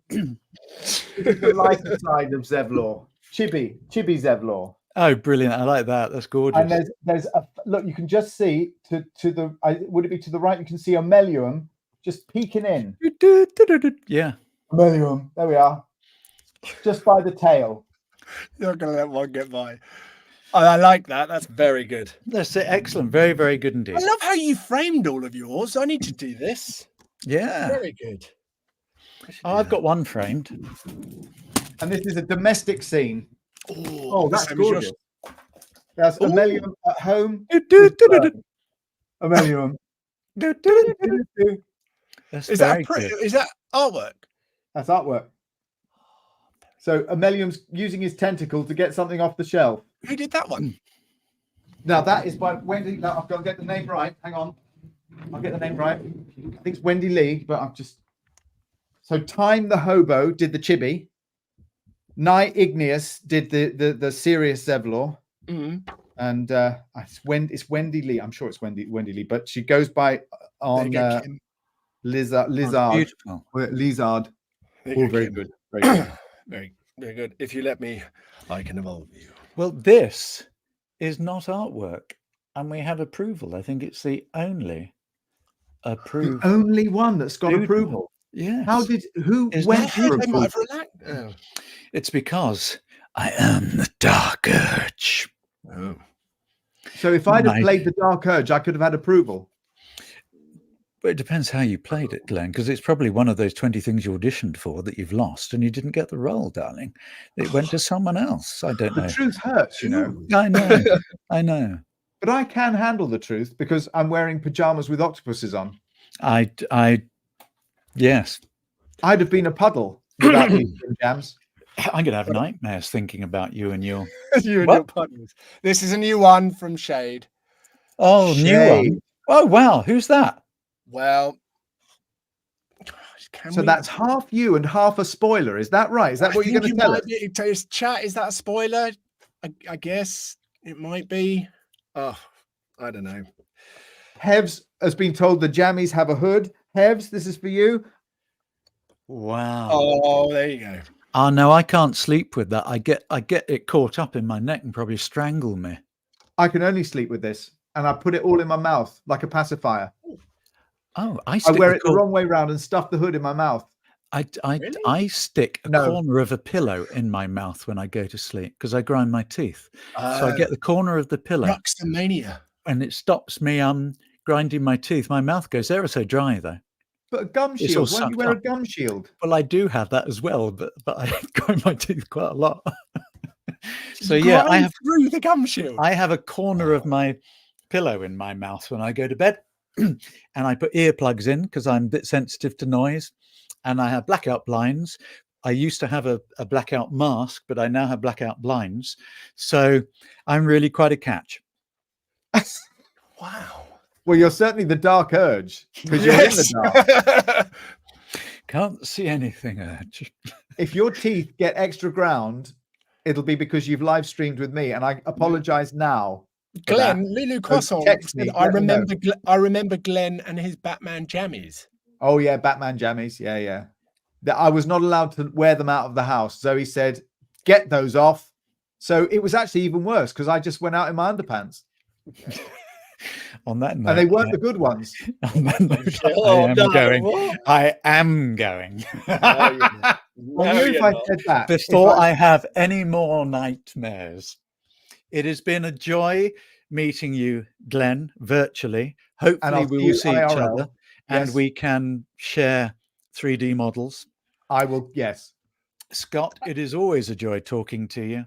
The lighter side of Zevlor. Chibi Zevlor. Oh, brilliant! I like that. That's gorgeous. And there's a look. You can just see to the. Would it be to the right? You can see Omelium just peeking in. Yeah. Omelium. There we are. Just by the tail. You're not gonna let one get by. Oh, I like that. That's very good. That's excellent. Very, very good indeed. I love how you framed all of yours. I need to do this. Yeah. Very good. Oh, I've got one framed. And this is a domestic scene. Oh, that's same as yours. gorgeous. That's Omelium at home. Omelium. That's Is very that good. is that artwork? That's artwork. So Omelium's using his tentacle to get something off the shelf. Who did that one? Now that is by Wendy. Now I've got to get the name right. Hang on. I'll get the name right. I think it's Wendy Lee, but I've just. So Time the Hobo did the chibi. Nye Igneous did the serious Zevlor. And it's Wendy Lee. I'm sure it's Wendy Lee, but she goes by on Lizard. Beautiful. Lizard. Oh, very good. Very good. Very, very good. If you let me, I can evolve you. Well, this is not artwork, and we have approval. I think it's the only approved. The only one that's got approval. Yeah. Who went for approval? It's because I am the Dark Urge. Oh. So if I'd have played the Dark Urge, I could have had approval. But it depends how you played it, Glenn, because it's probably one of those 20 things you auditioned for that you've lost and you didn't get the role, darling. It went to someone else. I don't know. The truth hurts, you know. I know. I know. But I can handle the truth because I'm wearing pajamas with octopuses on. Yes. I'd have been a puddle without these jams. I'm going to have nightmares thinking about you and your... your puddles. This is a new one from Shade. Oh, Shade. new one. Oh, wow. Who's that? Well, that's half you and half a spoiler. Is that right? Is that what you're going to tell us? Chat, is that a spoiler? I guess it might be. Oh, I don't know. Hevs has been told the jammies have a hood. Hevs, this is for you. Wow. Oh, there you go. Oh, no, I can't sleep with that. I get it caught up in my neck and probably strangle me. I can only sleep with this. And I put it all in my mouth like a pacifier. Oh, I wear it the wrong way round and stuff the hood in my mouth. Really? I stick a No. corner of a pillow in my mouth when I go to sleep because I grind my teeth. So I get the corner of the pillow Ruxomania. and it stops me grinding my teeth. My mouth goes ever so dry though. But a gum It's all shield. Why don't you sucked wear a up. gum shield? Well, I do have that as well, but I grind my teeth quite a lot. So You yeah, grind through the gum shield. I have a corner of my pillow in my mouth when I go to bed, and I put earplugs in because I'm a bit sensitive to noise, and I have blackout blinds. I used to have a blackout mask, but I now have blackout blinds. So I'm really quite a catch. Wow. Well, you're certainly the dark urge because you're in the dark. Can't see anything, Urge. If your teeth get extra ground, it'll be because you've live streamed with me, and I apologize now. for that. Glen, Lulu Croissant text said, me, I let me know. remember Glen and his Batman jammies. Oh yeah, Batman jammies. Yeah. That I was not allowed to wear them out of the house. Zoe said, "Get those off." So it was actually even worse because I just went out in my underpants, On that note, and they weren't the good ones. on that note, Oh, I am no, going. what? I am going. Well, you know, if I said that Before I have any more nightmares, it has been a joy meeting you, Glen, virtually. Hopefully, I'll we see will you see each IRL. other and Yes. we can share 3D models. I will. Yes. Scott, it is always a joy talking to you.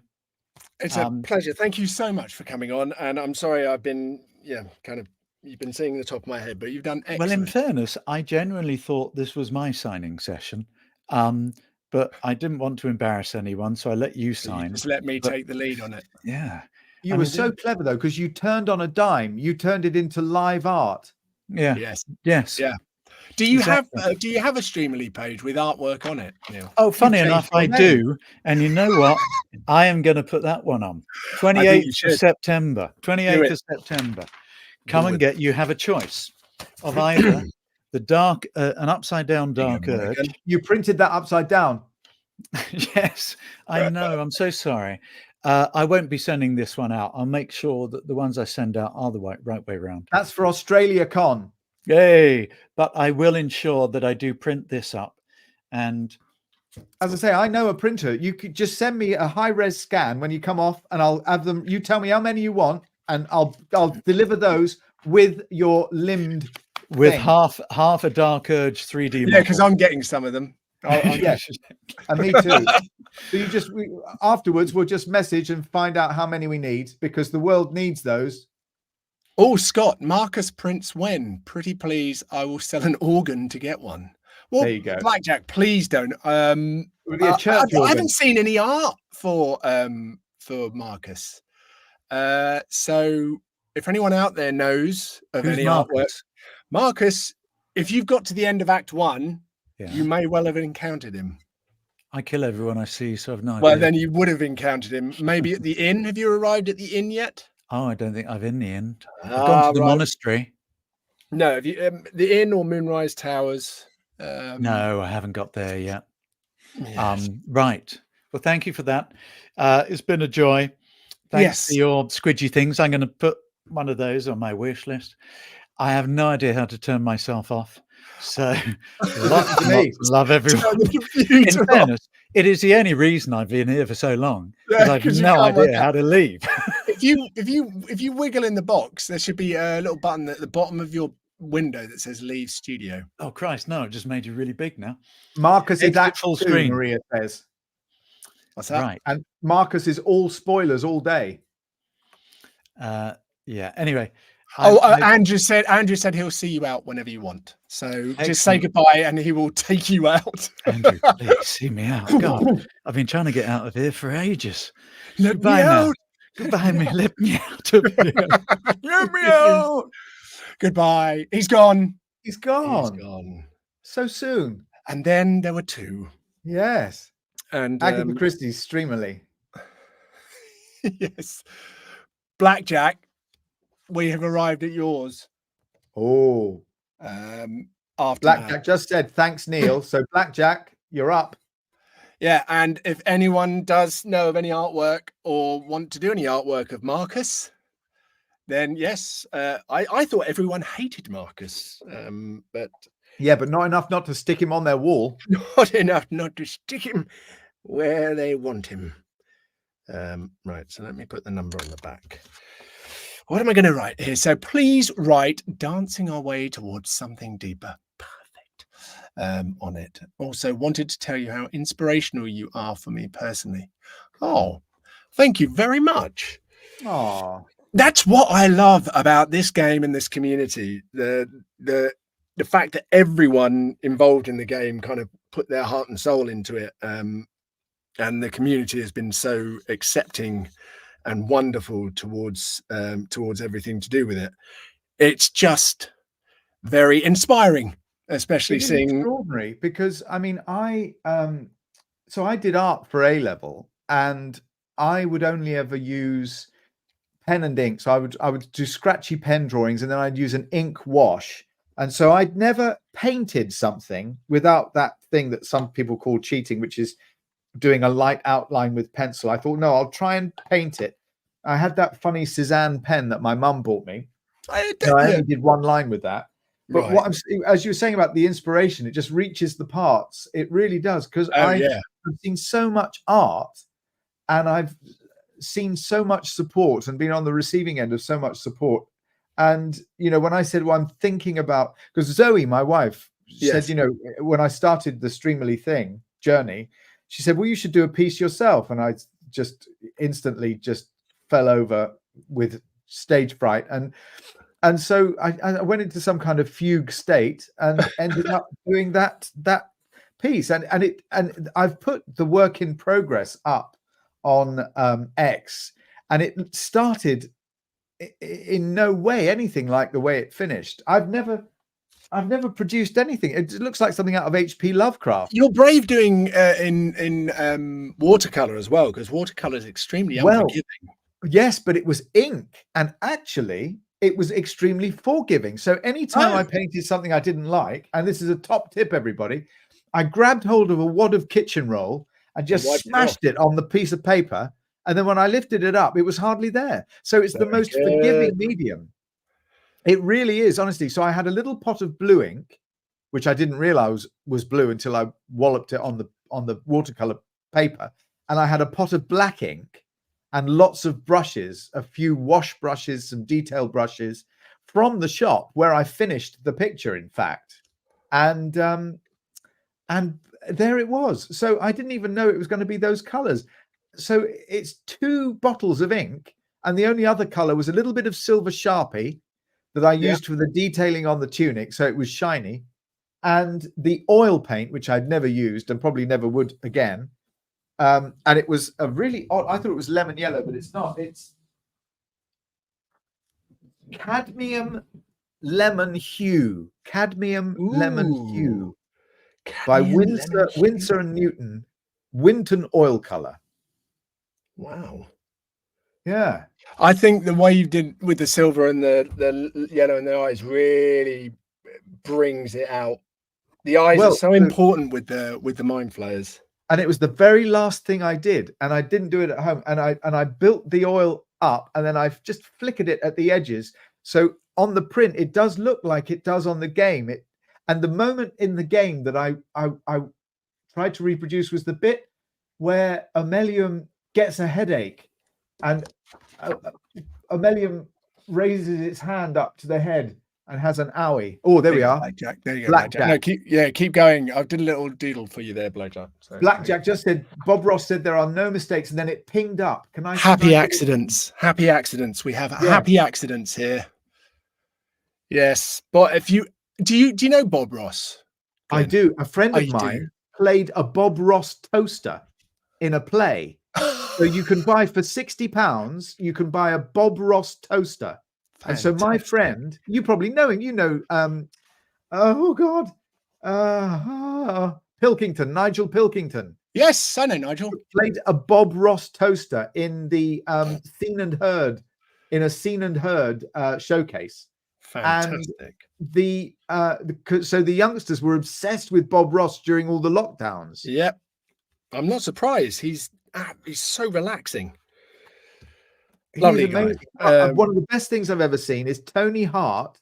It's a pleasure. Thank you so much for coming on. And I'm sorry I've been, you've been seeing the top of my head, but you've done excellent. Well, in fairness, I genuinely thought this was my signing session, but I didn't want to embarrass anyone, so I let you sign. Just let me take the lead on it. Yeah. You were so clever though, because you turned on a dime. You turned it into live art. Yeah. Yes. Yes. Yeah. Do you Exactly. have a Streamily page with artwork on it, Neil? Oh, funny changed enough, your I name. do. And you know what? I am going to put that one on. think you 28th of should. September. 28th of September. Come and get, you have a choice of either the dark, an upside down dark urge. You printed that upside down. Yes, I know. I'm so sorry. I won't be sending this one out. I'll make sure that the ones I send out are the right way around. That's for Australia Con. Yay! But I will ensure that I do print this up. And as I say, I know a printer. You could just send me a high-res scan when you come off, and I'll have them. You tell me how many you want, and I'll deliver those with your limbed with thing. half a dark urge 3D. Yeah, because I'm getting some of them. Yes, and me too. So you just afterwards we'll just message and find out how many we need, because the world needs those. Oh, Scott, Marcus prints when? Pretty please, I will sell an organ to get one. Well, there you go. Blackjack, please don't. I haven't seen any art for Marcus. So if anyone out there knows of any artwork, Marcus, if you've got to the end of Act 1, you may well have encountered him. I kill everyone I see, so I've no idea. Well, then you would have encountered him. Maybe at the inn. Have you arrived at the inn yet? Oh, I don't think I've in the inn. I've gone to the monastery. No, have you the inn or Moonrise Towers? No, I haven't got there yet. Yes. Right. Well, thank you for that. It's been a joy. Thanks for your squidgy things. I'm going to put one of those on my wish list. I have no idea how to turn myself off. So love everyone. In fairness, it is the only reason I've been here for so long, because I have no idea how to leave. If you wiggle in the box, there should be a little button at the bottom of your window that says "Leave Studio." Oh Christ, no! It just made you really big now. Marcus is at full screen. Maria says. What's that? Right. And Marcus is all spoilers all day. Yeah. Anyway. Andrew said he'll see you out whenever you want. So just say goodbye and he will take you out. Andrew, please see me out. God, I've been trying to get out of here for ages. Goodbye now. Goodbye, me. Let me out of here. Let me out. Goodbye. He's gone. He's gone. He's gone. So soon. And then there were two. Yes. And Agatha Christie's Streamily. Yes. Blackjack. We have arrived at yours. Oh. After Blackjack just said thanks, Neil. So Blackjack, you're up. Yeah, and if anyone does know of any artwork or want to do any artwork of Marcus, then yes, I thought everyone hated Marcus, but Yeah, but not enough not to stick him on their wall. not enough not to stick him where they want him. Right, so let me put the number on the back. What am I going to write here? So please write "dancing our way towards something deeper." Perfect. On it. Also wanted to tell you how inspirational you are for me personally. Oh, thank you very much. Oh, That's what I love about this game and this community. The fact that everyone involved in the game kind of put their heart and soul into it. And the community has been so accepting and wonderful towards everything to do with it. It's just very inspiring, especially it is seeing. extraordinary because I mean, so I did art for A level, and I would only ever use pen and ink. So I would do scratchy pen drawings, and then I'd use an ink wash. And so I'd never painted something without that thing that some people call cheating, which is doing a light outline with pencil. I thought, no, I'll try and paint it. I had that funny Cezanne pen that my mum bought me. I only did one line with that. But Right. what as you were saying about the inspiration, it just reaches the parts. It really does, because I've seen so much art, and I've seen so much support and been on the receiving end of so much support. And, you know, when I said, well, I'm thinking about, because Zoe, my wife, said, you know, when I started the Streamily journey, she said, well, you should do a piece yourself. And I just instantly just fell over with stage fright. And so I went into some kind of fugue state and ended up doing that piece. And I've put the work in progress up on X, and it started in no way anything like the way it finished. I've never produced anything. It looks like something out of H.P. Lovecraft. You're brave doing in watercolor as well, because watercolor is extremely unforgiving. Yes, but it was ink, and actually it was extremely forgiving. So anytime I painted something I didn't like, and this is a top tip, everybody, I grabbed hold of a wad of kitchen roll and just smashed it on the piece of paper. And then when I lifted it up, it was hardly there. So it's the most forgiving medium. It really is, honestly. So I had a little pot of blue ink, which I didn't realize was blue until I walloped it on the watercolor paper. And I had a pot of black ink and lots of brushes, a few wash brushes, some detail brushes from the shop where I finished the picture, in fact. And there it was. So I didn't even know it was going to be those colors. So it's 2 bottles of ink, and the only other color was a little bit of silver Sharpie that I used for the detailing on the tunic, so it was shiny, and the oil paint, which I'd never used and probably never would again. And it was a really odd, I thought it was lemon yellow, but it's not. It's cadmium lemon hue. Cadmium lemon hue by Winsor and Newton, Winton oil color. Wow. Yeah. I think the way you did with the silver and the yellow in the eyes really brings it out. The eyes are so important with the mind flayers. And it was the very last thing I did, and I didn't do it at home. And I built the oil up, and then I've just flickered it at the edges. So on the print, it does look like it does on the game. And the moment in the game that I tried to reproduce was the bit where Amelium gets a headache, and Amelium raises its hand up to the head and has an owie. Oh, there we are. Blackjack. There you go. Blackjack. No, keep going. I did a little doodle for you there, Blackjack. So, Blackjack just said, Bob Ross said there are no mistakes, and then it pinged up. Can I? Happy accidents. Happy accidents. We have happy accidents here. Yes, but if you do you know Bob Ross? Glenn? I do. A friend of mine played a Bob Ross toaster in a play. So you can buy for £60, you can buy a Bob Ross toaster. Fantastic. And so my friend, you probably know him, Pilkington, Nigel Pilkington. Yes, I know Nigel. Played a Bob Ross toaster in the Seen and Heard, in a Seen and Heard showcase. Fantastic. And so the youngsters were obsessed with Bob Ross during all the lockdowns. Yep. I'm not surprised. He's so relaxing. He's Lovely guy. amazing. One of the best things I've ever seen is Tony Hart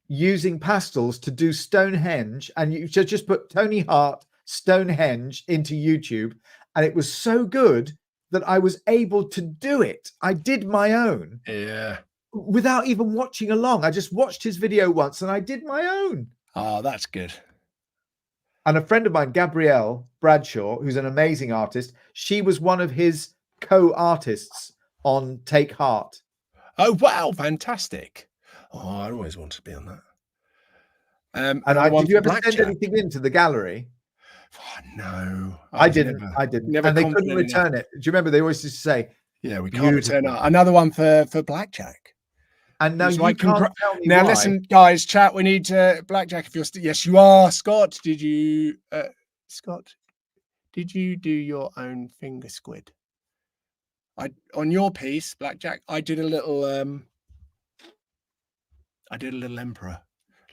using pastels to do Stonehenge, and you should just put Tony Hart Stonehenge into YouTube, and it was so good that I was able to do it. I did my own without even watching along. I just watched his video once and I did my own. Oh, that's good. And a friend of mine, Gabrielle Bradshaw, who's an amazing artist, she was one of his co-artists on Take Heart. Oh, wow. Fantastic. Oh, I always want to be on that. And did you ever send anything into the gallery? Oh, no, I didn't. Never, and they couldn't return it. Do you remember they always used to say, "Yeah, we can't return it." Another one for blackjack. And now you can't tell me now, why. listen, guys, chat. We need blackjack. If you're yes, you are. Scott, did you? Scott, did you do your own finger squid? On your piece, blackjack. I did a little. I did a little emperor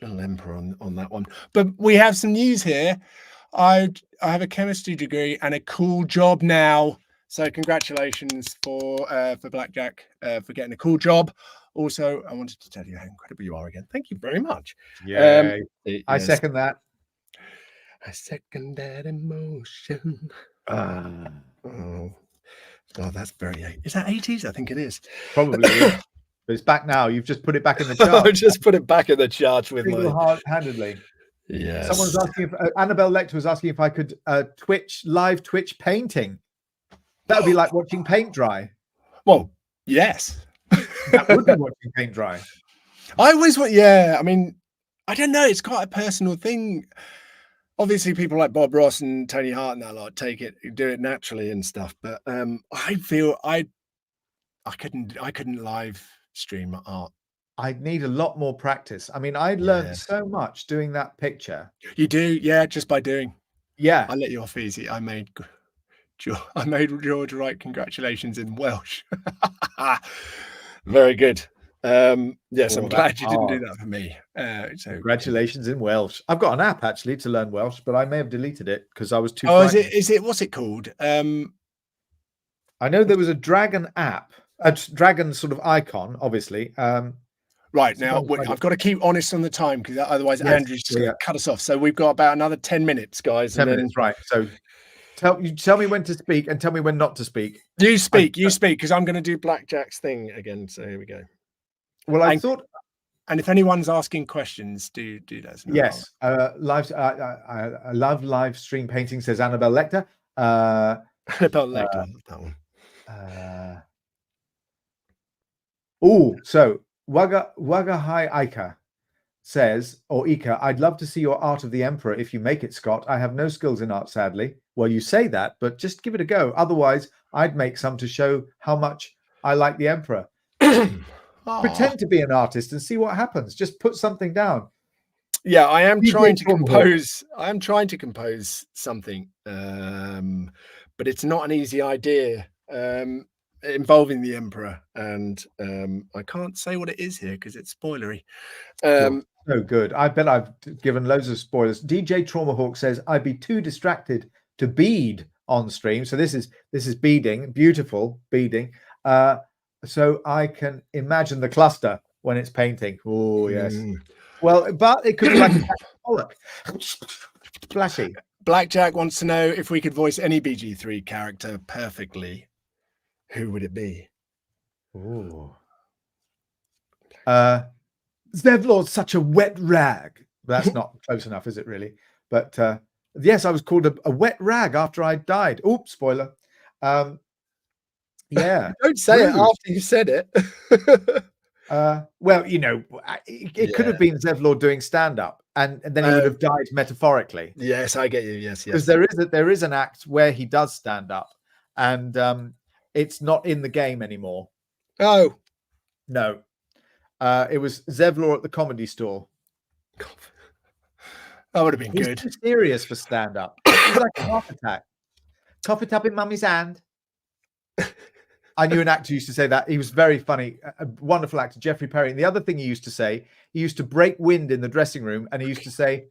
on that one. But we have some news here. I have a chemistry degree and a cool job now. So congratulations for Blackjack for getting a cool job. Also, I wanted to tell you how incredible you are again. Thank you very much. Yeah, I second that. I second that emotion. Oh, that's very 80s. Is that 80s? I think it is. Probably is. But it's back now. You've just put it back in the chart. I just put it back in the charts with my hard-handedly. Yes. Someone's asking if Annabelle Lecter was asking if I could live Twitch painting. That would be like watching paint dry. Well, yes. That would be watching paint dry. I always want, yeah. I mean, I don't know. It's quite a personal thing. Obviously, people like Bob Ross and Tony Hart and that lot do it naturally and stuff. But I feel I couldn't live stream art. I need a lot more practice. I mean, I learned so much doing that picture. You do, yeah, just by doing. Yeah, I let you off easy. I made George write congratulations in Welsh. Very good. Yes, I'm glad you didn't do that for me. So congratulations in Welsh. I've got an app actually to learn Welsh, but I may have deleted it because I was too. Oh, is it? What's it called? I know there was a dragon app, a dragon sort of icon, obviously. Right, now I've got to keep honest on the time because otherwise Andrew's just going to cut us off. So we've got about another 10 minutes, guys. 10 minutes, right? So tell me when to speak and tell me when not to speak. You speak because I'm going to do Blackjack's thing again. So here we go. Well, I thought, and if anyone's asking questions, do that. Yes, live. I love live stream painting. Says Annabelle Lecter. Annabelle Lecter, that one. So Wagahai Ika says, or Ika, I'd love to see your Art of the Emperor if you make it, Scott. I have no skills in art, sadly. Well, you say that, but just give it a go. Otherwise, I'd make some to show how much I like the Emperor. Pretend to be an artist and see what happens. Just put something down. Yeah, I am trying to compose. I am trying to compose something, but it's not an easy idea. Involving the Emperor, and I can't say what it is here because it's spoilery. So good. I bet I've given loads of spoilers. DJ Traumahawk says I'd be too distracted to bead on stream. So this is beading, beautiful beading. So I can imagine the cluster when it's painting. Oh yes. Well, but it could be like a Pollock. Flashy. Blackjack wants to know if we could voice any BG3 character perfectly. Who would it be? Oh, Zevlor's such a wet rag. That's not close enough, is it really? But yes, I was called a wet rag after I died. Oops, spoiler. Yeah. Don't say it after you said it. Well, you know, it could have been Zevlor doing stand-up, and then he would have died metaphorically. Yes, I get you. Yes. Because there is an act where he does stand up, and it's not in the game anymore. Oh no, it was Zevlor at the Comedy Store. That would have been good. Too serious for stand-up. It was like a heart attack. Top it up in mummy's hand. I knew an actor who used to say that. He was very funny, a wonderful actor, Jeffrey Perry. And the other thing he used to say, he used to break wind in the dressing room, and he used to say,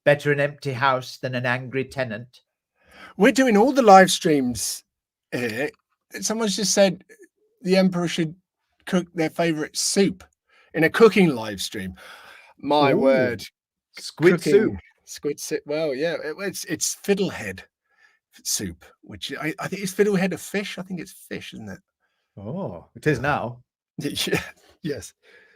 "Better an empty house than an angry tenant." We're doing all the live streams here. Someone's just said the Emperor should cook their favorite soup in a cooking live stream. My Ooh, word, squid soup. Squid soup. Well, yeah, it's fiddlehead soup, which I think it's fiddlehead of fish. I think it's fish, isn't it? Oh, it is now. Yeah. Yes.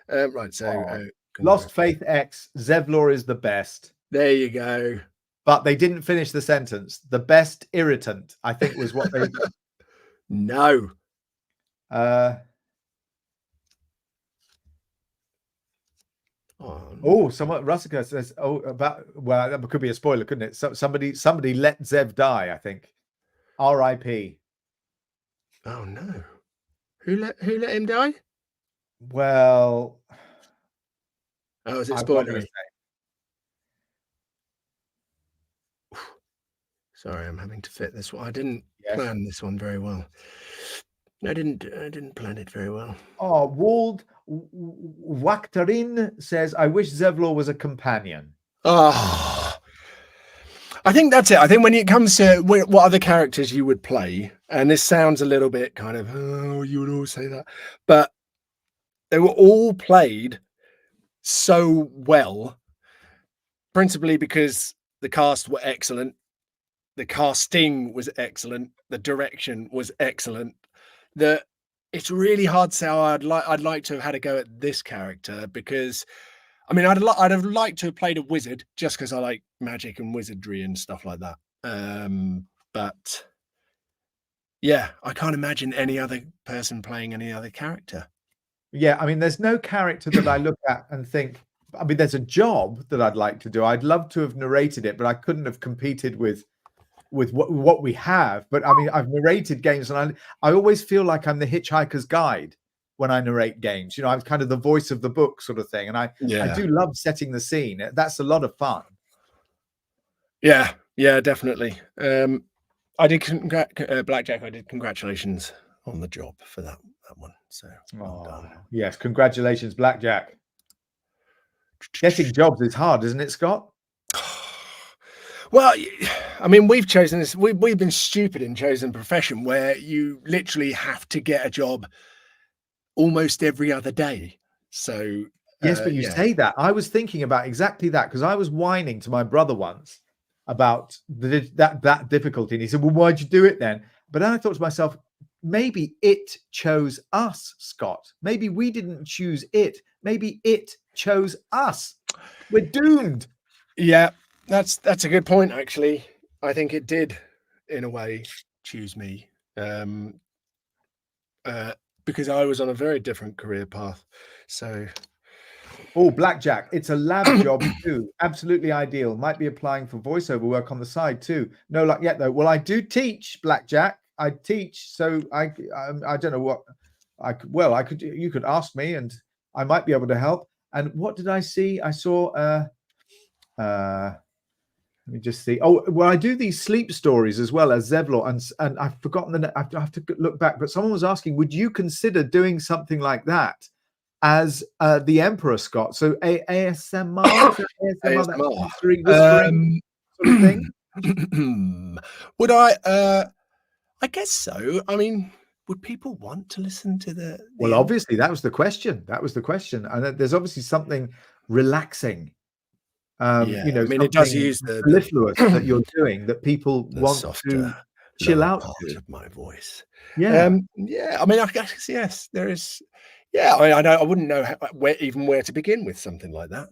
Right. So Lost Faith X, Zevlor is the best. there you go. But they didn't finish the sentence. The best irritant, I think, was what they. No. Oh, someone Russica says, well, that could be a spoiler, couldn't it? So somebody let Zev die, I think. R.I.P. Oh no. Who let him die? Well, Oh, is it I'm not gonna spoilery? say. Sorry, I'm having to fit this one. I didn't Yes. plan this one very well. I didn't plan it very well. Oh, Wald Waktarin says, I wish Zevlor was a companion. Oh, I think that's it. I think when it comes to what other characters you would play, and this sounds a little bit kind of, oh, you would all say that, but they were all played so well, principally because the cast were excellent, the casting was excellent, the direction was excellent, that it's really hard to say, oh, I'd like to have had a go at this character, because I mean, I'd have liked to have played a wizard just because I like magic and wizardry and stuff like that. But yeah, I can't imagine any other person playing any other character. Yeah, I mean, there's no character that I look at and think, I mean, there's a job that I'd like to do. I'd love to have narrated it, but I couldn't have competed with what we have. But I mean, I've narrated games, and I always feel like I'm the hitchhiker's guide when I narrate games. You know, I'm kind of the voice of the book sort of thing. And I do love setting the scene. That's a lot of fun. Yeah, definitely. I did Blackjack. I did congratulations on the job for that one. So well done. Yes, congratulations, Blackjack. Getting jobs is hard, isn't it, Scott? Well, I mean, we've chosen this. We've been stupid in chosen profession where you literally have to get a job almost every other day. So yes, but you say that. I was thinking about exactly that, because I was whining to my brother once about that difficulty, and he said, well, why'd you do it then? But then I thought to myself, maybe it chose us, Scott. Maybe we didn't choose it. Maybe it chose us. We're doomed. Yeah, that's a good point, actually. I think it did, in a way, choose me. Because I was on a very different career path. So oh, Blackjack, it's a lab job too. Absolutely ideal. Might be applying for voiceover work on the side too. No luck yet though. Well, I do teach, Blackjack. I teach, so I don't know what I could. You could ask me, and I might be able to help. And what did I see? I saw. Let me just see. Oh, well, I do these sleep stories as well as Zevlor, and I've forgotten the. I have to look back. But someone was asking, would you consider doing something like that as the Emperor, Scott? So ASMR, ASMR. Whispering sort of thing. Would I? I guess so. I mean, would people want to listen to the Well, obviously, that was the question. And there's obviously something relaxing. You know, I mean, it does use the mellifluous that you're doing that people want softer, to chill out part to. of my voice. Yeah. I mean, I guess yes, there is. Yeah, I mean, I wouldn't know where to begin with something like that.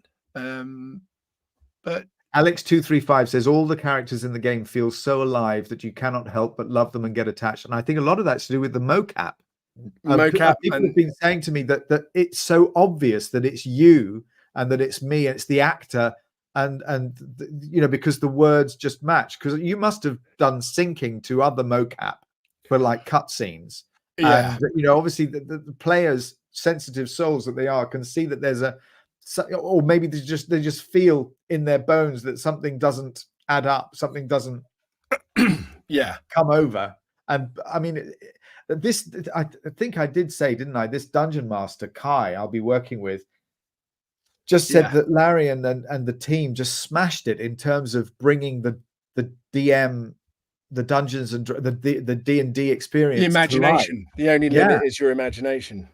But Alex235 says all the characters in the game feel so alive that you cannot help but love them and get attached. And I think a lot of that's to do with the mocap. People have been saying to me that it's so obvious that it's you and that it's me, and it's the actor, and you know, because the words just match. Because you must have done syncing to other mocap for like cutscenes. Yeah. And you know, obviously the players, sensitive souls that they are, can see that there's or maybe they just feel in their bones that something doesn't add up, something doesn't come over. And I mean, this, I think I did say, didn't I, this dungeon master Kai I'll be working with just said that Larry and the team just smashed it in terms of bringing the DM, the dungeons and the D&D experience, the imagination. The only limit is your imagination.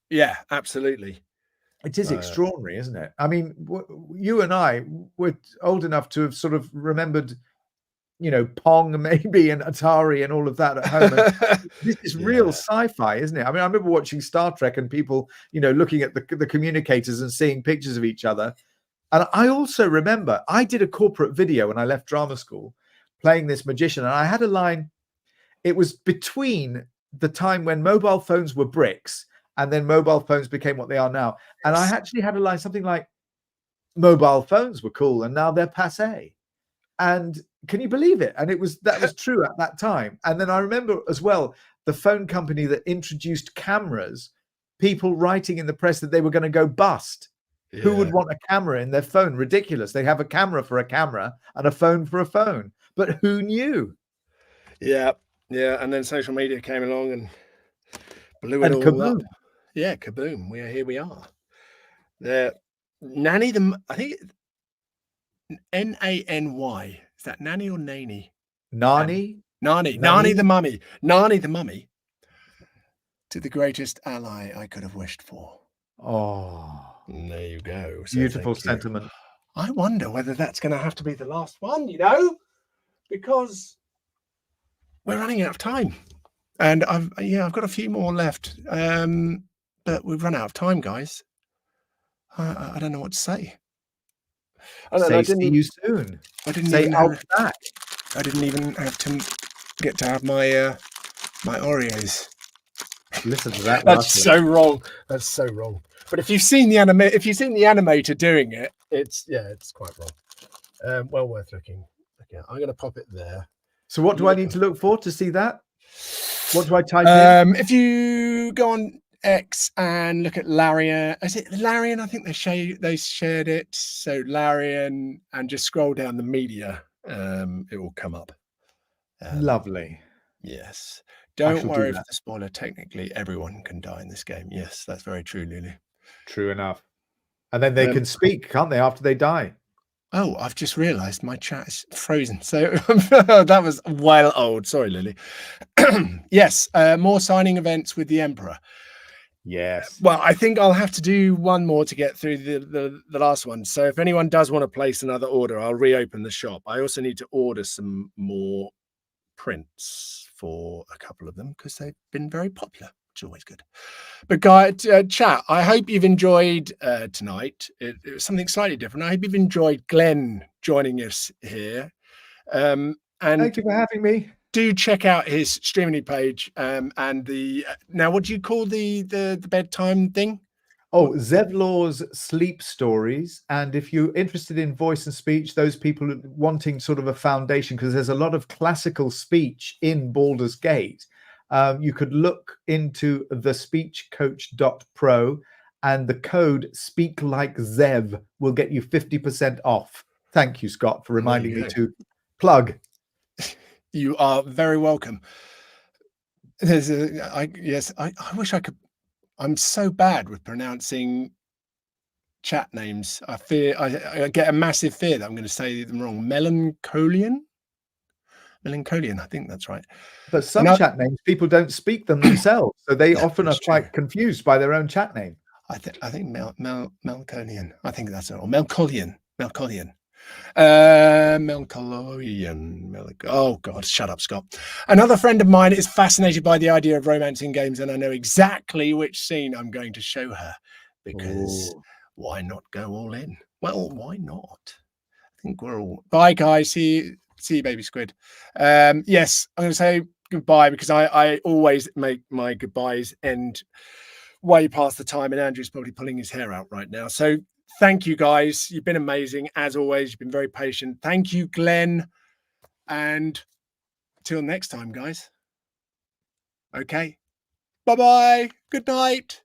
Yeah, absolutely. It is extraordinary, isn't it? I mean, you and I were old enough to have sort of remembered, you know, Pong maybe and Atari and all of that at home. And this is real sci-fi, isn't it? I mean, I remember watching Star Trek and people, you know, looking at the communicators and seeing pictures of each other. And I also remember I did a corporate video when I left drama school playing this magician. And I had a line, it was between the time when mobile phones were bricks and then mobile phones became what they are now. And I actually had a line, something like, mobile phones were cool and now they're passé. And can you believe it? And that was true at that time. And then I remember as well, the phone company that introduced cameras, people writing in the press that they were going to go bust. Yeah. Who would want a camera in their phone? Ridiculous. They have a camera for a camera and a phone for a phone. But who knew? Yeah. Yeah. And then social media came along and blew it all kaboom. up. Yeah, kaboom. Here we are. Nanny, I think Nany. Is that Nanny or Nanny? Nani? Nani the mummy. Nani the mummy. To the greatest ally I could have wished for. Oh, and there you go. So beautiful sentiment. I wonder whether that's going to have to be the last one, you know, because we're running out of time. And I've got a few more left. But we've run out of time, guys. I don't know what to say. See you soon. I didn't say even I'll be back. I didn't even have to get to have my my Oreos. Listen to that. That's so wrong. That's so wrong. But if you've seen the animator doing it, it's quite wrong. Well worth looking. Okay, I'm going to pop it there. So what do I need to look for to see that? What do I type in? If you go on X and look at Larian, is it Larian? I think they shared it. So Larian, and just scroll down the media. It will come up. Lovely. Yes. Don't worry for the spoiler. Technically, everyone can die in this game. Yes, that's very true, Lulu. True enough. And then they can speak, can't they, after they die? Oh, I've just realised my chat is frozen. So that was well old. Sorry, Lily. Yes, more signing events with the Emperor. Yes. Well, I think I'll have to do one more to get through the last one. So if anyone does want to place another order, I'll reopen the shop. I also need to order some more prints for a couple of them because they've been very popular, which is always good. But guys, chat, I hope you've enjoyed tonight. It was something slightly different. I hope you've enjoyed Glen joining us here. And thank you for having me. Do check out his Streamily page and the now what do you call the bedtime thing? Oh, Zevlor's Sleep Stories. And if you're interested in voice and speech, those people wanting sort of a foundation, because there's a lot of classical speech in Baldur's Gate, you could look into the speechcoach.pro, and the code Speak Like Zev will get you 50% off. Thank you, Scott, for reminding me to plug. You are very welcome. I wish I could. I'm so bad with pronouncing chat names. I fear I get a massive fear that I'm going to say them wrong. Melancholian, I think that's right. But some chat names, people don't speak them themselves, so they often are quite confused by their own chat name. I think Melcolian. I think that's it. Or Melcolian. Oh God, shut up, Scott. Another friend of mine is fascinated by the idea of romance in games, and I know exactly which scene I'm going to show her, because why not go all in? Well, why not? I think we're all bye, guys. See you, baby squid. Yes, I'm going to say goodbye because I always make my goodbyes end way past the time, and Andrew's probably pulling his hair out right now. So thank you, guys. You've been amazing. As always, you've been very patient. Thank you, Glenn. And till next time, guys. Okay. Bye-bye. Good night.